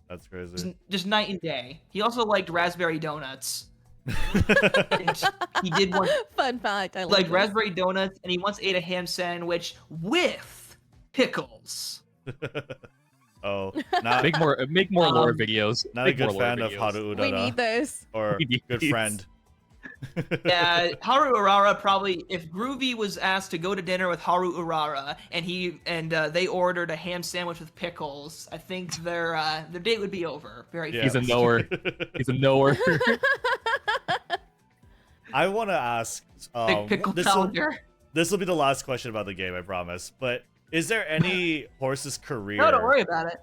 That's crazy. Just night and day. He also liked raspberry donuts. He did one Fun fact. I like love raspberry donuts, and he once ate a ham sandwich with pickles. Oh, not, Make more lore videos. not a Make more good lore fan of videos. Haru We need Urara those. or We need good these. friend. Yeah, Haru Urara probably, if Groovy was asked to go to dinner with Haru Urara and they ordered a ham sandwich with pickles, I think their date would be over very Yeah. He's a fast. knower. He's a knower. I want to ask. Big pickle this calendar. will be the last question about the game, I promise. But is there any horse's career? No, don't worry about it.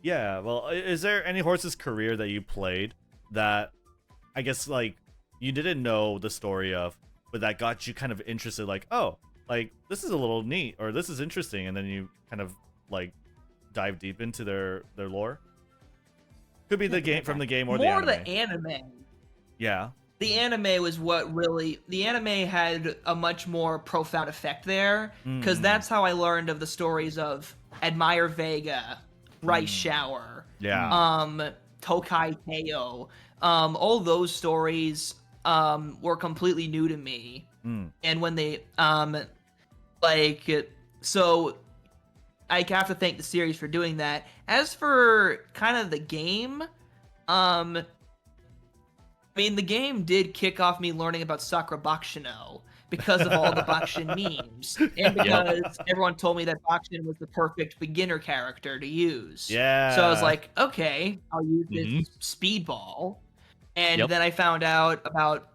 Yeah, well, is there any horse's career that you played that I guess like you didn't know the story of, but that got you kind of interested? Like, oh, like this is a little neat, or this is interesting, and then you kind of like dive deep into their lore. Could be the game from the game or the More anime. the anime. Yeah. The anime was what really, the anime had a much more profound effect there, because that's how I learned of the stories of Admire Vega, Rice Shower, Yeah. Tokai Teio. All those stories were completely new to me. And when they so I have to thank the series for doing that. As for kind of the game, I mean, the game did kick off me learning about Sakura Bakshino because of all the Bakshin memes, and because everyone told me that Bakshin was the perfect beginner character to use. Yeah. So I was like, okay, I'll use this speedball. And then I found out about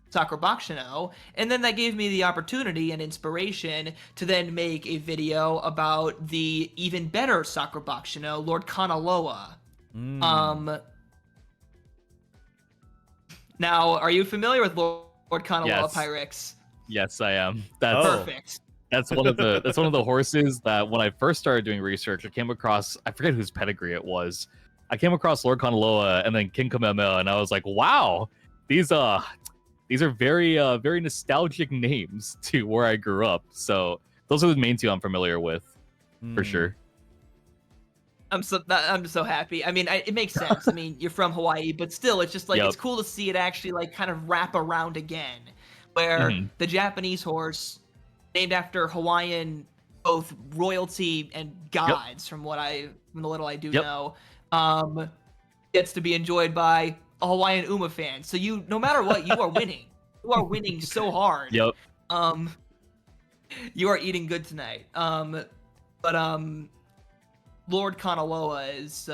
Sakura Bakshino, and then that gave me the opportunity and inspiration to then make a video about the even better Sakura Bakshino, Lord Kanaloa. Now, are you familiar with Lord Kanaloa, Yes. Pyrrhixz? Yes, I am. That's Oh. Perfect. that's one of the horses that when I first started doing research, I came across. I forget whose pedigree it was. I came across Lord Kanaloa and then King Kamehameha, and I was like, wow, these are very very nostalgic names to where I grew up. So those are the main two I'm familiar with, for sure. I'm so happy. I mean, it makes sense. I mean, you're from Hawaii, but still, it's just like it's cool to see it actually like kind of wrap around again, where the Japanese horse, named after Hawaiian both royalty and gods, from the little I do know, gets to be enjoyed by a Hawaiian Uma fan. So no matter what, you are winning. You are winning so hard. Yep. You are eating good tonight. But Lord Kanaloa is.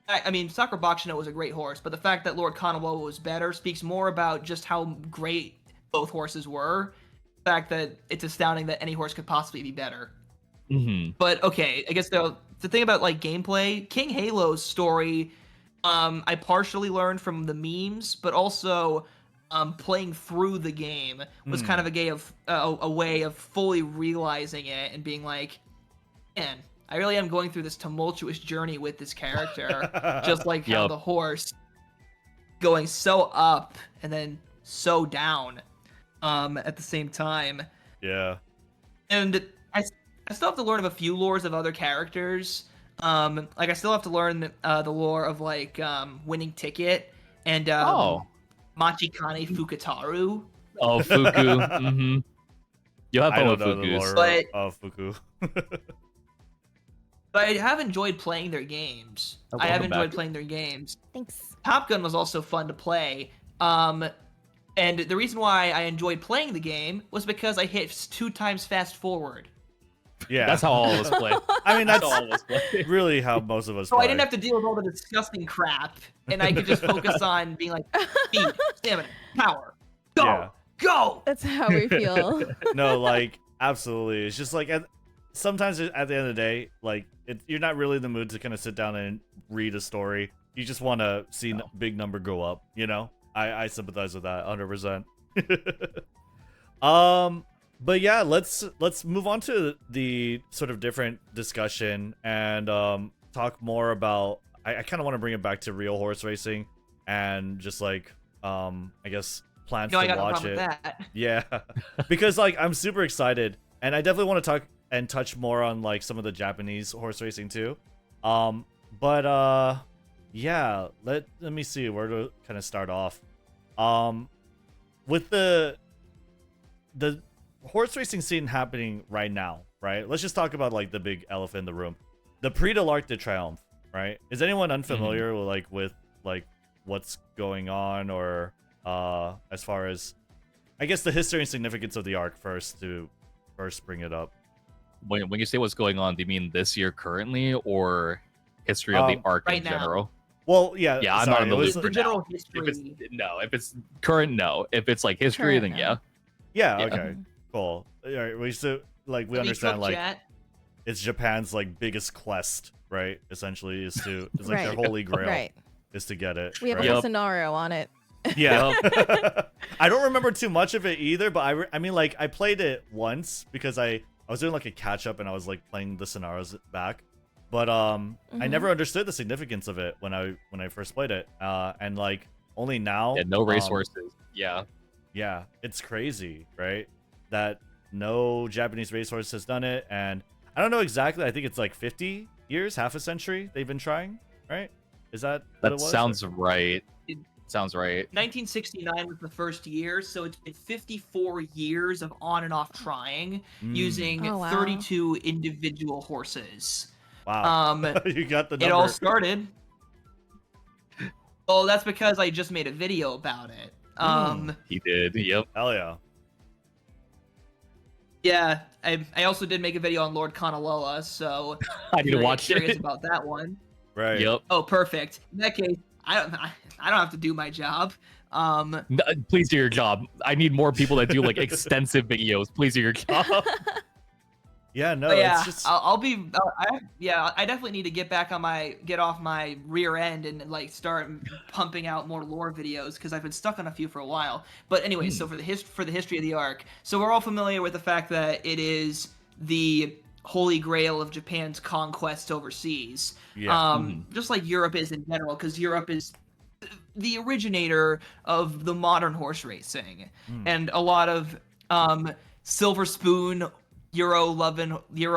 I mean, Sakura Bakshino was a great horse, but the fact that Lord Kanaloa was better speaks more about just how great both horses were. The fact that it's astounding that any horse could possibly be better. But okay, I guess the thing about like gameplay, King Halo's story, I partially learned from the memes, but also playing through the game was kind of a way of fully realizing it and being like, man, I really am going through this tumultuous journey with this character, just like how the horse going so up and then so down at the same time. Yeah. And I still have to learn of a few lores of other characters. Like I still have to learn the lore of like Winning Ticket and Machikane Fukutaru. Oh, Fuku. You have fun with Fukus. Of Fuku. But I have enjoyed playing their games. I have enjoyed playing their games. Thanks. Top Gun was also fun to play. And the reason why I enjoyed playing the game was because I hit 2 times fast forward. Yeah. That's how all of us play. I mean, that's all of us play. really how most of us So play. I didn't have to deal with all the disgusting crap, and I could just focus on being like, speed, stamina, power, go, go! That's how we feel. No, like, absolutely. It's just like, sometimes at the end of the day, like, you're not really in the mood to kind of sit down and read a story. You just want to see big number go up, you know? I sympathize with that 100%. But yeah, let's move on to the sort of different discussion and talk more about. I kind of want to bring it back to real horse racing and just like I guess plans to watch it. Yeah, because like I'm super excited and I definitely want to talk and touch more on like some of the Japanese horse racing too. But yeah, let me see where to kind of start off. With the horse racing scene happening right now, right? Let's just talk about like the big elephant in the room. The Prix de l'Arc de Triomphe, right? Is anyone unfamiliar with what's going on or as far as I guess the history and significance of the arc first bring it up? When you say what's going on, do you mean this year currently or history of the arc right in now. general? Well, yeah. Yeah, I'm sorry, not in the loop. The general history. If it's current, no. If it's like history, Current, then yeah. Yeah. Yeah. Okay. Cool. All right. We understand like it's Japan's like biggest quest, right? Essentially, is like Right. their holy grail Right. is to get it. We have right? a whole scenario on it. Yeah. I don't remember too much of it either, but I mean, like, I played it once because I was doing like a catch up and I was like playing the scenarios back, but I never understood the significance of it when I first played it, and like only now. Yeah, no racehorses. Yeah, it's crazy, right? That no Japanese racehorse has done it, and I don't know exactly. I think it's like 50 years, half a century they've been trying, right? Is that what it was? Sounds right. Sounds right. 1969 was the first year, so it's been 54 years of on and off trying using 32 individual horses. Wow. You got the number. It all started. Well, that's because I just made a video about it. He did. Yep. Hell yeah. Yeah, I also did make a video on Lord Kanaloa, so I need to watch curious it. about that one. Right. Yep. Oh, perfect. In that case, I don't have to do my job. No, please do your job. I need more people that do like extensive videos. Please do your job. Yeah, no, But yeah, it's just I definitely need to get off my rear end and like start pumping out more lore videos because I've been stuck on a few for a while. But anyway, so for the history of the arc, so we're all familiar with the fact that it is the holy grail of Japan's conquest overseas. Yeah. Just like Europe is in general, because Europe is the originator of the modern horse racing, and a lot of silver spoon Euro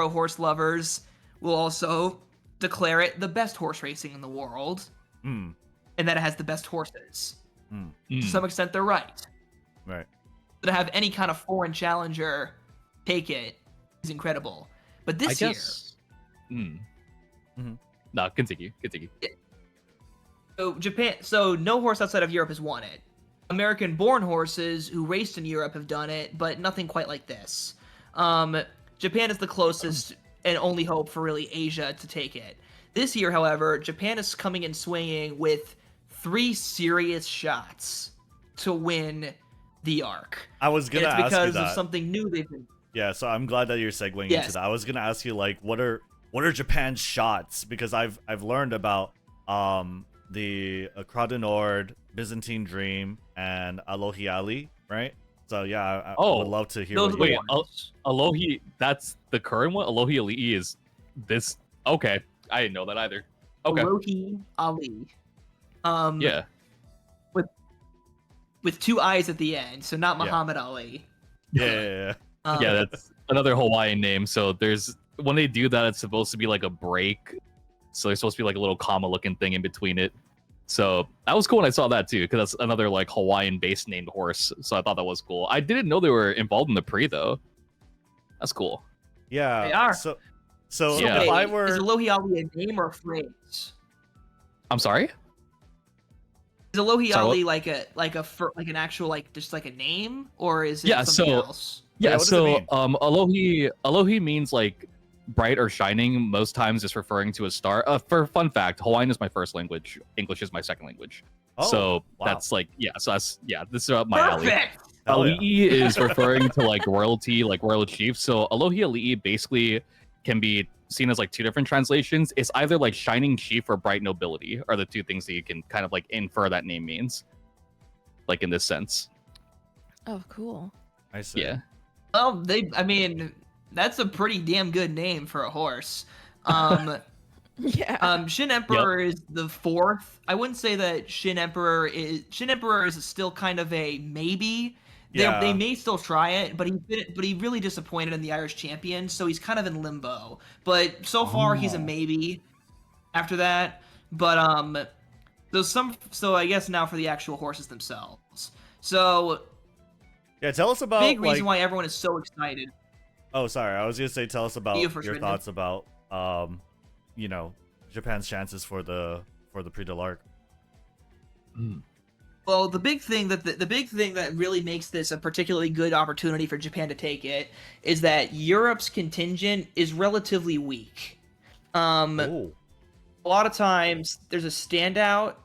horse lovers will also declare it the best horse racing in the world, and that it has the best horses. To some extent, they're right. Right. To have any kind of foreign challenger take it is incredible. But this year, No, continue. So no horse outside of Europe has won it. American-born horses who raced in Europe have done it, but nothing quite like this. Japan is the closest and only hope for really Asia to take it. This year, however, Japan is coming in swinging with 3 serious shots to win the Arc. I was gonna and it's ask you because that. of something new they've been. Yeah, so I'm glad that you're segueing Yes. into that. I was gonna ask you like, what are Japan's shots? Because I've learned about the Croix du Nord, Byzantine Dream, and Alohi Ali, right? So yeah, I would love to hear. those What are you the Wait, Alohi, that's the current one? Alohi Ali is this? Okay, I didn't know that either. Okay. Alohi Ali. Yeah. With 2 eyes at the end, so not Yeah. Muhammad Ali. yeah. Yeah, that's another Hawaiian name. So there's when they do that, it's supposed to be like a break. So there's supposed to be like a little comma looking thing in between it. So that was cool when I saw that too, because that's another like Hawaiian based named horse. So I thought that was cool. I didn't know they were involved in the Prix though. That's cool. Yeah. They are. So Yeah. if I Is were Alohi Ali a name or a phrase? I'm sorry? Is Alohi Sorry, Ali like an actual like just like a name, or is it Yeah, something so- else? Yeah, Yeah, what does it so mean? Alohi means like bright or shining, most times just referring to a star. For fun fact, Hawaiian is my first language, English is my second language. Oh, So wow. that's like this is up my alley. Perfect. Hell yeah. Ali'i is referring to like royalty, like royal chief. So Alohi Ali'i basically can be seen as like 2 different translations. It's either like shining chief or bright nobility are the 2 things that you can kind of like infer that name means. Like in this sense. Oh, cool. I see. Yeah. Well, I mean, that's a pretty damn good name for a horse. Yeah. Shin Emperor is the 4th. I wouldn't say that Shin Emperor is still kind of a maybe. Yeah. They may still try it, but he really disappointed in the Irish champion, so he's kind of in limbo. But so far he's a Oh. maybe. After that, but so I guess now for the actual horses themselves. So Yeah, tell us about big reason like, why everyone is so excited. Oh, sorry. I was gonna say, tell us about You your first, Rednu. thoughts about, Japan's chances for the Prix de l'Arc. Well, the big thing that really makes this a particularly good opportunity for Japan to take it is that Europe's contingent is relatively weak. Oh, A lot of times there's a standout,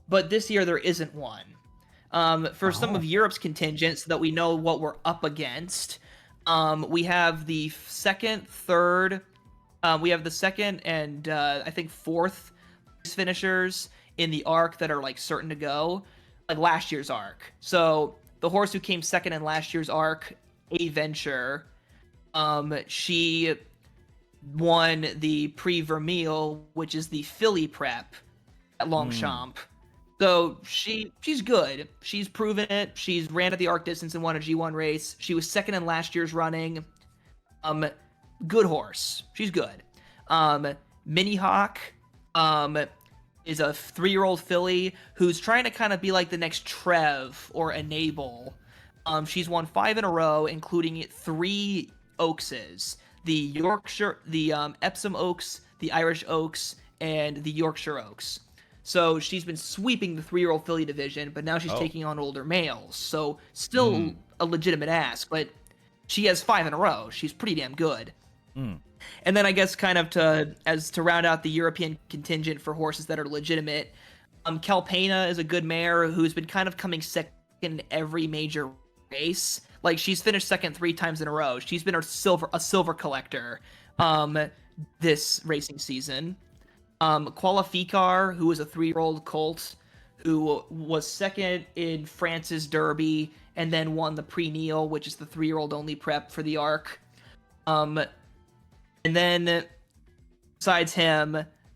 but this year there isn't one. For some Oh. of Europe's contingent, so that we know what we're up against, we have the second, third, we have the second and I think 4th finishers in the arc that are like certain to go, like last year's arc. So the horse who came second in last year's arc, A Venture, she won the Prix Vermeil, which is the filly prep at Longchamp. So she's good. She's proven it. She's ran at the arc distance and won a G1 race. She was second in last year's running. Good horse. She's good. Mini Hawk is a 3-year-old filly who's trying to kind of be like the next Trev or Enable. She's won 5 in a row, including 3 Oakses. The Yorkshire, the Epsom Oaks, the Irish Oaks, and the Yorkshire Oaks. So she's been sweeping the 3-year-old filly division, but now she's taking on older males. So still a legitimate ask, but she has 5 in a row. She's pretty damn good. And then I guess kind of to round out the European contingent for horses that are legitimate, Calpena is a good mare who's been kind of coming second in every major race. Like she's finished second 3 times in a row. She's been a silver collector this racing season. Qualificar, who is a 3-year-old colt who was second in France's Derby and then won the Prix Neil, which is the 3-year-old only prep for the Arc. And then besides him,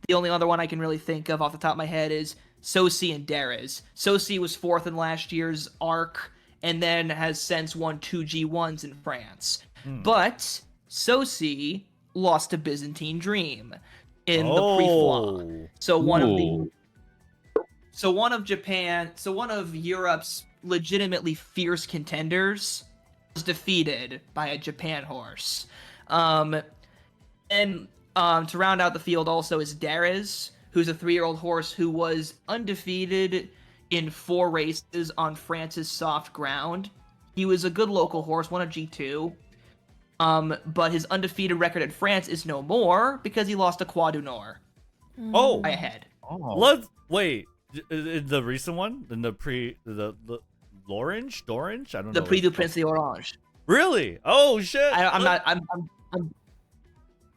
the only other one I can really think of off the top of my head is Sosi and Derez. Sosi was 4th in last year's Arc and then has since won 2 G1s in France. But Sosi lost to Byzantine Dream in the Prix Flan. So one of Europe's legitimately fierce contenders was defeated by a Japan horse. And to round out the field also is Rizz, who's a 3-year-old horse who was undefeated in 4 races on France's soft ground. He was a good local horse, won a G2. But his undefeated record at France is no more because he lost a Croix du Nord. Oh, By a head. let's wait. The recent one, in the L'Orange, I don't know. The Prix du Prince d'Orange. Really? Oh shit!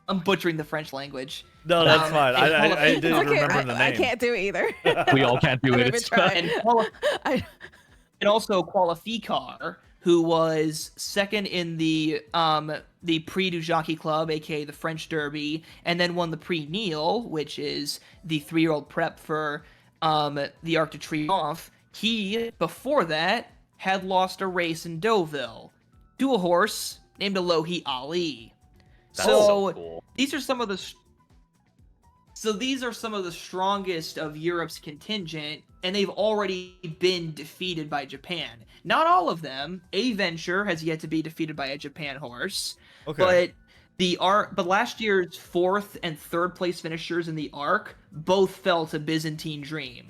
I'm butchering the French language. No, that's fine. I didn't Okay, remember the name. I can't do it either. We all can't do I've it. been It's trying. And also Qualificar, who was second in the Prix du Jockey Club, aka the French Derby, and then won the Prix Neil, which is the 3-year-old prep for the Arc de Triomphe. He, before that, had lost a race in Deauville to a horse named Alohi Ali. That's so cool. These are some of the strongest of Europe's contingent, and they've already been defeated by Japan. Not all of them. A Venture has yet to be defeated by a Japan horse. Okay. But last year's 4th and 3rd place finishers in the Arc both fell to Byzantine Dream.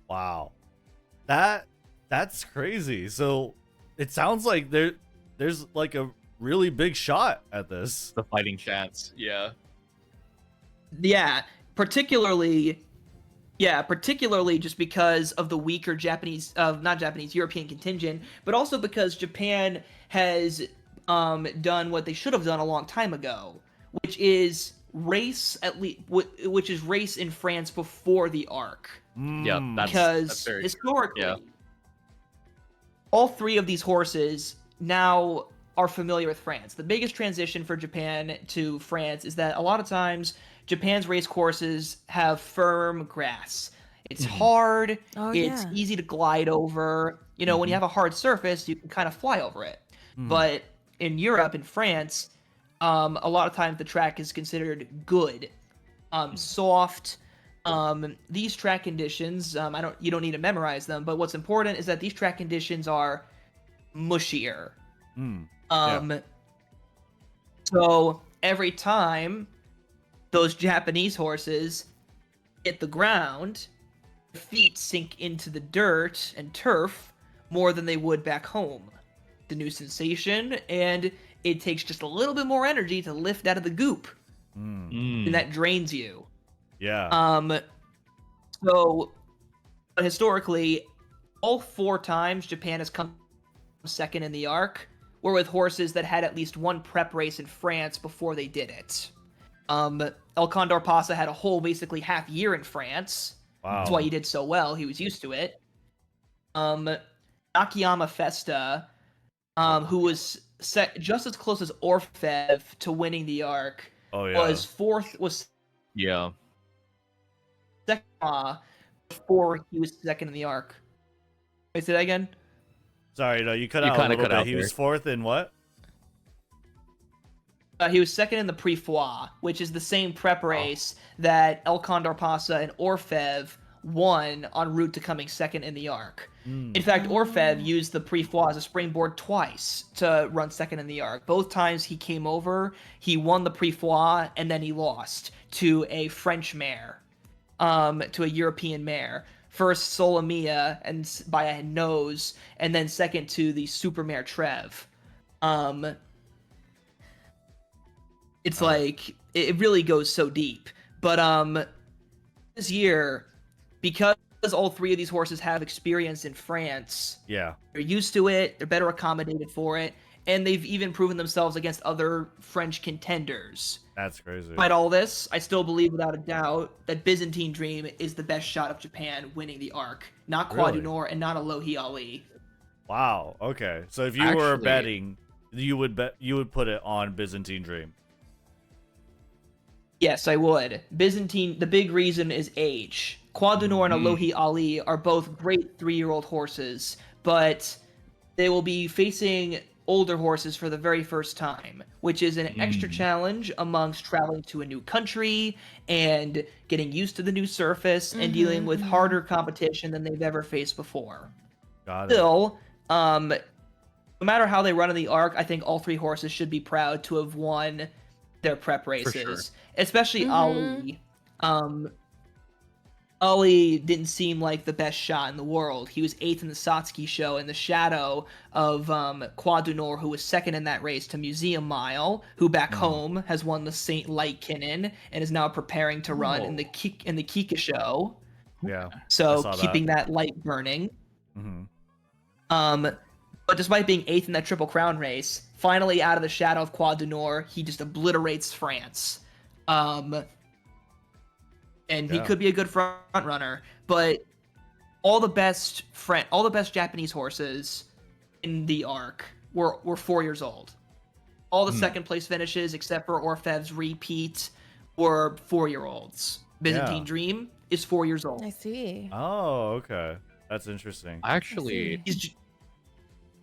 Wow. That's crazy. So it sounds like there's like a really big shot at this. The fighting chance. Yeah. Yeah, particularly just because of the weaker European contingent, but also because Japan has done what they should have done a long time ago, which is race in France before the Arc. Yeah, Because very historically, yeah. all 3 of these horses now are familiar with France. The biggest transition for Japan to France is that a lot of times Japan's race courses have firm grass. It's hard. It's easy to glide over. You know, when you have a hard surface, you can kind of fly over it. But in Europe, in France, a lot of times the track is considered good, soft. These track conditions, you don't need to memorize them, but what's important is that these track conditions are mushier. So every time those Japanese horses hit the ground, their feet sink into the dirt and turf more than they would back home. The new sensation, and it takes just a little bit more energy to lift out of the goop, and that drains you. Yeah. So historically, all 4 times Japan has come second in the Arc were with horses that had at least one prep race in France before they did it. El Condor Pasa had a whole basically half year in France. Wow. That's why he did so well. He was used to it. Nakayama Festa, who was just as close as Orfev to winning the Arc, was Yeah. second before he was second in the Arc. Wait, say that again? Sorry, no, you cut out a little bit. He was 4th in what? He was second in the Prix Foix, which is the same prep race that El Condor Pasa and Orfev won en route to coming second in the Arc. In fact, Orfev used the Prix Foix as a springboard twice to run second in the Arc. Both times he came over, he won the Prix Foix, and then he lost to a French mare, to a European mare. First Solomia and by a nose, and then second to the super mare Trev. It's like it really goes so deep. But this year, because all 3 of these horses have experience in France, Yeah. they're used to it, they're better accommodated for it, and they've even proven themselves against other French contenders. That's crazy. Despite all this, I still believe without a doubt that Byzantine Dream is the best shot of Japan winning the Arc, not Croix du Nord and not Alohi Ali. Wow. Okay. So if you were betting, you would put it on Byzantine Dream. Yes, I would. Byzantine, the big reason is age. Croix du Nord and Alohi Ali are both great 3-year-old horses, but they will be facing older horses for the very first time, which is an extra challenge amongst traveling to a new country and getting used to the new surface and dealing with harder competition than they've ever faced before. Got it. Still, no matter how they run in the Arc, I think all 3 horses should be proud to have won their prep races, sure. especially Ali. Ali didn't seem like the best shot in the world. He was 8th in the Satsuki show in the shadow of Quad du Nord, who was 2nd in that race to Museum Mile, who back home has won the Saint Light Kinnin and is now preparing to run in the Kika show. Yeah. So keeping that light burning. But despite being 8th in that Triple Crown race, finally out of the shadow of Quad du Nord, he just obliterates France. And he could be a good front runner, but all the best Japanese horses in the arc were 4 years old. All the second place finishes, except for Orfev's repeat, were 4-year-olds. Byzantine Dream is 4 years old. I see. Oh, okay. That's interesting. I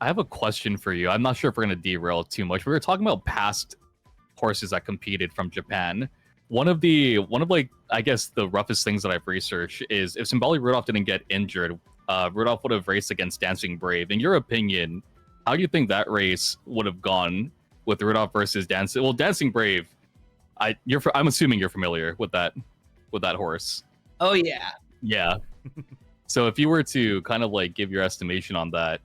have a question for you. I'm not sure if we're going to derail too much. We were talking about past horses that competed from Japan. One of like, I guess the roughest things that I've researched is if Symboli Rudolph didn't get injured, Rudolph would have raced against Dancing Brave. In your opinion, how do you think that race would have gone with Rudolph versus Dancing? Well, Dancing Brave, I'm assuming you're familiar with that horse. Oh yeah. Yeah. So if you were to kind of like give your estimation on that,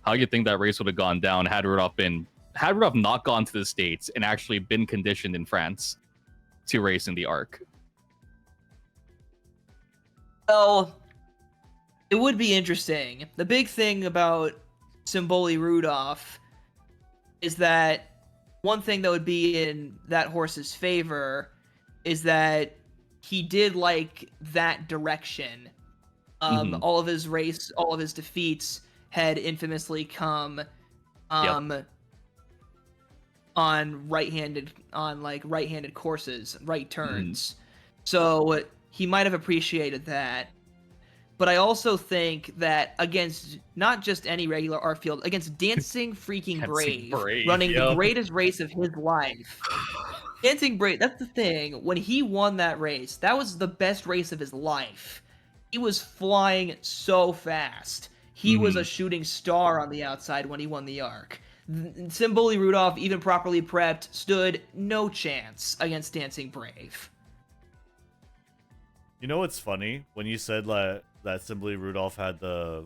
how do you think that race would have gone down had Rudolph not gone to the States and actually been conditioned in France to race in the arc? Well, it would be interesting. The big thing about Symboli Rudolph is that one thing that would be in that horse's favor is that he did like that direction. All of his defeats had infamously come on right-handed courses, right turns. So he might have appreciated that. But I also think that against not just any regular art field, against Dancing freaking Brave, running the greatest race of his life. Dancing Brave, that's the thing. When he won that race, that was the best race of his life. He was flying so fast. He was a shooting star on the outside when he won the arc. Symboli Rudolph, even properly prepped, stood no chance against Dancing Brave. You know what's funny? When you said that Symboli Rudolph had the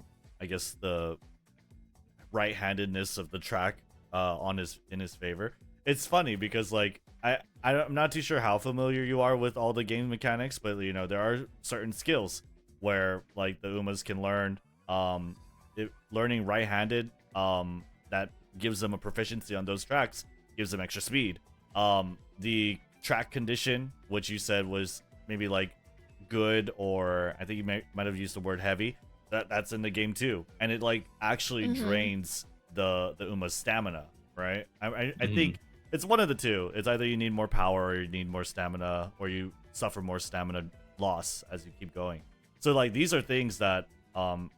right-handedness of the track in his favor. It's funny because like I'm not too sure how familiar you are with all the game mechanics, but you know there are certain skills where like the Umas can learn. Learning right-handed that gives them a proficiency on those tracks, gives them extra speed. The track condition, which you said was maybe like good, or I think you might have used the word heavy, that's in the game too, and it like actually drains the Uma's stamina, right? I think it's one of the two. It's either you need more power or you need more stamina, or you suffer more stamina loss as you keep going. So like these are things that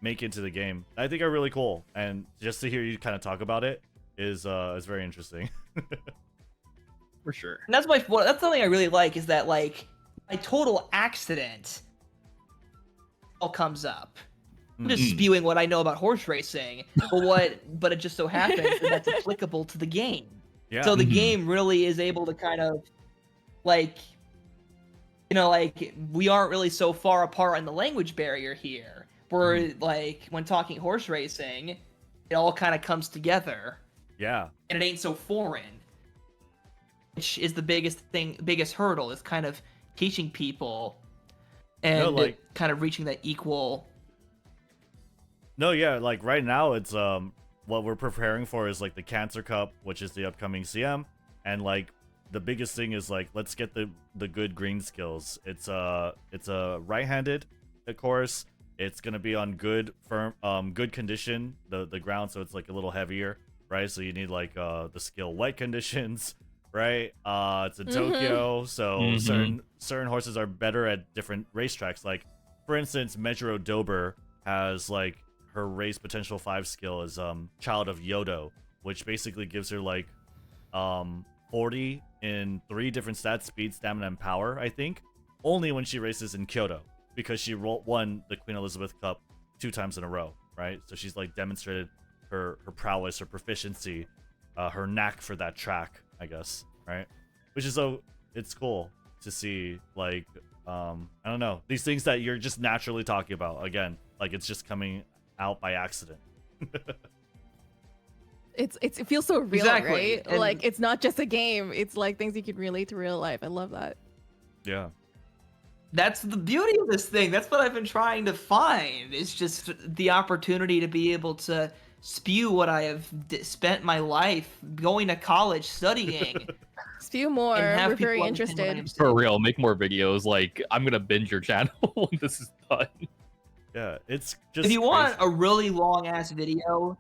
make into the game I think are really cool, and just to hear you kind of talk about it is very interesting. For sure. And that's something I really like, is that like by total accident all comes up. I'm just spewing what I know about horse racing, but it just so happens that that's applicable to the game. Yeah. So the game really is able to kind of like, you know, like we aren't really so far apart on the language barrier here. Where like when talking horse racing, it all kind of comes together. Yeah. And it ain't so foreign. Which is the biggest hurdle, is kind of teaching people and kind of reaching that equal. No, yeah, like right now it's what we're preparing for is like the Cancer Cup, which is the upcoming CM, and like the biggest thing is like let's get the good green skills. It's a right-handed course. It's gonna be on good condition, the ground, so it's like a little heavier, right? So you need like the skill wet conditions, right? It's in Tokyo, so certain horses are better at different racetracks. Like for instance, Mejiro Dober has like her race potential 5 skill is Child of Yodo, which basically gives her like 40 in 3 different stats: speed, stamina, and power, I think, only when she races in Kyoto, because she won the Queen Elizabeth Cup 2 times in a row, right? So she's like demonstrated her prowess, her proficiency, her knack for that track, I guess, right? which is so it's cool to see, like, I don't know, these things that you're just naturally talking about. Again, like it's just coming out by accident. It feels so real, Exactly. right? And- Like it's not just a game. It's like things you can relate to real life. I love that. Yeah. That's the beauty of this thing. That's what I've been trying to find. It's just the opportunity to be able to spew what I have spent my life going to college studying. Spew more. and have We're people very understand what I am interested. For saying. real, make more videos. Like, I'm gonna binge your channel when this is done. Yeah, it's just If you want crazy. a really long ass video,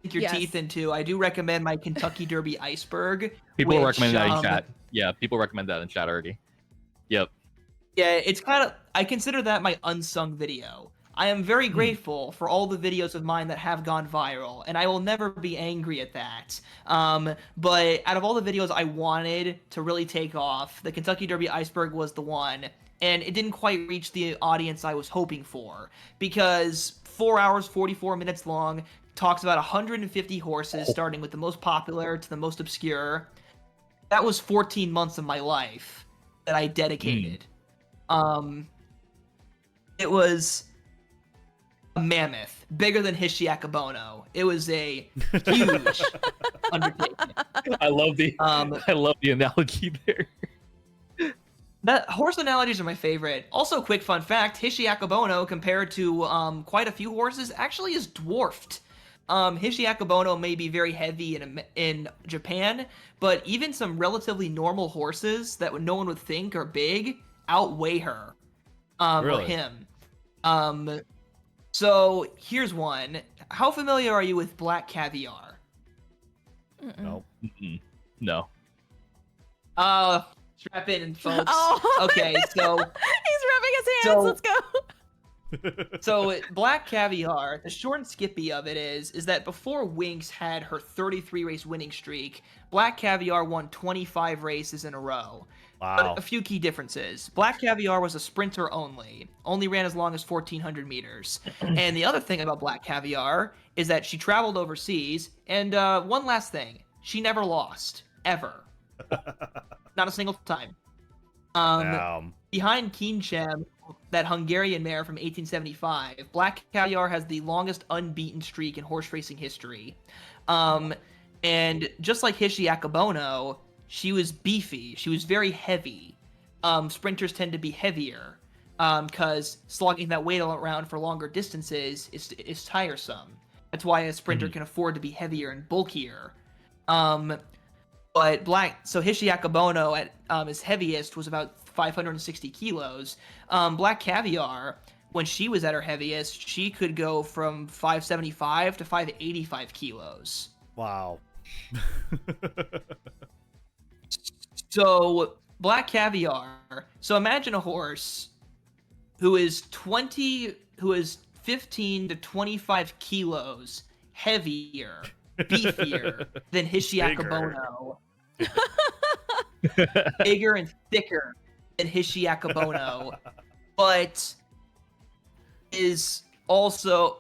sink your Yes. teeth into, I do recommend my Kentucky Derby Iceberg. People which, recommend that in chat. Yeah, people recommend that in chat already. Yep. Yeah, it's kind of, I consider that my unsung video. I am very Hmm. grateful for all the videos of mine that have gone viral, and I will never be angry at that. But out of all the videos I wanted to really take off, the Kentucky Derby Iceberg was the one, and it didn't quite reach the audience I was hoping for, because 4 hours, 44 minutes long, talks about 150 horses, starting with the most popular to the most obscure. That was 14 months of my life that I dedicated. It was a mammoth, bigger than Hishiakabono. It was a huge undertaking. I love the I love the analogy there. That horse analogies are my favorite. Also, quick fun fact: Hishiakabono, compared to quite a few horses, actually is dwarfed. Hishiakabono may be very heavy in Japan, but even some relatively normal horses that no one would think are big outweigh her, Really? or him. So here's one. How familiar are you with black caviar? Mm-mm. Nope. Mm-mm. No. Strap in, folks. Oh. Okay, so He's rubbing his hands. So- Let's go. So black caviar, the short and skippy of it is that before Winx had her 33 race winning streak, black caviar won 25 races in a row. Wow. But a few key differences. Black caviar was a sprinter only ran as long as 1,400 meters. And the other thing about black caviar is that she traveled overseas. And one last thing, she never lost, ever. Not a single time. Damn. Behind Kinchem, that Hungarian mare from 1875, Black Caviar has the longest unbeaten streak in horse racing history. And just like Hishiakabono, she was beefy. She was very heavy. Sprinters tend to be heavier because slogging that weight around for longer distances is tiresome. That's why a sprinter can afford to be heavier and bulkier. But Hishiakabono at his heaviest was about 560 kilos. Black Caviar, when she was at her heaviest, she could go from 575 to 585 kilos. Wow. So Black Caviar. So imagine a horse who is 15 to 25 kilos heavier, beefier than Hishiakabono. Bigger and thicker than Hishiakabono, but is also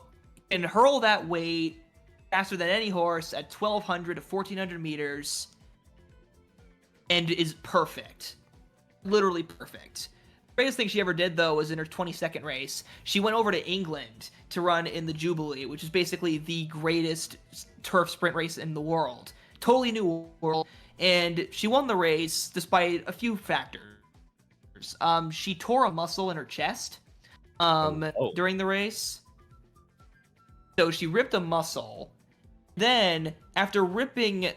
can hurl that weight faster than any horse at 1,200 to 1,400 meters, and is perfect, literally perfect. The greatest thing she ever did, though, was in her 22nd race. She went over to England to run in the Jubilee, which is basically the greatest turf sprint race in the world. Totally new world. And she won the race despite a few factors. She tore a muscle in her chest during the race. So she ripped a muscle. Then, after ripping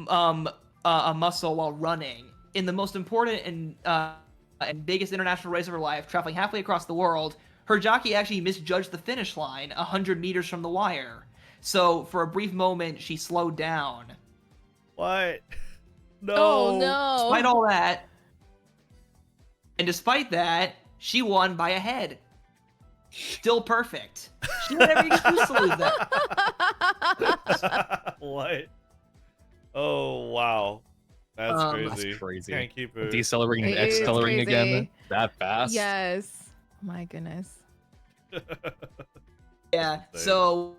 a muscle while running, in the most important and biggest international race of her life, traveling halfway across the world, her jockey actually misjudged the finish line 100 meters from the wire. So, for a brief moment, she slowed down. What? No. Oh no. Despite all that, and despite that, she won by a head. Still perfect. She had every excuse to lose that. What? Oh wow. That's crazy. That's crazy. Can't keep it. Decelerating and It is accelerating again crazy. that fast. Yes. My goodness. Yeah, so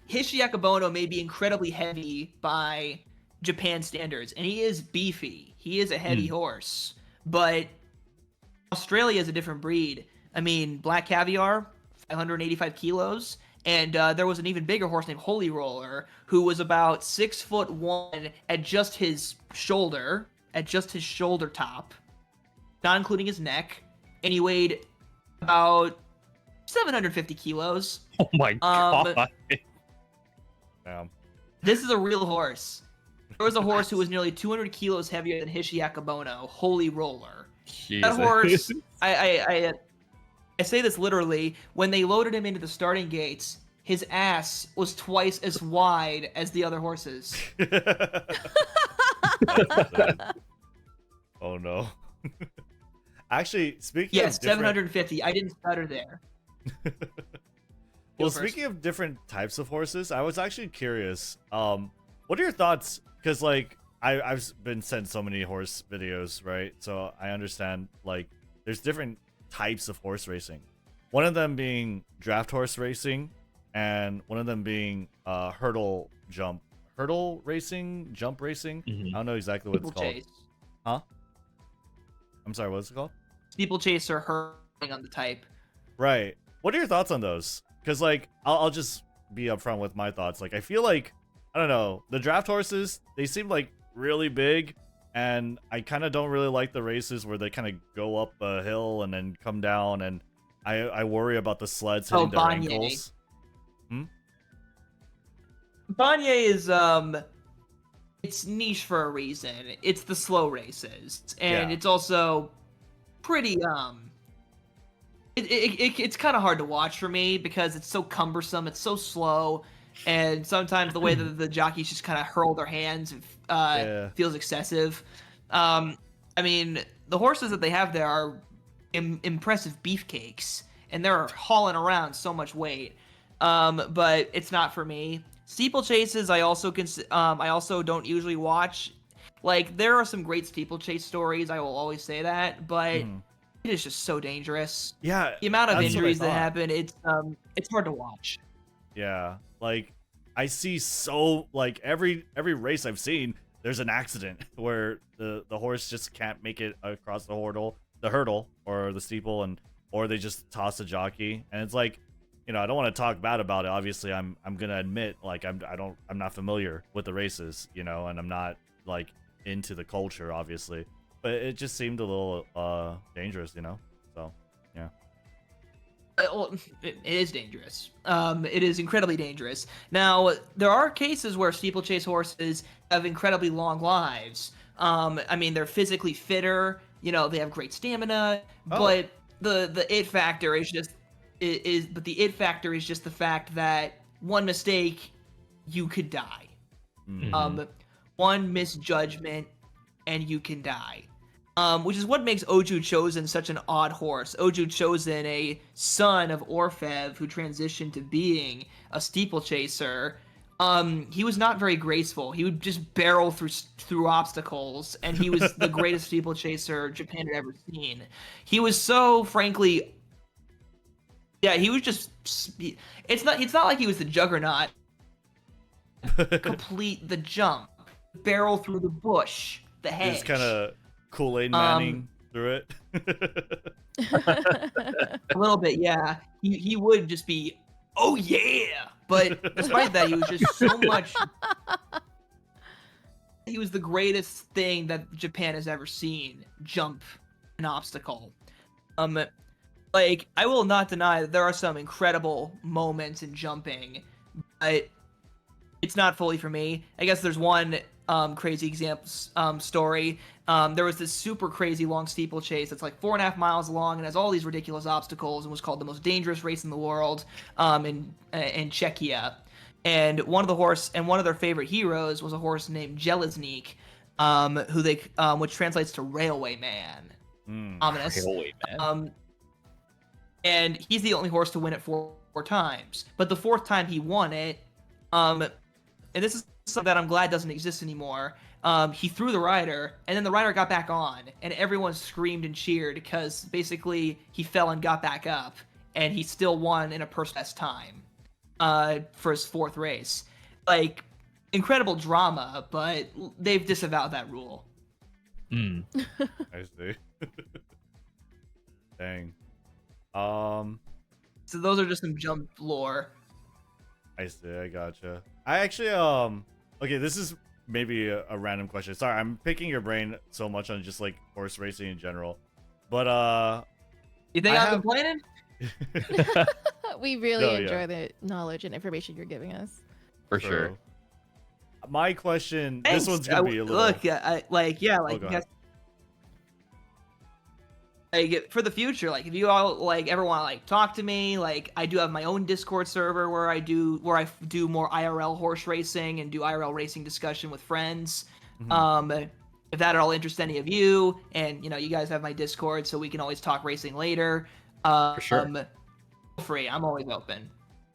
Hishiakabono may be incredibly heavy by Japan standards, and he is beefy. He is a heavy horse, but Australia is a different breed. I mean, Black Caviar, 585 kilos, and there was an even bigger horse named Holy Roller, who was about 6'1" at just his shoulder top, not including his neck, and he weighed about 750 kilos. Oh my god. Damn. This is a real horse. There was a horse who was nearly 200 kilos heavier than Hishiakabono, Holy Roller. Jesus. That horse, I say this literally, when they loaded him into the starting gates, his ass was twice as wide as the other horses. Oh no. Actually, speaking Yes, of different... 750. I didn't stutter there. Well, speaking of different types of horses, I was actually curious. What are your thoughts? Because like I've been sent so many horse videos, right? So I understand like there's different types of horse racing. One of them being draft horse racing, and one of them being hurdle racing, jump racing. I don't know exactly what it's called. Chase. Huh? I'm sorry, what's it called? Steeplechase or hurdling on the type. Right. What are your thoughts on those? Because like I'll just be upfront with my thoughts. Like I feel like, I don't know, the draft horses, they seem like really big, and I kind of don't really like the races where they kind of go up a hill and then come down, and I worry about the sleds hitting their ankles. Banye is it's niche for a reason. It's the slow races, and it's also pretty it's kind of hard to watch for me because it's so cumbersome, it's so slow, and sometimes the way that the jockeys just kind of hurl their hands feels excessive. I mean, the horses that they have there are impressive beefcakes, and they're hauling around so much weight. But it's not for me. Steeplechases, I also don't usually watch. Like, there are some great steeplechase stories, I will always say that, but it is just so dangerous. Yeah, the amount of injuries that happen, it's hard to watch. Yeah, like I see so like every race I've seen, there's an accident where the horse just can't make it across the hurdle or the steeple, or they just toss a jockey, and it's like, you know, I don't want to talk bad about it. Obviously, I'm gonna admit, like, I'm not familiar with the races, you know, and I'm not like into the culture, obviously, but it just seemed a little dangerous, you know. So yeah. Well, it is dangerous. It is incredibly dangerous. Now, there are cases where steeplechase horses have incredibly long lives. I mean, they're physically fitter. You know, they have great stamina. But the it factor is just the it factor is just the fact that one mistake, you could die. One misjudgment, and you can die. Which is what makes Oju Chosen such an odd horse. Oju Chosen, a son of Orfev who transitioned to being a steeplechaser, he was not very graceful. He would just barrel through obstacles, and he was the greatest steeplechaser Japan had ever seen. He was so, frankly, yeah, he was just. It's not like he was the juggernaut. Complete the jump, barrel through the bush, the hedge. Just kind of Kool-Aid Manning through it. A little bit, yeah. He would just be, oh yeah. But despite that, he was just so much. He was the greatest thing that Japan has ever seen. Jump an obstacle. Like, I will not deny that there are some incredible moments in jumping, but it's not fully for me. I guess there's one crazy example story. There was this super crazy long steeplechase that's like 4.5 miles long and has all these ridiculous obstacles and was called the most dangerous race in the world in Czechia. And one of their favorite heroes was a horse named Jeleznik, which translates to Railway Man. Ominous. Railway Man. And he's the only horse to win it four times. But the fourth time he won it, and this is something that I'm glad doesn't exist anymore. He threw the rider, and then the rider got back on, and everyone screamed and cheered because basically he fell and got back up, and he still won in a person's best time for his fourth race. Like, incredible drama, but they've disavowed that rule. Mm. I see. Dang. So those are just some jump lore. I see. I gotcha. I actually okay, this is maybe a random question. Sorry, I'm picking your brain so much on just like horse racing in general. But You think I I'm have- complaining? We really No, yeah. enjoy the knowledge and information you're giving us. For sure. True. My question. Thanks. This one's gonna be a little. Look, go ahead. Like for the future, like if you all like ever want to like talk to me, like I do have my own Discord server where I do more IRL horse racing and do IRL racing discussion with friends. Mhm. If that at all interests any of you, and you guys have my Discord, so we can always talk racing later. For sure. Feel free. I'm always open.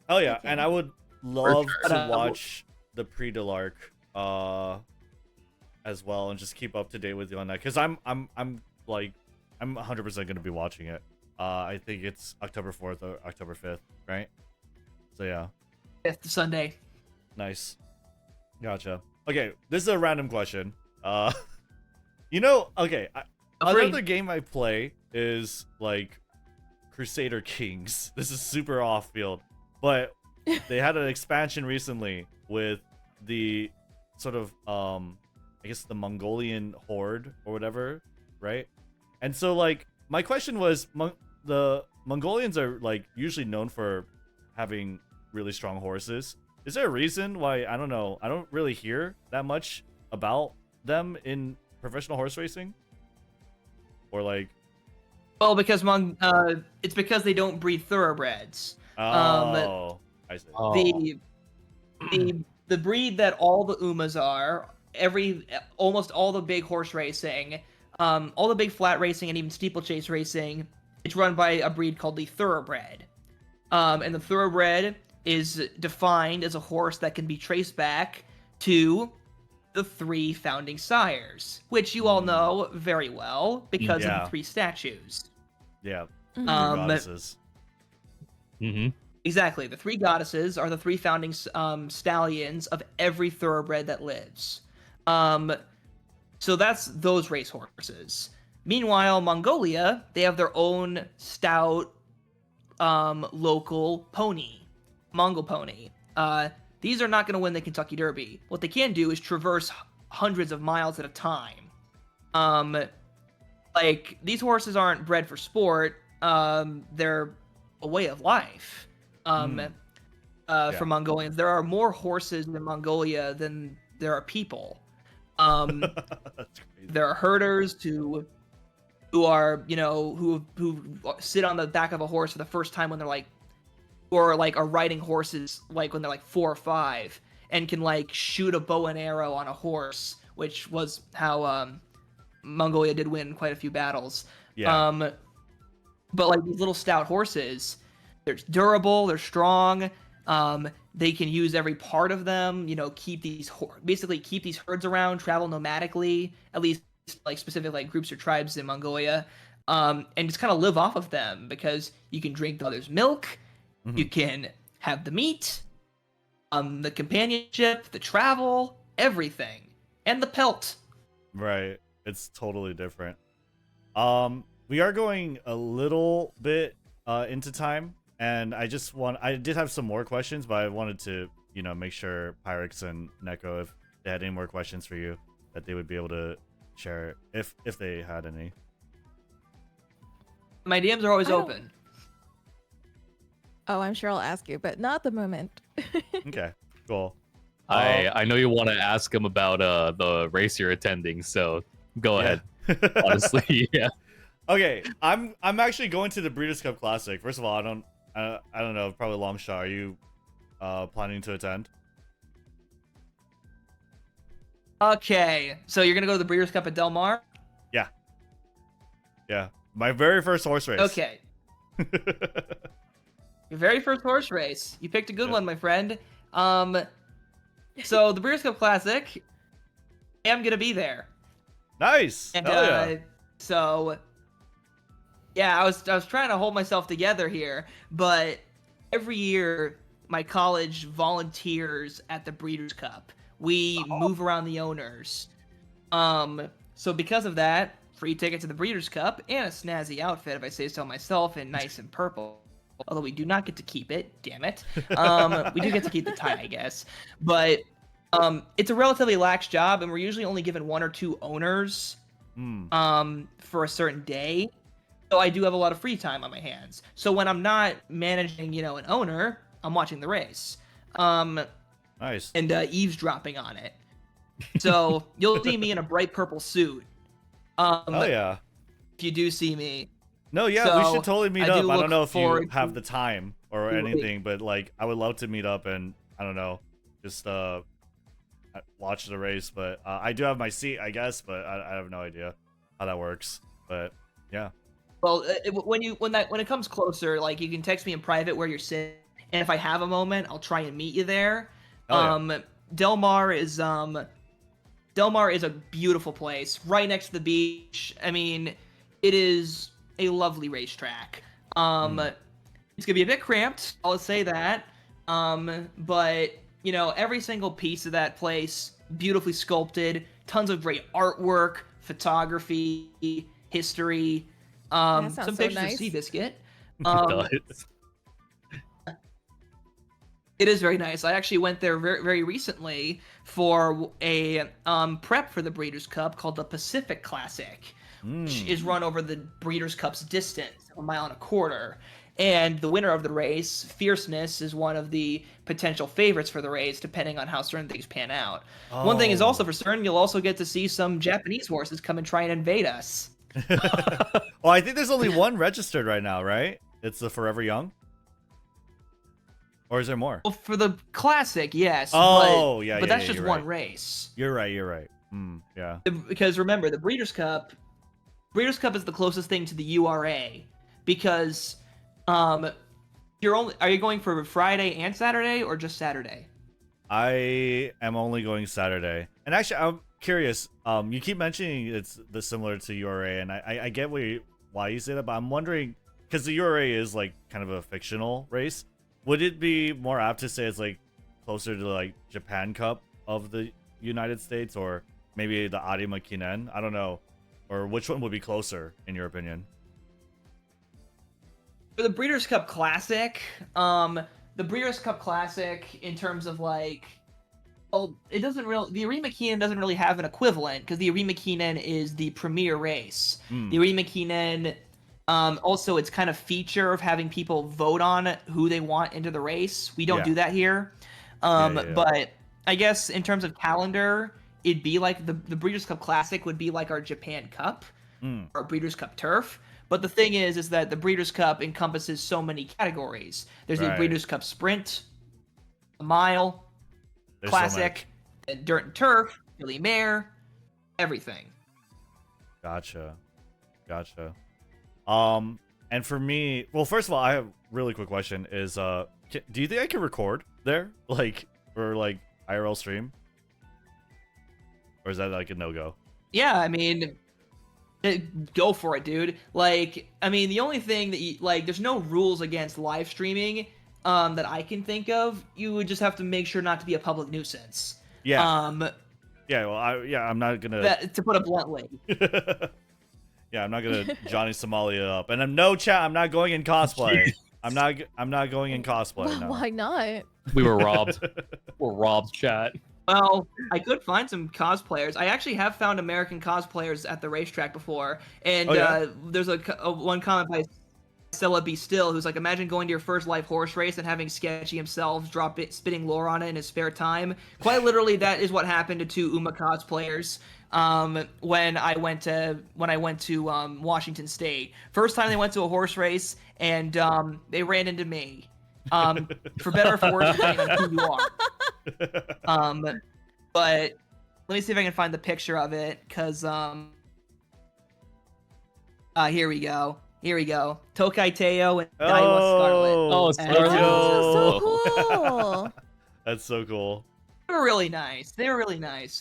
Oh yeah, Okay. and I would love sure. to watch the Prix de l'Arc as well, and just keep up to date with you on that, because I'm 100% gonna be watching it. I think it's October 4th or October 5th, right? So yeah, 5th Sunday. nice. Gotcha. Okay, this is a random question. Okay, another game I play is like Crusader Kings. This is super off field, but they had an expansion recently with the sort of I guess the Mongolian horde or whatever, right? And so like my question was, the Mongolians are like usually known for having really strong horses. Is there a reason why, I don't know, I don't really hear that much about them in professional horse racing? Or like, Well, because it's because they don't breed thoroughbreds. oh, I see. Oh. The breed that all the Umas are, almost all the big horse racing, all the big flat racing and even steeplechase racing, it's run by a breed called the thoroughbred. And the thoroughbred is defined as a horse that can be traced back to the 3 founding sires, which you all know very well because of Yeah. the 3 statues. Yeah, Mhm. goddesses. Mm-hmm. Exactly. The 3 goddesses are the 3 founding stallions of every thoroughbred that lives. So that's those race horses. Meanwhile, Mongolia, they have their own stout local pony, Mongol pony. These are not going to win the Kentucky Derby. What they can do is traverse hundreds of miles at a time. Like, these horses aren't bred for sport. They're a way of life. For Mongolians, there are more horses in Mongolia than there are people. That's crazy. There are herders who are, who sit on the back of a horse for the first time when they're like, or like are riding horses like when they're like 4 or 5 and can like shoot a bow and arrow on a horse, which was how Mongolia did win quite a few battles. Yeah. But like these little stout horses, they're durable, they're strong. They can use every part of them, keep these herds around, travel nomadically, at least like specific like groups or tribes in Mongolia, and just kind of live off of them because you can drink the other's milk, you can have the meat, the companionship, the travel, everything, and the pelt. Right. It's totally different. We are going a little bit into time, and I did have some more questions, but I wanted to, make sure Pyrrhixz and Neko, if they had any more questions for you, that they would be able to share if they had any. My DMs are always I don't- open. Oh, I'm sure I'll ask you, but not at the moment. Okay, cool. I know you want to ask him about the race you're attending, so go ahead. Honestly, yeah. Okay, I'm actually going to the Breeders' Cup Classic. First of all, I don't know, probably long shot. Are you planning to attend? Okay, so you're gonna go to the Breeders' Cup at Del Mar? Yeah, my very first horse race. Okay. Your very first horse race. You picked a good Yeah. one, my friend. So the Breeders' Cup Classic, I am gonna be there. Nice. And Hell yeah. so yeah, I was trying to hold myself together here, but every year my college volunteers at the Breeders' Cup. We move around the owners. So because of that, free ticket to the Breeders' Cup and a snazzy outfit, if I say so myself, in nice and purple. Although we do not get to keep it, damn it. We do get to keep the tie, I guess. But it's a relatively lax job, and we're usually only given 1 or 2 owners for a certain day. So I do have a lot of free time on my hands. So when I'm not managing, an owner, I'm watching the race. Nice. And eavesdropping on it. So you'll see me in a bright purple suit. Oh yeah. If you do see me. No, yeah, So, we should totally meet up. I don't know if you forward have to- the time or anything, but like I would love to meet up and I don't know, just watch the race. But I do have my seat, I guess, but I have no idea how that works. But yeah. Well, when it comes closer, like you can text me in private where you're sitting, and if I have a moment, I'll try and meet you there. Oh, yeah. Del Mar is a beautiful place, right next to the beach. I mean, it is a lovely racetrack. It's gonna be a bit cramped, I'll say that. But every single piece of that place, beautifully sculpted, tons of great artwork, photography, history. That Some sounds so pictures nice. of Seabiscuit. It does. It is very nice. I actually went there very, very recently for a prep for the Breeders' Cup called the Pacific Classic, which is run over the Breeders' Cup's distance, 1.25 miles. And the winner of the race, Fierceness, is one of the potential favorites for the race, depending on how certain things pan out. One thing is also for certain, you'll also get to see some Japanese horses come and try and invade us. Well, I think there's only one registered right now, right? It's the Forever Young. Or is there more? Well, for the Classic, yes. Oh, but that's yeah, just you're one right. race. You're right. Yeah. Because remember, the Breeders' Cup is the closest thing to the URA, because are you going for Friday and Saturday or just Saturday? I am only going Saturday. And actually, I'm curious. You keep mentioning it's similar to URA, and I get why you say that, but I'm wondering, because the URA is like kind of a fictional race, would it be more apt to say it's like closer to like Japan Cup of the United States, or maybe the Arima Kinen? I don't know. Or which one would be closer, in your opinion? For the Breeders' Cup Classic, in terms of like, the Arima Kinen doesn't really have an equivalent, because the Arima Kinen is the premier race. The Arima Kinen, also it's kind of feature of having people vote on who they want into the race. We don't do that here. But I guess in terms of calendar, it'd be like the Breeders' Cup Classic would be like our Japan Cup, or Breeders' Cup Turf. But the thing is that the Breeders' Cup encompasses so many categories. There's the Breeders' Cup Sprint, a mile, There's Classic, Dirt and Turf, Philly Mare, everything. Gotcha. And for me, well, first of all, I have a really quick question is, do you think I can record there? Like, or like IRL stream? Or is that like a no-go? Yeah, I mean, go for it, dude. Like, I mean, the only thing that there's no rules against live streaming that I can think of. You would just have to make sure not to be a public nuisance. Yeah. Yeah, well, I'm not gonna... To put it bluntly. Yeah, I'm not gonna Johnny Somalia up. And I'm not going in cosplay. I'm not going in cosplay, no. Why not? We were robbed. We're robbed, chat. Well, I could find some cosplayers. I actually have found American cosplayers at the racetrack before. And there's a one comment by Stella B. Still, who's like, imagine going to your first live horse race and having Sketchy himself spitting lore on it in his spare time. Quite literally, that is what happened to 2 Uma cosplayers when I went to Washington State. First time they went to a horse race, and they ran into me. For better or for worse, depending on who you are. But let me see if I can find the picture of it, because here we go. Tokai, Teio, and Iowa Scarlet. Oh, Scarlet. Oh, so cool. That's so cool. They were really nice.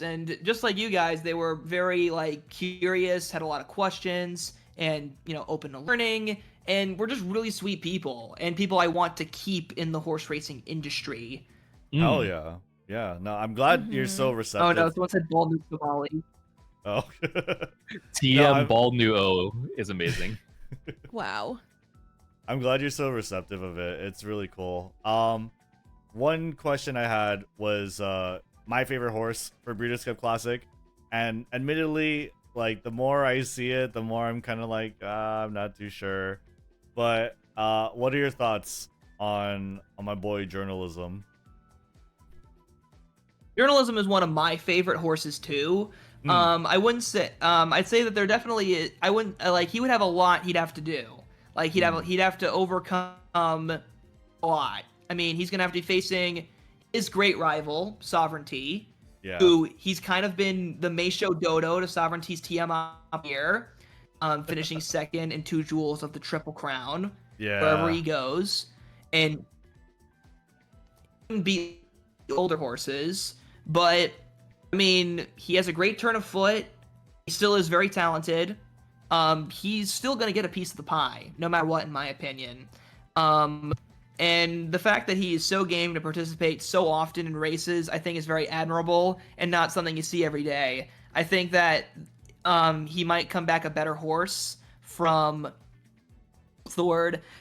And just like you guys, they were very curious, had a lot of questions, and open to learning. and we're just really sweet people and people I want to keep in the horse racing industry. Oh yeah, yeah. No, I'm glad you're so receptive. Oh no, someone said bald new Somali. Oh. TM Bald New O is amazing. Wow. I'm glad you're so receptive of it. It's really cool. One question I had was my favorite horse for Breeders' Cup Classic, and admittedly, like the more I see it, the more I'm kind of like I'm not too sure. But what are your thoughts on my boy Journalism? Journalism is one of my favorite horses too. I wouldn't say. I'd say that there definitely. I wouldn't like. He would have a lot he'd have to do. Like he'd have to overcome a lot. I mean, he's gonna have to be facing his great rival, Sovereignty, who he's kind of been the Meisho Dodo to Sovereignty's TM up here, finishing second in 2 jewels of the Triple Crown wherever he goes, and beat older horses. But I mean, he has a great turn of foot. He still is very talented. He's still gonna get a piece of the pie, no matter what, in my opinion. And the fact that he is so game to participate so often in races, I think is very admirable and not something you see every day. I think that he might come back a better horse from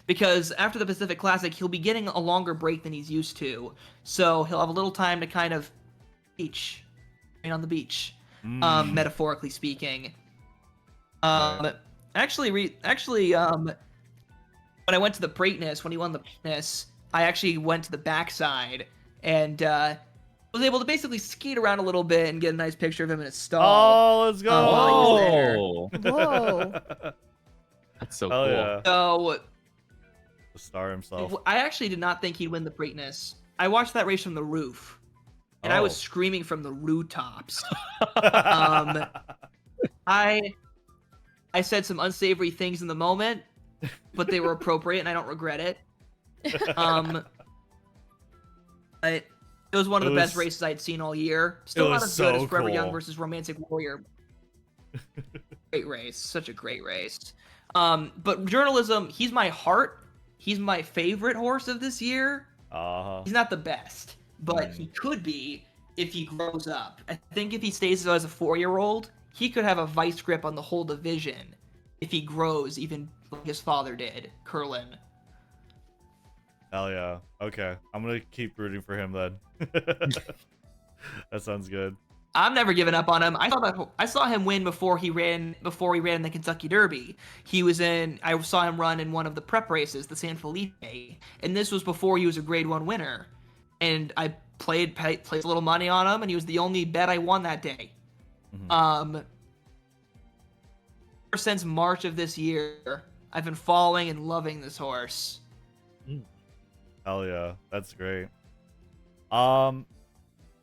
because after the Pacific Classic, he'll be getting a longer break than he's used to. So he'll have a little time to kind of on the beach, metaphorically speaking. Actually, when I went to the Prix, when he won the Prix, I actually went to the backside and was able to basically skate around a little bit and get a nice picture of him in his stall. Oh, let's go! Whoa. That's so Oh, cool. yeah. So The star himself. I actually did not think he'd win the Prix. I watched that race from the roof, and I was screaming from the rooftops. I said some unsavory things in the moment, but they were appropriate, and I don't regret it. It was one of the best races I'd seen all year. Still not as good as Forever Young versus Romantic Warrior. Great race, such a great race. But Journalism, he's my heart. He's my favorite horse of this year. He's not the best, but he could be if he grows up. I think if he stays as a 4-year-old, he could have a vice grip on the whole division if he grows, even like his father did, Curlin. Hell yeah. Okay. I'm going to keep rooting for him then. That sounds good. I'm never giving up on him. I saw him win before he ran in the Kentucky Derby. I saw him run in one of the prep races, the San Felipe, and this was before he was a Grade 1 winner. And I placed a little money on him, and he was the only bet I won that day. Ever since March of this year, I've been following and loving this horse. Hell yeah. That's great.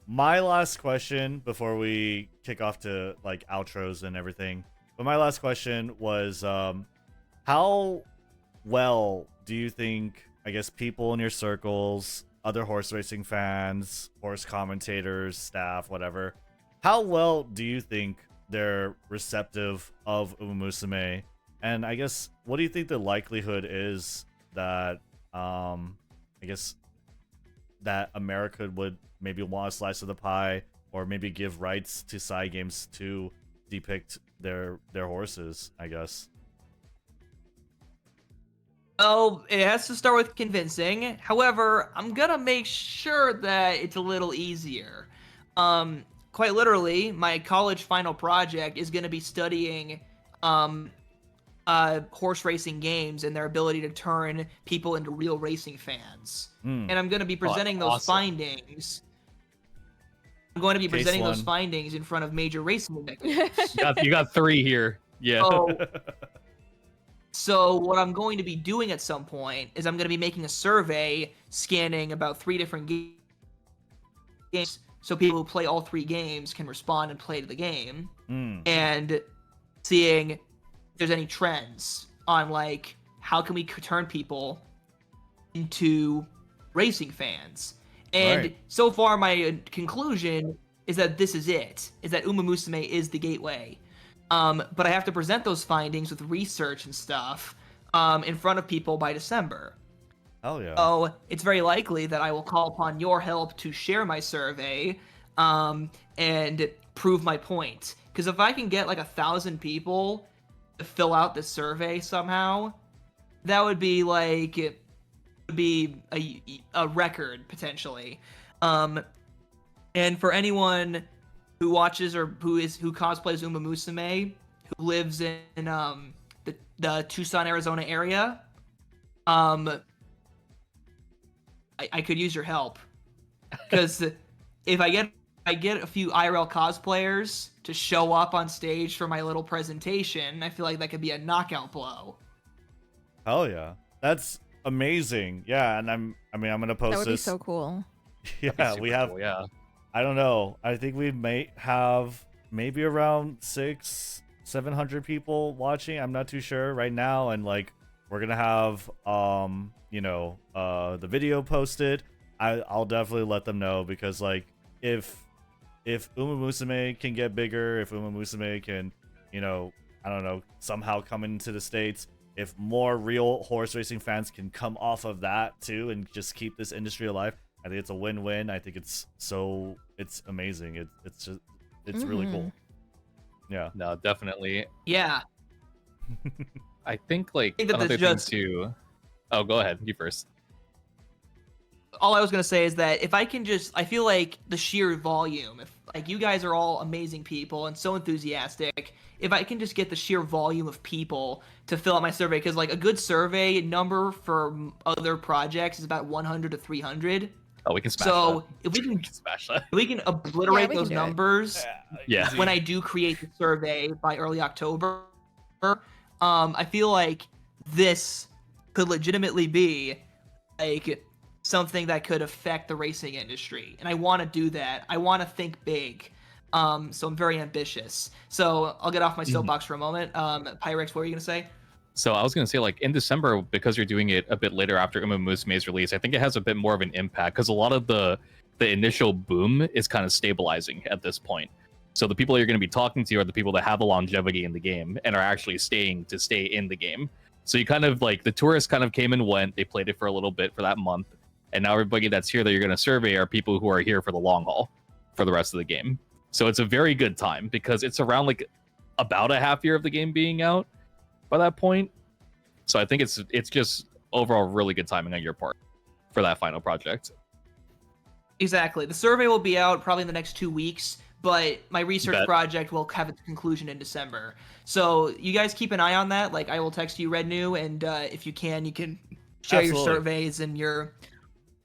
My last question before we kick off to like outros and everything, but my last question was how well do you think, I guess, people in your circles, other horse racing fans, horse commentators, staff, whatever, how well do you think they're receptive of Umamusume? And I guess, what do you think the likelihood is that I guess that America would maybe want a slice of the pie, or maybe give rights to side games to depict their horses, I guess? Oh, it has to start with convincing. However, I'm gonna make sure that it's a little easier. Quite literally, my college final project is gonna be studying horse racing games and their ability to turn people into real racing fans. And I'm going to be presenting those findings. I'm going to be presenting those findings in front of major racing executives. You got 3 here. Yeah. So what I'm going to be doing at some point is I'm going to be making a survey scanning about 3 different games, so people who play all 3 games can respond and play to the game, and seeing if there's any trends on like how can we turn people into racing fans. And so far my conclusion is that this is it, is that Umamusume is the gateway. But I have to present those findings with research and stuff in front of people by December. Hell yeah. So it's very likely that I will call upon your help to share my survey and prove my point. Because if I can get like 1,000 people to fill out this survey somehow, that would be like a record potentially. And for anyone who watches or who cosplays Uma Musume, who lives in the Tucson, Arizona area, I could use your help, because if I get a few IRL cosplayers to show up on stage for my little presentation, I feel like that could be a knockout blow. Hell yeah. That's amazing. Yeah, and I'm gonna post That would be this. so cool. Yeah, we have. Cool, yeah. I don't know. I think we may have maybe around 600-700 people watching. I'm not too sure right now, and like we're gonna have the video posted. I'll definitely let them know, because like if Umamusume can get bigger, if Umamusume can, I don't know, somehow come into the States, if more real horse racing fans can come off of that too and just keep this industry alive, I think it's a win-win. I think it's amazing. It's really cool. Yeah. No, definitely. Yeah. I think like I think that another there's thing too. Oh, go ahead. You first. All I was gonna say is that if I can I feel like the sheer volume, if like you guys are all amazing people and so enthusiastic, if I can just get the sheer volume of people to fill out my survey, because like a good survey number for other projects is about 100 to 300. Oh, we can smash So that. if we can Smash that. if we can obliterate we can those do it. numbers Yeah. when I do create the survey by early October, I feel like this could legitimately be like something that could affect the racing industry, and I want to do that. I want to think big, so I'm very ambitious. So I'll get off my soapbox for a moment. Pyrrhixz, what were you gonna say? So I was going to say, like, in December, because you're doing it a bit later after Uma Musume's release, I think it has a bit more of an impact, because a lot of the initial boom is kind of stabilizing at this point. So the people you're going to be talking to are the people that have the longevity in the game and are actually staying to stay in the game. So you kind of, like, the tourists kind of came and went. They played it for a little bit for that month. And now everybody that's here that you're going to survey are people who are here for the long haul for the rest of the game. So it's a very good time, because it's around, like, about a half year of the game being out by that point. So I think it's just overall really good timing on your part for that final project. Exactly. The survey will be out probably in the next 2 weeks, but my research Bet. project will have its conclusion in December. So you guys keep an eye on that. Like, I will text you, Rednu, and if you can share your Absolutely. surveys and your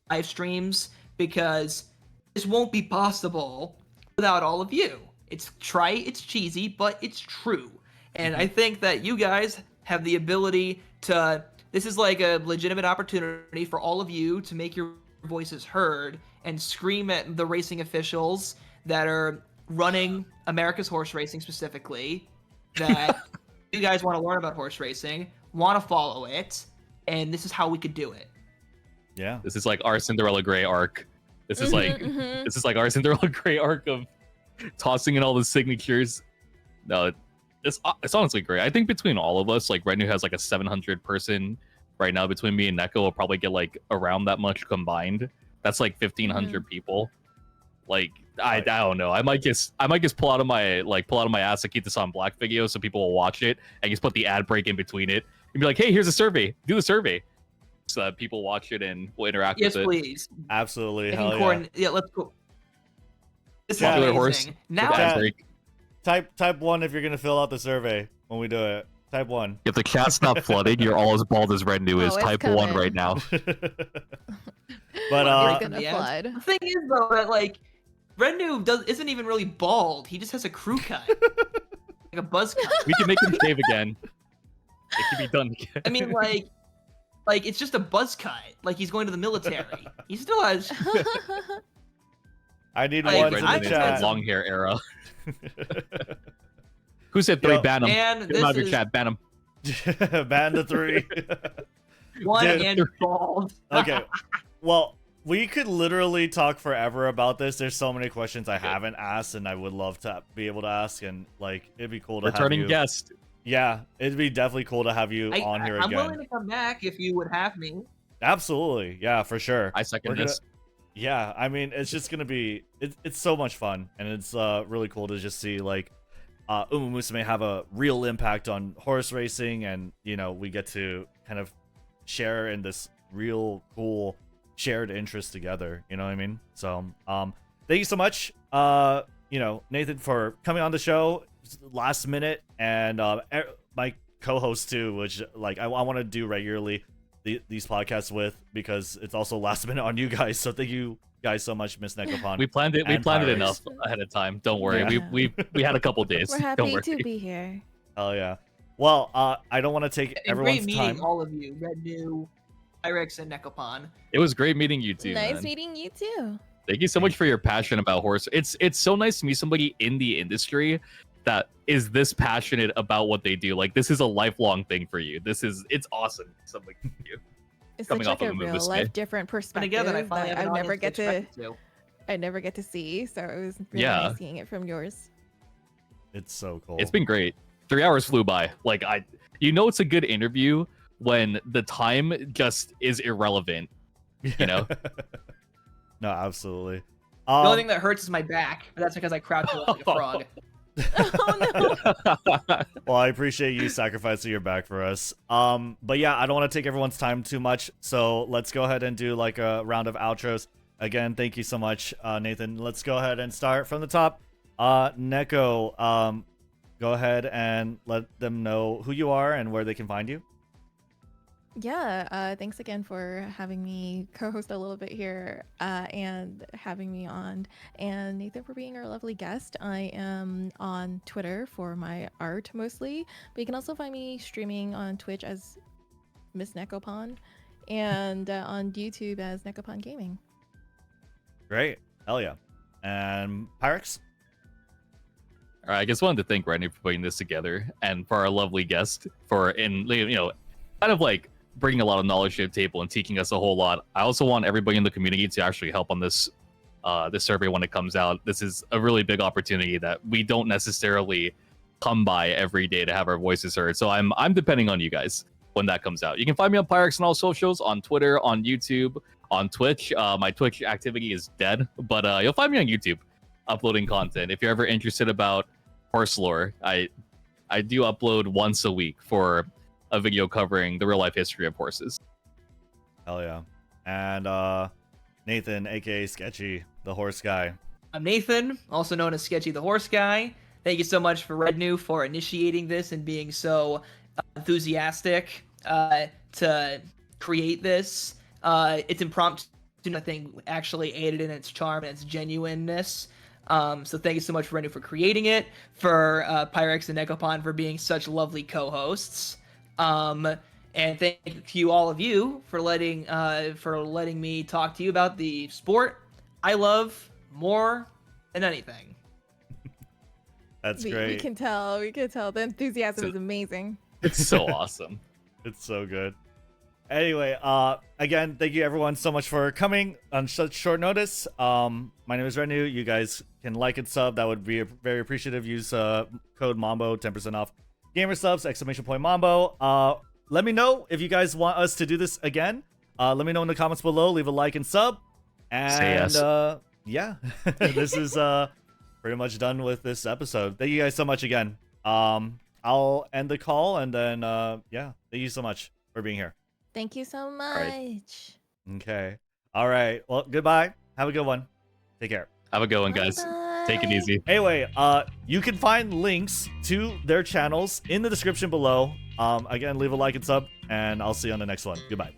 live streams, because this won't be possible without all of you. It's trite, it's cheesy, but it's true. And I think that you guys have the ability to, this is like a legitimate opportunity for all of you to make your voices heard and scream at the racing officials that are running America's horse racing specifically, that you guys want to learn about horse racing, want to follow it, and this is how we could do it. Yeah. This is like our Cinderella Grey arc. This is like this is like our Cinderella Grey arc of tossing in all the signatures. No, it's honestly great. I think between all of us, like Rednu has like a 700 person right now. Between me and Neko, we'll probably get like around that much combined. That's like 1,500 people. Like I don't know. I might just pull out of my ass to keep this on black video so people will watch it, and just put the ad break in between it and be like, hey, here's a survey. Do the survey, so that people watch it and will interact Yes, with it. please. Absolutely. I Hell can yeah. Yeah, let's go. This is Popular amazing. horse. Now, Ad Chat. break. Type 1 if you're gonna fill out the survey when we do it. Type 1. If the chat's not flooding, you're all as bald as Rednu is. Oh, it's Type 1 coming. right now. But We're Break gonna the ads. flood. The thing is though that like Rednu isn't even really bald. He just has a crew cut, like a buzz cut. We can make him shave again. It can be done again. I mean, like it's just a buzz cut. Like he's going to the military. He still has. I need Like, one Rednu to I've the is the chat. long hair era. Who said 3? Yo, Ban him. And Get him out of this your is chat. Ban him. Ban the 3. one Dude. and bald. Okay. Well, we could literally talk forever about this. There's so many questions I haven't asked, and I would love to be able to ask. And like, it'd be cool to Returning have you. guest. Yeah, it'd be definitely cool to have you on here I'm again. willing to come back if you would have me. Absolutely, yeah, for sure. I second this. Yeah, I mean, it's just gonna be it's so much fun, and it's really cool to just see like Umamusume have a real impact on horse racing, and we get to kind of share in this real cool shared interest together. You know what I mean? So thank you so much, Nathan, for coming on the show last minute, and my co-host too, which like I want to do regularly these podcasts with, because it's also last minute on you guys. So thank you guys so much, Miss Nekopon. We planned it. We planned it enough ahead of time. Don't worry. Yeah. We had a couple days. We're Don't happy worry. to be here. Oh yeah. Well, I don't want to take everyone's Great time. meeting all of you, Rednu, Pyrrhixz, and Nekopon. It was great meeting you too. Nice man. meeting you too. Thank you so much for your passion about horse. It's so nice to meet somebody in the industry that is this passionate about what they do. Like, this is a lifelong thing for you. It's awesome. Something like you. It's Coming such off like of a a real movie life stay. different And perspective again, I that finally have I an never audience get to to expect it to. I never get to see. So it was really Yeah. nice seeing it from yours. It's so cool. It's been great. 3 hours flew by. Like, it's a good interview when the time just is irrelevant. You know? No, absolutely. The only thing that hurts is my back, but that's because I crouch like a frog. Oh no. Well, I appreciate you sacrificing your back for us. But yeah, I don't want to take everyone's time too much, so let's go ahead and do like a round of outros. Again, thank you so much, Nathan. Let's go ahead and start from the top. Neko, go ahead and let them know who you are and where they can find you. Yeah, thanks again for having me co-host a little bit here and having me on. And Nathan for being our lovely guest. I am on Twitter for my art mostly, but you can also find me streaming on Twitch as Miss Nekopon and on YouTube as Nekopon Gaming. Great. Hell yeah. And Pyrrhixz? All right, I just wanted to thank Rednu for putting this together, and for our lovely guest for kind of like bringing a lot of knowledge to the table and teaching us a whole lot. I also want everybody in the community to actually help on this this survey when it comes out. This is a really big opportunity that we don't necessarily come by every day to have our voices heard. So I'm depending on you guys when that comes out. You can find me on Pyrrhixz on all socials, on Twitter, on YouTube, on Twitch. My Twitch activity is dead, but you'll find me on YouTube uploading content. If you're ever interested about horse lore, I do upload once a week for a video covering the real life history of horses. Hell yeah. And Nathan, aka Sketchy, the horse guy. I'm Nathan, also known as SketchyTheHorseGuy. Thank you so much for Rednu for initiating this and being so enthusiastic to create this. It's impromptu, nothing actually aided in its charm and its genuineness. So thank you so much, Rednu, for creating it, for Pyrrhixz and Nekopon for being such lovely co-hosts. And thank you all of you for letting me talk to you about the sport I love more than anything. That's We great. can tell. The enthusiasm is amazing. It's so awesome. It's so good. Anyway, again, thank you everyone so much for coming on such short notice. My name is Rednu. You guys can like and sub. That would be very appreciative. Use code Mambo, 10% off gamer subs, !Mambo. Let me know if you guys want us to do this again. Let me know in the comments below. Leave a like and sub. And Say yes. Yeah, this is pretty much done with this episode. Thank you guys so much again. I'll end the call, and then yeah, thank you so much for being here. Thank you so much. right. Okay. All right. Well, goodbye. Have a good one. Take care. Have a good one, guys. Take it Bye. easy. Anyway, you can find links to their channels in the description below. Again, leave a like and sub, and I'll see you on the next one. Goodbye.